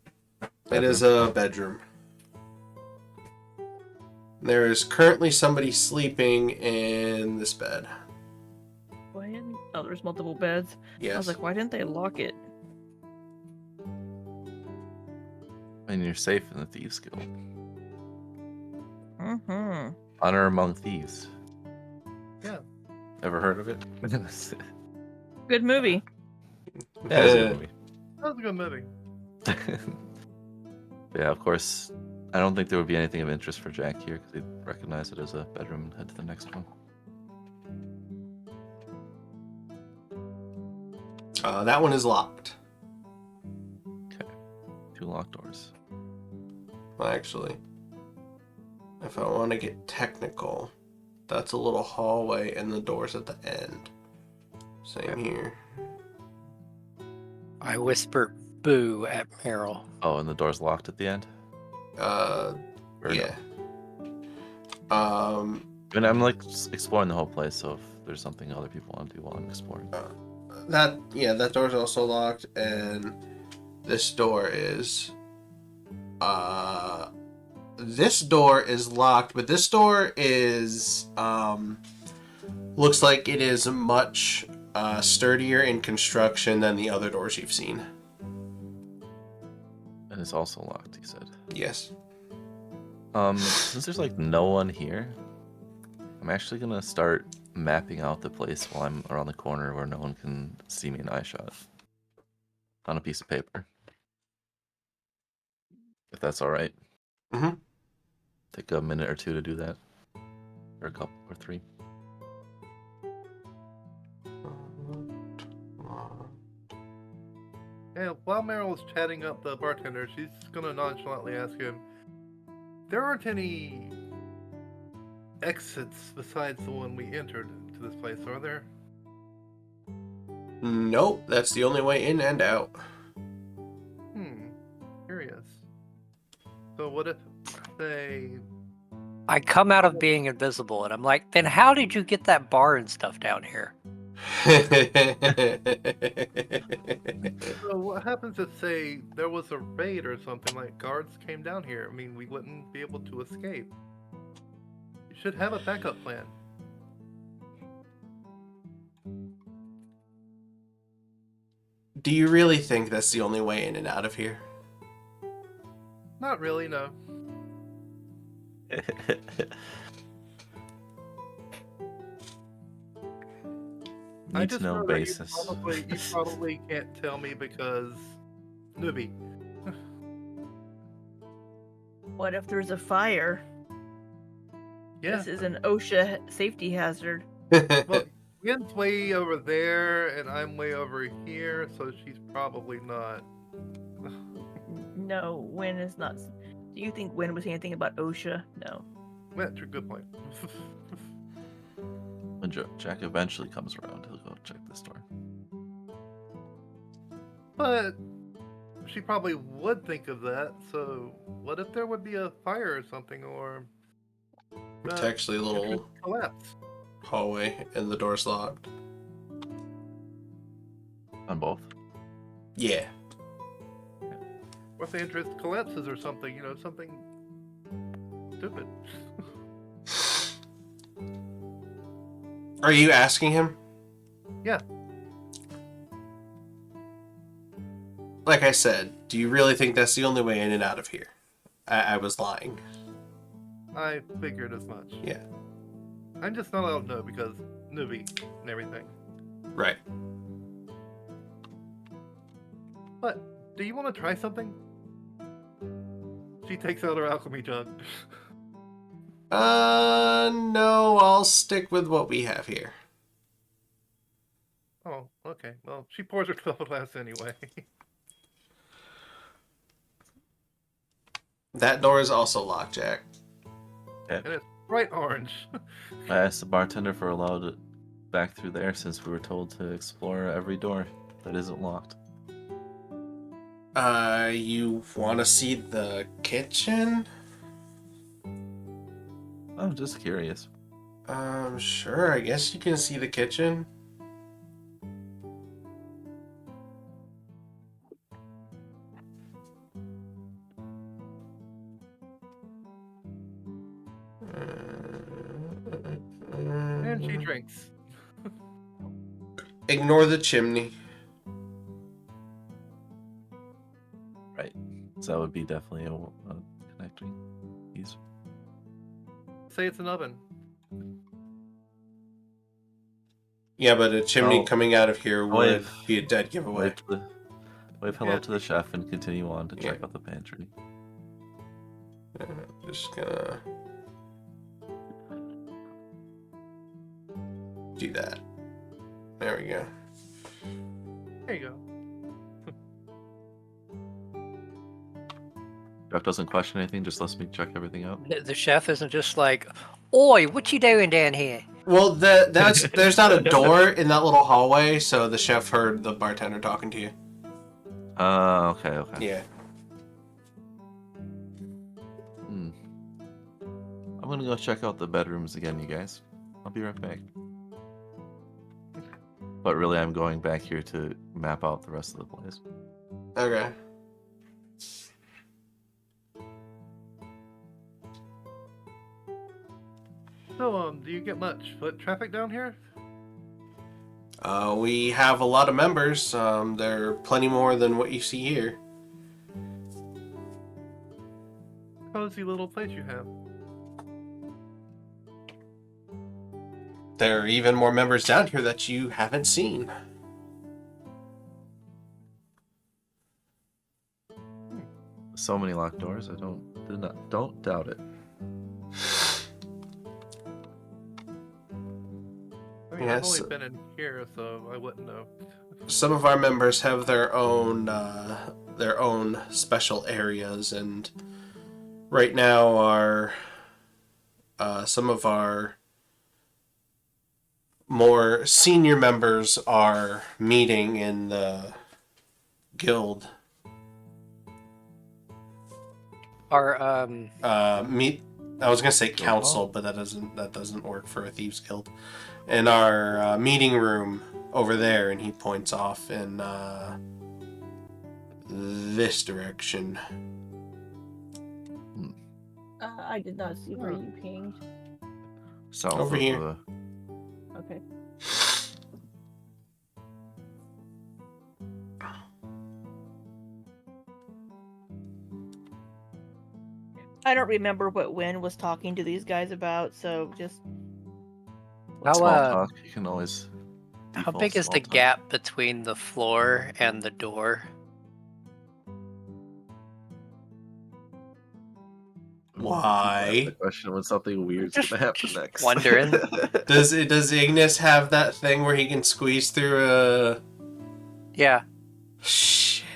It is a bedroom. There is currently somebody sleeping in this bed. Oh, there's multiple beds. Yes. I was like, why didn't they lock it? And you're safe in the Thieves Guild. Mm-hmm. Honor among Thieves. Yeah. Ever heard of it? Good movie. Yeah, it's a good movie. That was a good movie. Yeah, of course. I don't think there would be anything of interest for Jack here because he'd recognize it as a bedroom and head to the next one. That one is locked. Okay. 2 locked doors. Well, actually, if I want to get technical, that's a little hallway and the door's at the end. Same here. I whisper boo at Meryl. Oh, and the door's locked at the end? Or Yeah. No? I mean, I'm like exploring the whole place, so if there's something other people want to do while I'm exploring. That door's also locked, and this door is locked, but this door is looks like it is much sturdier in construction than the other doors you've seen. And it's also locked, he said. Yes. Since there's like no one here, I'm actually gonna start mapping out the place while I'm around the corner where no one can see me in eye shot. On a piece of paper. If that's alright. Mm-hmm. Take a minute or 2 to do that. Or a couple or 3. And while Meryl is chatting up the bartender, she's gonna nonchalantly ask him, there aren't any exits besides the one we entered into this place, are there? Nope, that's the only way in and out. Curious. So what if, say... I come out of being invisible and I'm like, then how did you get that bar and stuff down here? So what happens if, say, there was a raid or something, like guards came down here? I mean, we wouldn't be able to escape. You should have a backup plan. Do you really think that's the only way in and out of here? Not really, no. I Need just to know know that basis. you probably can't tell me because newbie. What if there's a fire? Yeah. This is an OSHA safety hazard. Well, Wynne's way over there, and I'm way over here, so she's probably not. No, Wynne is not. Do you think Wynne was anything about OSHA? No. That's a good point. When Jack eventually comes around, he'll go check this door. But she probably would think of that, so what if there would be a fire or something, or It's actually a little collapse? hallway and the door's locked. On both? Yeah. Or if the entrance collapses or something, you know, something stupid. Are you asking him? Yeah. Like I said, do you really think that's the only way in and out of here? I was lying. I figured as much. Yeah. I'm just not allowed to know because newbie and everything. Right. But do you want to try something? She takes out her alchemy jug. No, I'll stick with what we have here. Oh, okay. Well, she pours her 12 glass anyway. That door is also locked, Jack. And it's bright orange. I asked the bartender for allowed back through there since we were told to explore every door that isn't locked. You want to see the kitchen? I'm just curious. Sure, I guess you can see the kitchen. And she drinks. Ignore the chimney. Right. So that would be definitely a connecting piece. Say it's an oven. Yeah, but a chimney Oh. coming out of here would Wave. be a dead giveaway. Wave hello Yeah. to the chef and continue on to check Yeah. out the pantry. Just gonna do that. There we go. There you go. Jeff doesn't question anything, just lets me check everything out. The chef isn't just like, "Oi, what you doing down here?" Well, there's not a door in that little hallway, so the chef heard the bartender talking to you. Okay. Yeah. I'm gonna go check out the bedrooms again, you guys. I'll be right back. But really, I'm going back here to map out the rest of the place. Okay. So, do you get much foot traffic down here? We have a lot of members. There are plenty more than what you see here. Cozy little place you have. There are even more members down here that you haven't seen. So many locked doors. I don't doubt it. I mean, Yes. I've only been in here, so I wouldn't know. Some of our members have their own special areas, and right now some of our more senior members are meeting in the guild. Are Meet I was gonna say Guild council, hall? but that doesn't work for a thieves guild. In our meeting room over there, and he points off in this direction. I did not see where you pinged. South Over of here. Okay. I don't remember what Wynne was talking to these guys about, so just... Small talk, you can always... How big is the gap between the floor and the door? Why? The question when something weird's gonna happen next. Wondering. Does Ignis have that thing where he can squeeze through a... Yeah. Shit.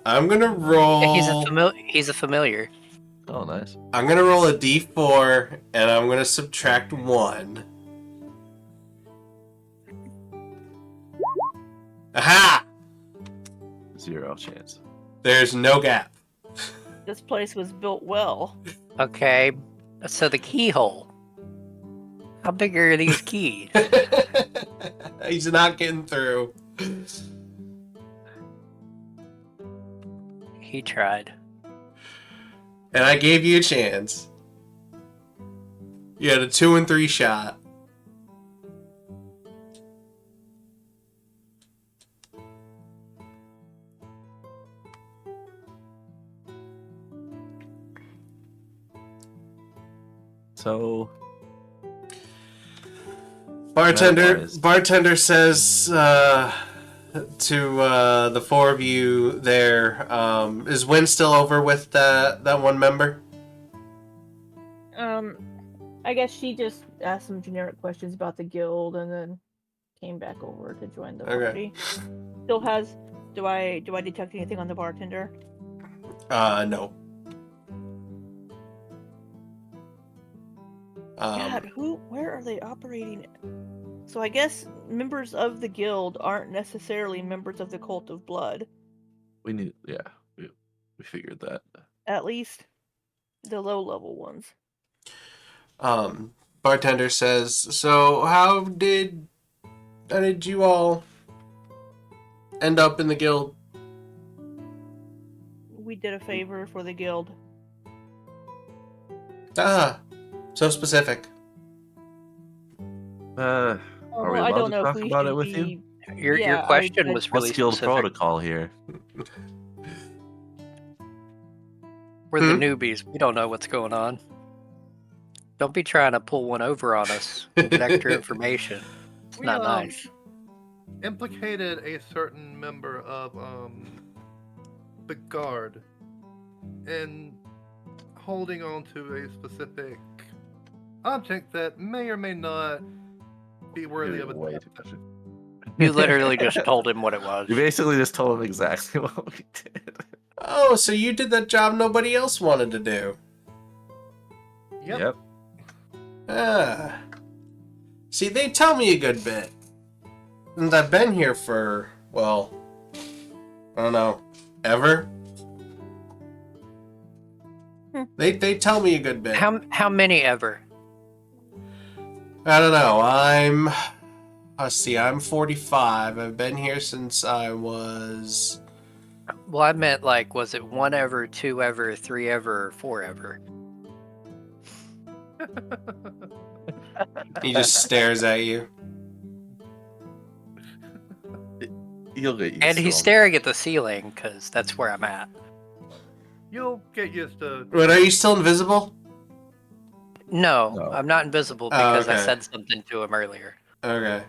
I'm gonna roll... He's a familiar. Oh, nice. I'm gonna roll a d4, and I'm gonna subtract 1. Aha! 0 chance. There's no gap. This place was built well. Okay, so the keyhole. How big are these keys? He's not getting through. He tried. And I gave you a chance. You had a 2 and 3 shot. So... Bartender says to the 4 of you there, is Wynne still over with that one member? I guess she just asked some generic questions about the guild and then came back over to join the party. Still has... Do I detect anything on the bartender? No. God, where are they operating? So I guess members of the guild aren't necessarily members of the Cult of Blood. We figured that. At least the low-level ones. Bartender says, so how did you all end up in the guild? We did a favor for the guild. Ah, so specific. Are we allowed to talk about it with you? Your question was really What's guild specific. protocol here? We're the newbies. We don't know what's going on. Don't be trying to pull one over on us with extra information. It's not nice. Implicated a certain member of the guard in holding on to a specific object that may or may not be worthy of attention. You literally just told him what it was. You basically just told him exactly what we did. Oh, so you did that job nobody else wanted to do. Yep. Ah. See, they tell me a good bit. And I've been here for, well, I don't know, ever? They tell me a good bit. How many ever? I don't know. I'm 45. I've been here since I was... Well, I meant like, was it 1 ever, 2 ever, 3 ever, or 4 ever? He just stares at you. You'll get used And to he's him. staring at the ceiling, because that's where I'm at. You'll get used to... Wait, are you still invisible? No, I'm not invisible because I okay. said something to him earlier. Okay.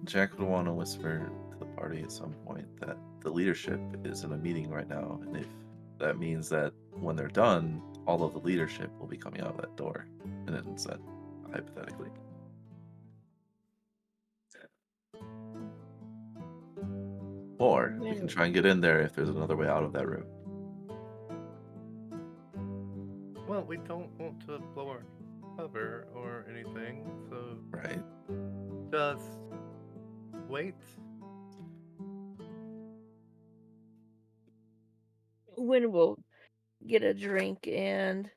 Jack would want to whisper to the party at some point that the leadership is in a meeting right now, and if that means that when they're done, all of the leadership will be coming out of that door. And then said, hypothetically. Or we can try and get in there if there's another way out of that room. Well, we don't want to blow our cover or anything, so Right. just wait. Wynne will get a drink and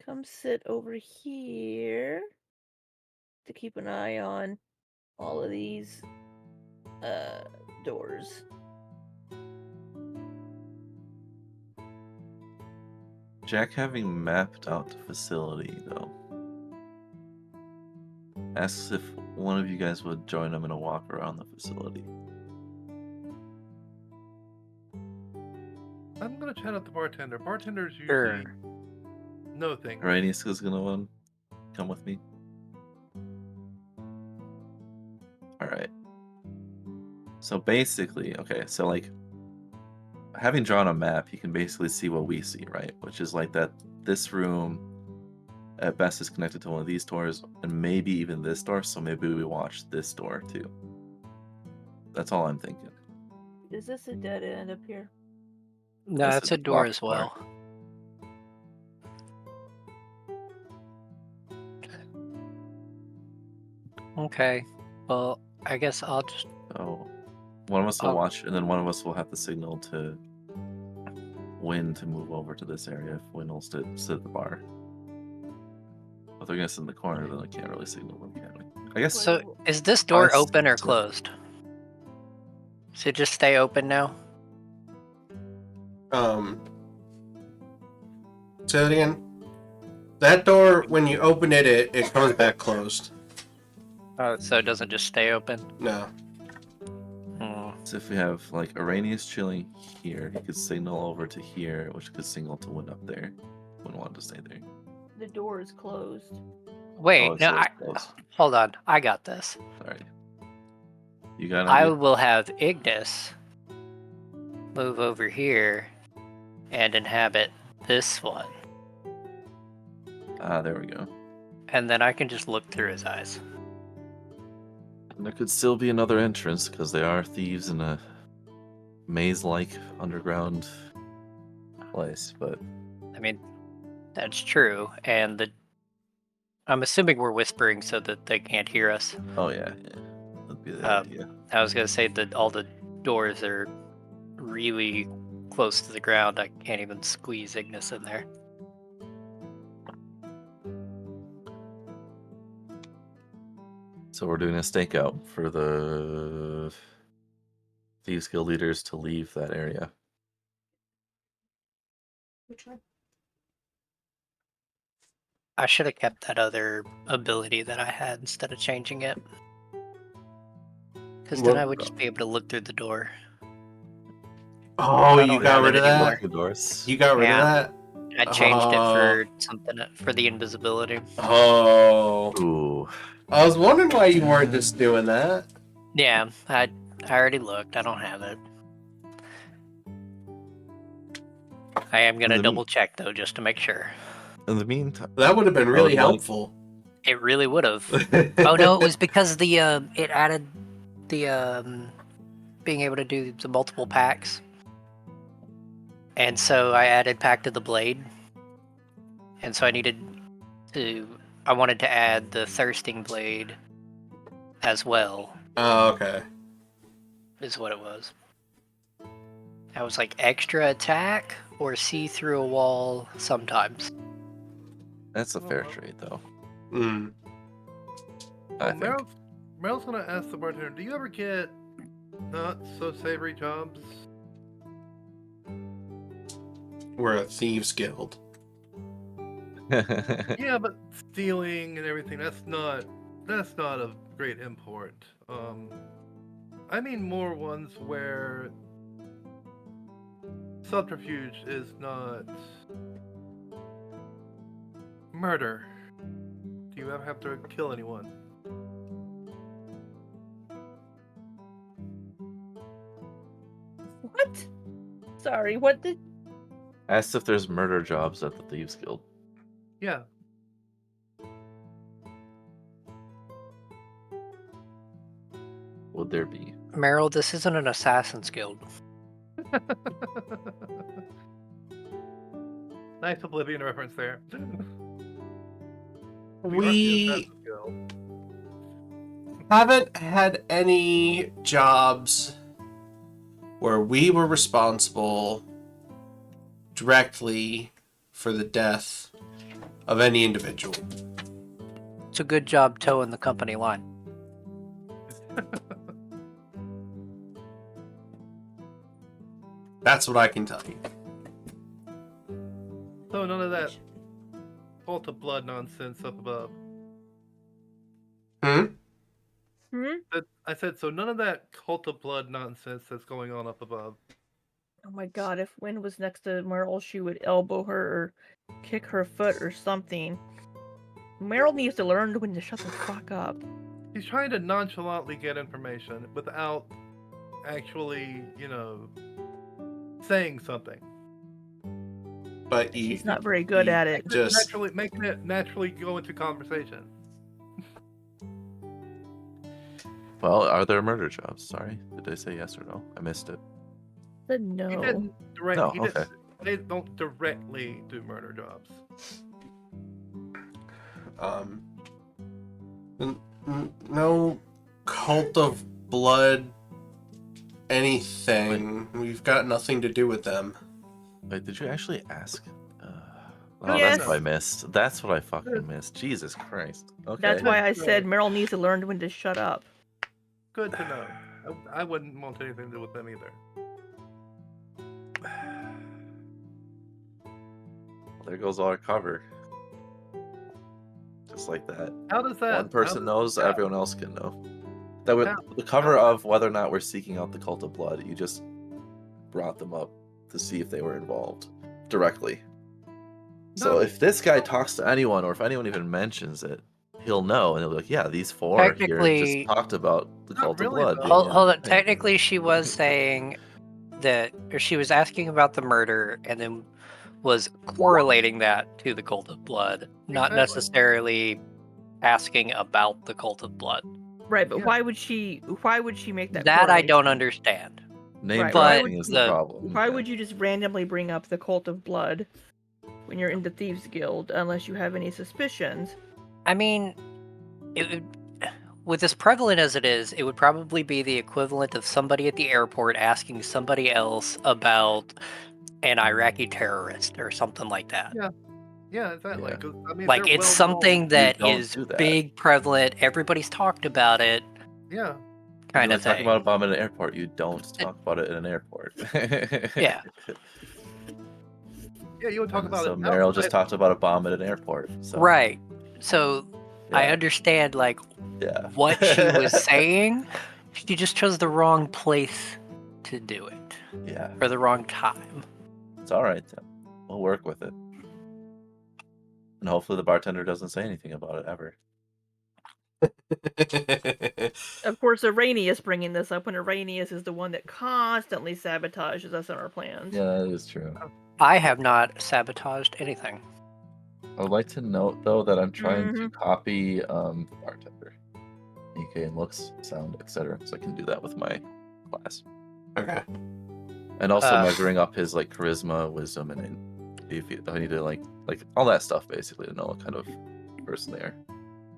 come sit over here to keep an eye on all of these doors. Jack, having mapped out the facility, though, asks if one of you guys would join him in a walk around the facility. I'm gonna chat out the bartender. Bartenders usually Sure. know things. Araneus is gonna come with me. Alright. So basically, okay, so like, having drawn a map, you can basically see what we see, right? Which is like that this room at best is connected to one of these doors, and maybe even this door, so maybe we watch this door too. That's all I'm thinking. Is this a dead end up here? No, That's it's a a door locked as well. Okay. Well, I guess I'll just. So one of us will watch, and then one of us will have to signal to Wynne to move over to this area if Wynne will sit at the bar. If they're gonna sit in the corner, then I can't really signal them, can we? I guess. So, is this door I open or sit- closed? Should it just stay open now? Say that again. That door, when you open it, it comes back closed. Oh, so it doesn't just stay open? No. So if we have like Araneus chilling here, he could signal over to here, which could signal to Wynne up there. Wouldn't want to stay there. The door is closed. Wait, Oh, no, so it's close. hold on. I got this. Sorry. You got an I idea? will have Ignis move over here and inhabit this one. Ah, there we go. And then I can just look through his eyes. And there could still be another entrance because they are thieves in a maze-like underground place, but I mean, that's true. And I'm assuming we're whispering so that they can't hear us. oh yeah, that'd be the idea. I was gonna say that all the doors are really close to the ground. I can't even squeeze Ignis in there. So we're doing a stakeout for the Thieves Guild leaders to leave that area. Which one? I should have kept that other ability that I had instead of changing it. Because then I would just be able to look through the door. Oh, I you don't got have rid it of anymore. that? The doors. You got rid of Yeah. that? I changed it for something for the invisibility. Oh. Ooh. I was wondering why you weren't just doing that. Yeah, I already looked. I don't have it. I am gonna double check though, just to make sure. In the meantime, That would have been really helpful. It really would have. Oh no, it was because the it added the being able to do the multiple packs, and so I added Pact of the Blade, and so I wanted to add the Thirsting Blade as well. Oh, okay. Is what it was. I was like extra attack or see through a wall sometimes. That's a fair trade, though. Mm. I think. Meryl's gonna ask the bartender, do you ever get not so savory jobs? We're a thieves guild. Yeah, but stealing and everything, that's not of great import. I mean more ones where subterfuge is not murder. Do you ever have to kill anyone? What? Sorry, what did... Asked if there's murder jobs at the Thieves Guild. Yeah. Would there be? Meryl, this isn't an Assassin's Guild. Nice Oblivion reference there. We haven't had any jobs where we were responsible directly for the death of any individual. It's a good job towing the company line. That's what I can tell you. So none of that cult of blood nonsense up above. Hmm? I said, so none of that cult of blood nonsense that's going on up above. Oh my god, if Wynne was next to Meryl, she would elbow her or kick her foot or something. Meryl needs to learn when to shut the fuck up. He's trying to nonchalantly get information without actually, saying something. But he's not very good at it. Just making it naturally go into conversation. Well, are there murder jobs? Sorry, did they say yes or no? I missed it. Said no. He didn't No, okay. They don't directly do murder jobs. No cult of blood anything. We've got nothing to do with them. Wait, did you actually ask? Yes. That's what I missed. That's what I fucking missed. Jesus Christ. Okay. That's why I said Meryl needs to learn when to shut up. Good to know. I wouldn't want anything to do with them either. There goes our cover. Just like that. How does that? One person knows, everyone else can know. That would the cover of whether or not we're seeking out the cult of blood. You just brought them up to see if they were involved directly. So if this guy talks to anyone, or if anyone even mentions it, he'll know, and he'll be like, "Yeah, these four here just talked about the cult of blood." Hold on. Technically, she was saying that, or she was asking about the murder, and then was correlating that to the cult of blood, not necessarily asking about the cult of blood. Right, but why would she make that? That I don't understand. Name dropping is the problem. Why would you just randomly bring up the cult of blood when you're in the Thieves Guild, unless you have any suspicions? I mean, with as prevalent as it is, it would probably be the equivalent of somebody at the airport asking somebody else about an Iraqi terrorist or something like that. Yeah, exactly. Yeah. I mean, like it's something that is big, prevalent. Everybody's talked about it. Yeah. Kind of thing. Talk about a bomb at an airport. You don't talk about it in an airport. Yeah. Yeah, you would talk about it. So Meryl just talked about a bomb at an airport. So. Right. So I understand what she was saying. She just chose the wrong place to do it. Yeah. For the wrong time. It's all right, Tim. We'll work with it. And hopefully the bartender doesn't say anything about it ever. Of course, Araneus bringing this up when Araneus is the one that constantly sabotages us in our plans. Yeah, that is true. I have not sabotaged anything. I would like to note, though, that I'm trying to copy the bartender. EK and looks, sound, etc. So I can do that with my class. Okay. And also measuring up his charisma, wisdom, and I need to like all that stuff basically to know what kind of person they are.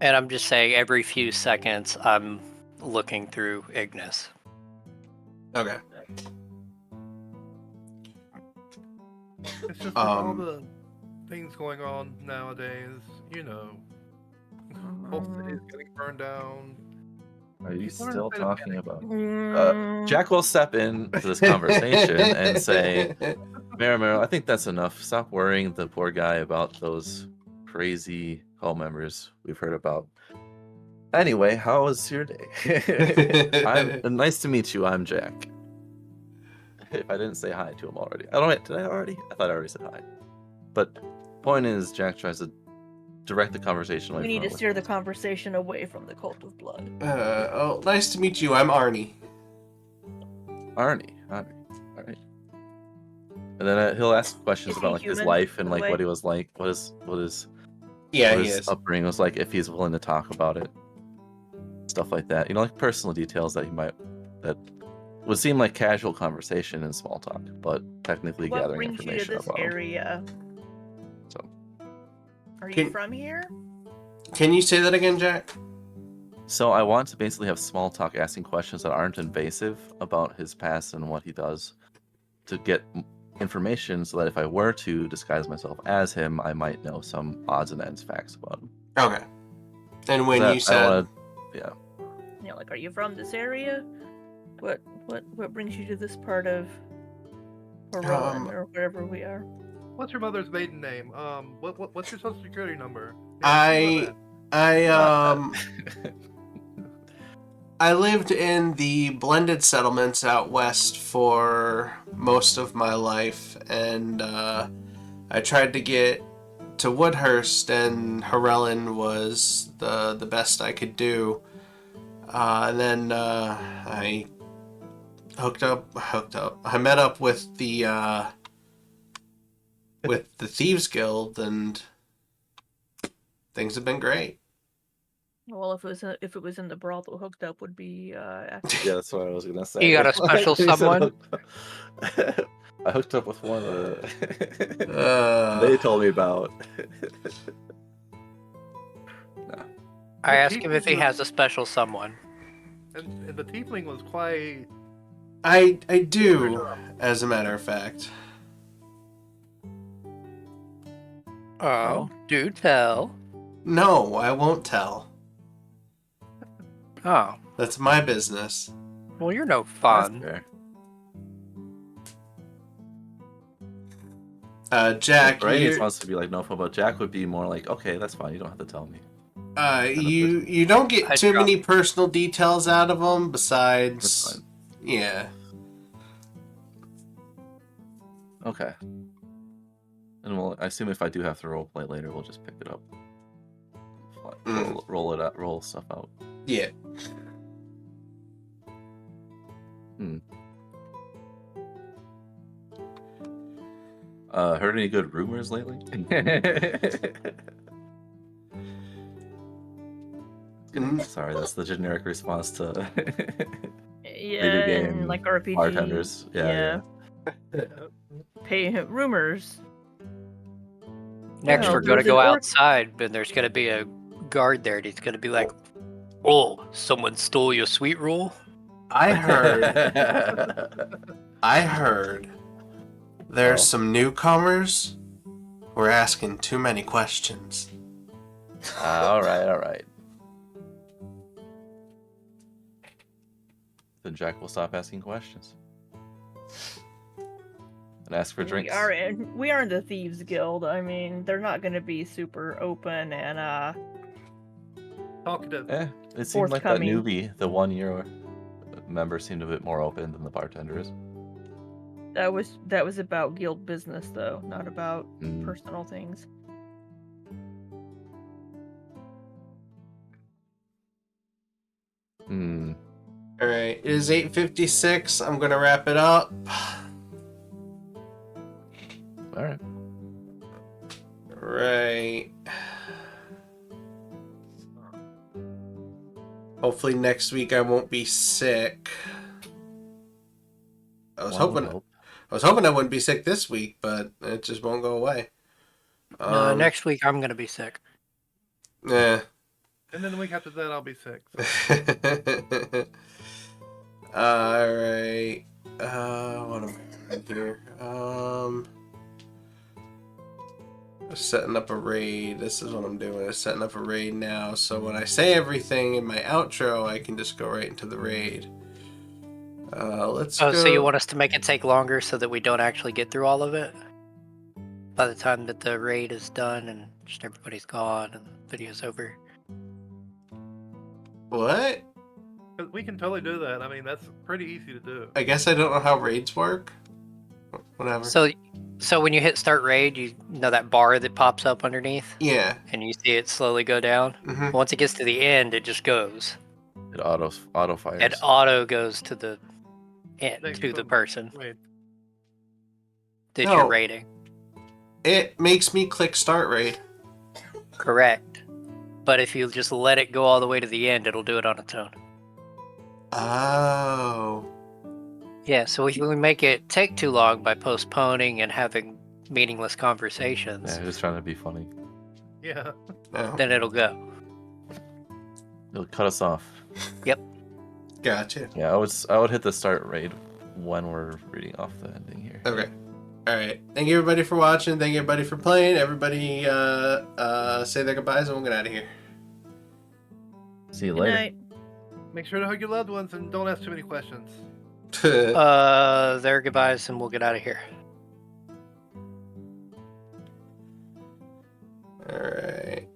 And I'm just saying, every few seconds, I'm looking through Ignis. Okay. It's just all the things going on nowadays, whole city's getting burned down. Are you still talking about? Jack will step into this conversation and say, Meryl, I think that's enough. Stop worrying the poor guy about those crazy cult members we've heard about. Anyway, how was your day? Nice to meet you. I'm Jack. If I didn't say hi to him already. Did I already? I thought I already said hi. But point is, Jack tries to direct the conversation away. We need to steer the conversation away from the cult of blood. Nice to meet you. I'm Arnie. Arnie. All right. And then he'll ask questions about his life and what he was like, what his upbringing was like, if he's willing to talk about it, stuff like that. Personal details that would seem like casual conversation and small talk, but technically gathering information you to this about area. So. Are you from here? Can you say that again, Jack? So I want to basically have small talk, asking questions that aren't invasive about his past and what he does, to get information so that if I were to disguise myself as him, I might know some odds and ends facts about him. Okay. And when That, you said, yeah. You know, like, are you from this area? What brings you to this part of Orellan or wherever we are? What's your mother's maiden name? What's your social security number? I lived in the blended settlements out west for most of my life, and I tried to get to Woodhurst, and Horellin was the best I could do. And then I hooked up. I met up with the Thieves Guild, and things have been great. Well, if it was in the brothel, hooked up would be accurate. Yeah, that's what I was gonna say. You got a special someone? I hooked up with one they told me about. No. I asked him if he has a special someone. And the tiefling was quite... I do, as a matter of fact. Oh, do tell. No, I won't tell. Oh. That's my business. Well, you're no fun. Jack, Araneus wants to be like no fun, but Jack would be more like, okay, that's fine. You don't have to tell me. You don't get too many personal details out of them. Besides, yeah. Okay. And I assume if I do have to roleplay later, we'll just pick it up. Roll it out, roll stuff out. Yeah. Heard any good rumors lately? Sorry, that's the generic response to video game and like RPG bartenders. Yeah. Pay rumors. Next, we're gonna go outside, and there's gonna be a guard there, and he's gonna be like, "Oh, someone stole your sweet roll." I heard. There's some newcomers who are asking too many questions. All right. Then Jack will stop asking questions and ask for drinks. We are in the Thieves Guild. I mean, they're not going to be super open and talkative. It seemed like that newbie, the 1 year member, seemed a bit more open than the bartender is. That was about guild business, though, not about personal things. All right, it is 8:56. I'm gonna wrap it up. All right. Right. Hopefully next week I won't be sick. I was hoping I wouldn't be sick this week, but it just won't go away. Next week I'm gonna be sick. Yeah. And then the week after that I'll be sick. So. All right. What am I doing here? Setting up a raid. This is what I'm doing. I'm setting up a raid now. So when I say everything in my outro, I can just go right into the raid. Let's go. So you want us to make it take longer so that we don't actually get through all of it? By the time that the raid is done and just everybody's gone and the video's over? What? We can totally do that. I mean, that's pretty easy to do. I guess I don't know how raids work. Whatever. So when you hit start raid, you know that bar that pops up underneath? Yeah. And you see it slowly go down? Mm-hmm. Once it gets to the end, it just goes. It auto fires. It auto goes to the end, to the person. That you're raiding. It makes me click start raid. Correct. But if you just let it go all the way to the end, it'll do it on its own. Oh. Yeah, so if we make it take too long by postponing and having meaningless conversations... Yeah, just trying to be funny. Yeah. No. Then it'll go. It'll cut us off. Yep. Gotcha. Yeah, I would hit the start raid when we're reading off the ending here. Okay. All right. Thank you everybody for watching. Thank you everybody for playing. Everybody say their goodbyes and we'll get out of here. See you Good later. night. Make sure to hug your loved ones and don't ask too many questions. Their goodbyes, and we'll get out of here. All right.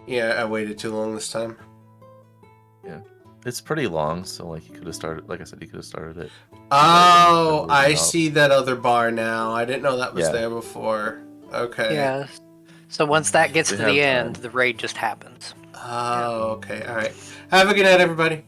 Yeah, I waited too long this time. Yeah. It's pretty long, so like you could have started. Like I said, you could have started it. Oh, I out. see that other bar now. I didn't know that was Yeah. there before. Okay. Yeah. So once that gets We to have the end, time. the raid just happens. Oh, okay. All right. Have a good night, everybody.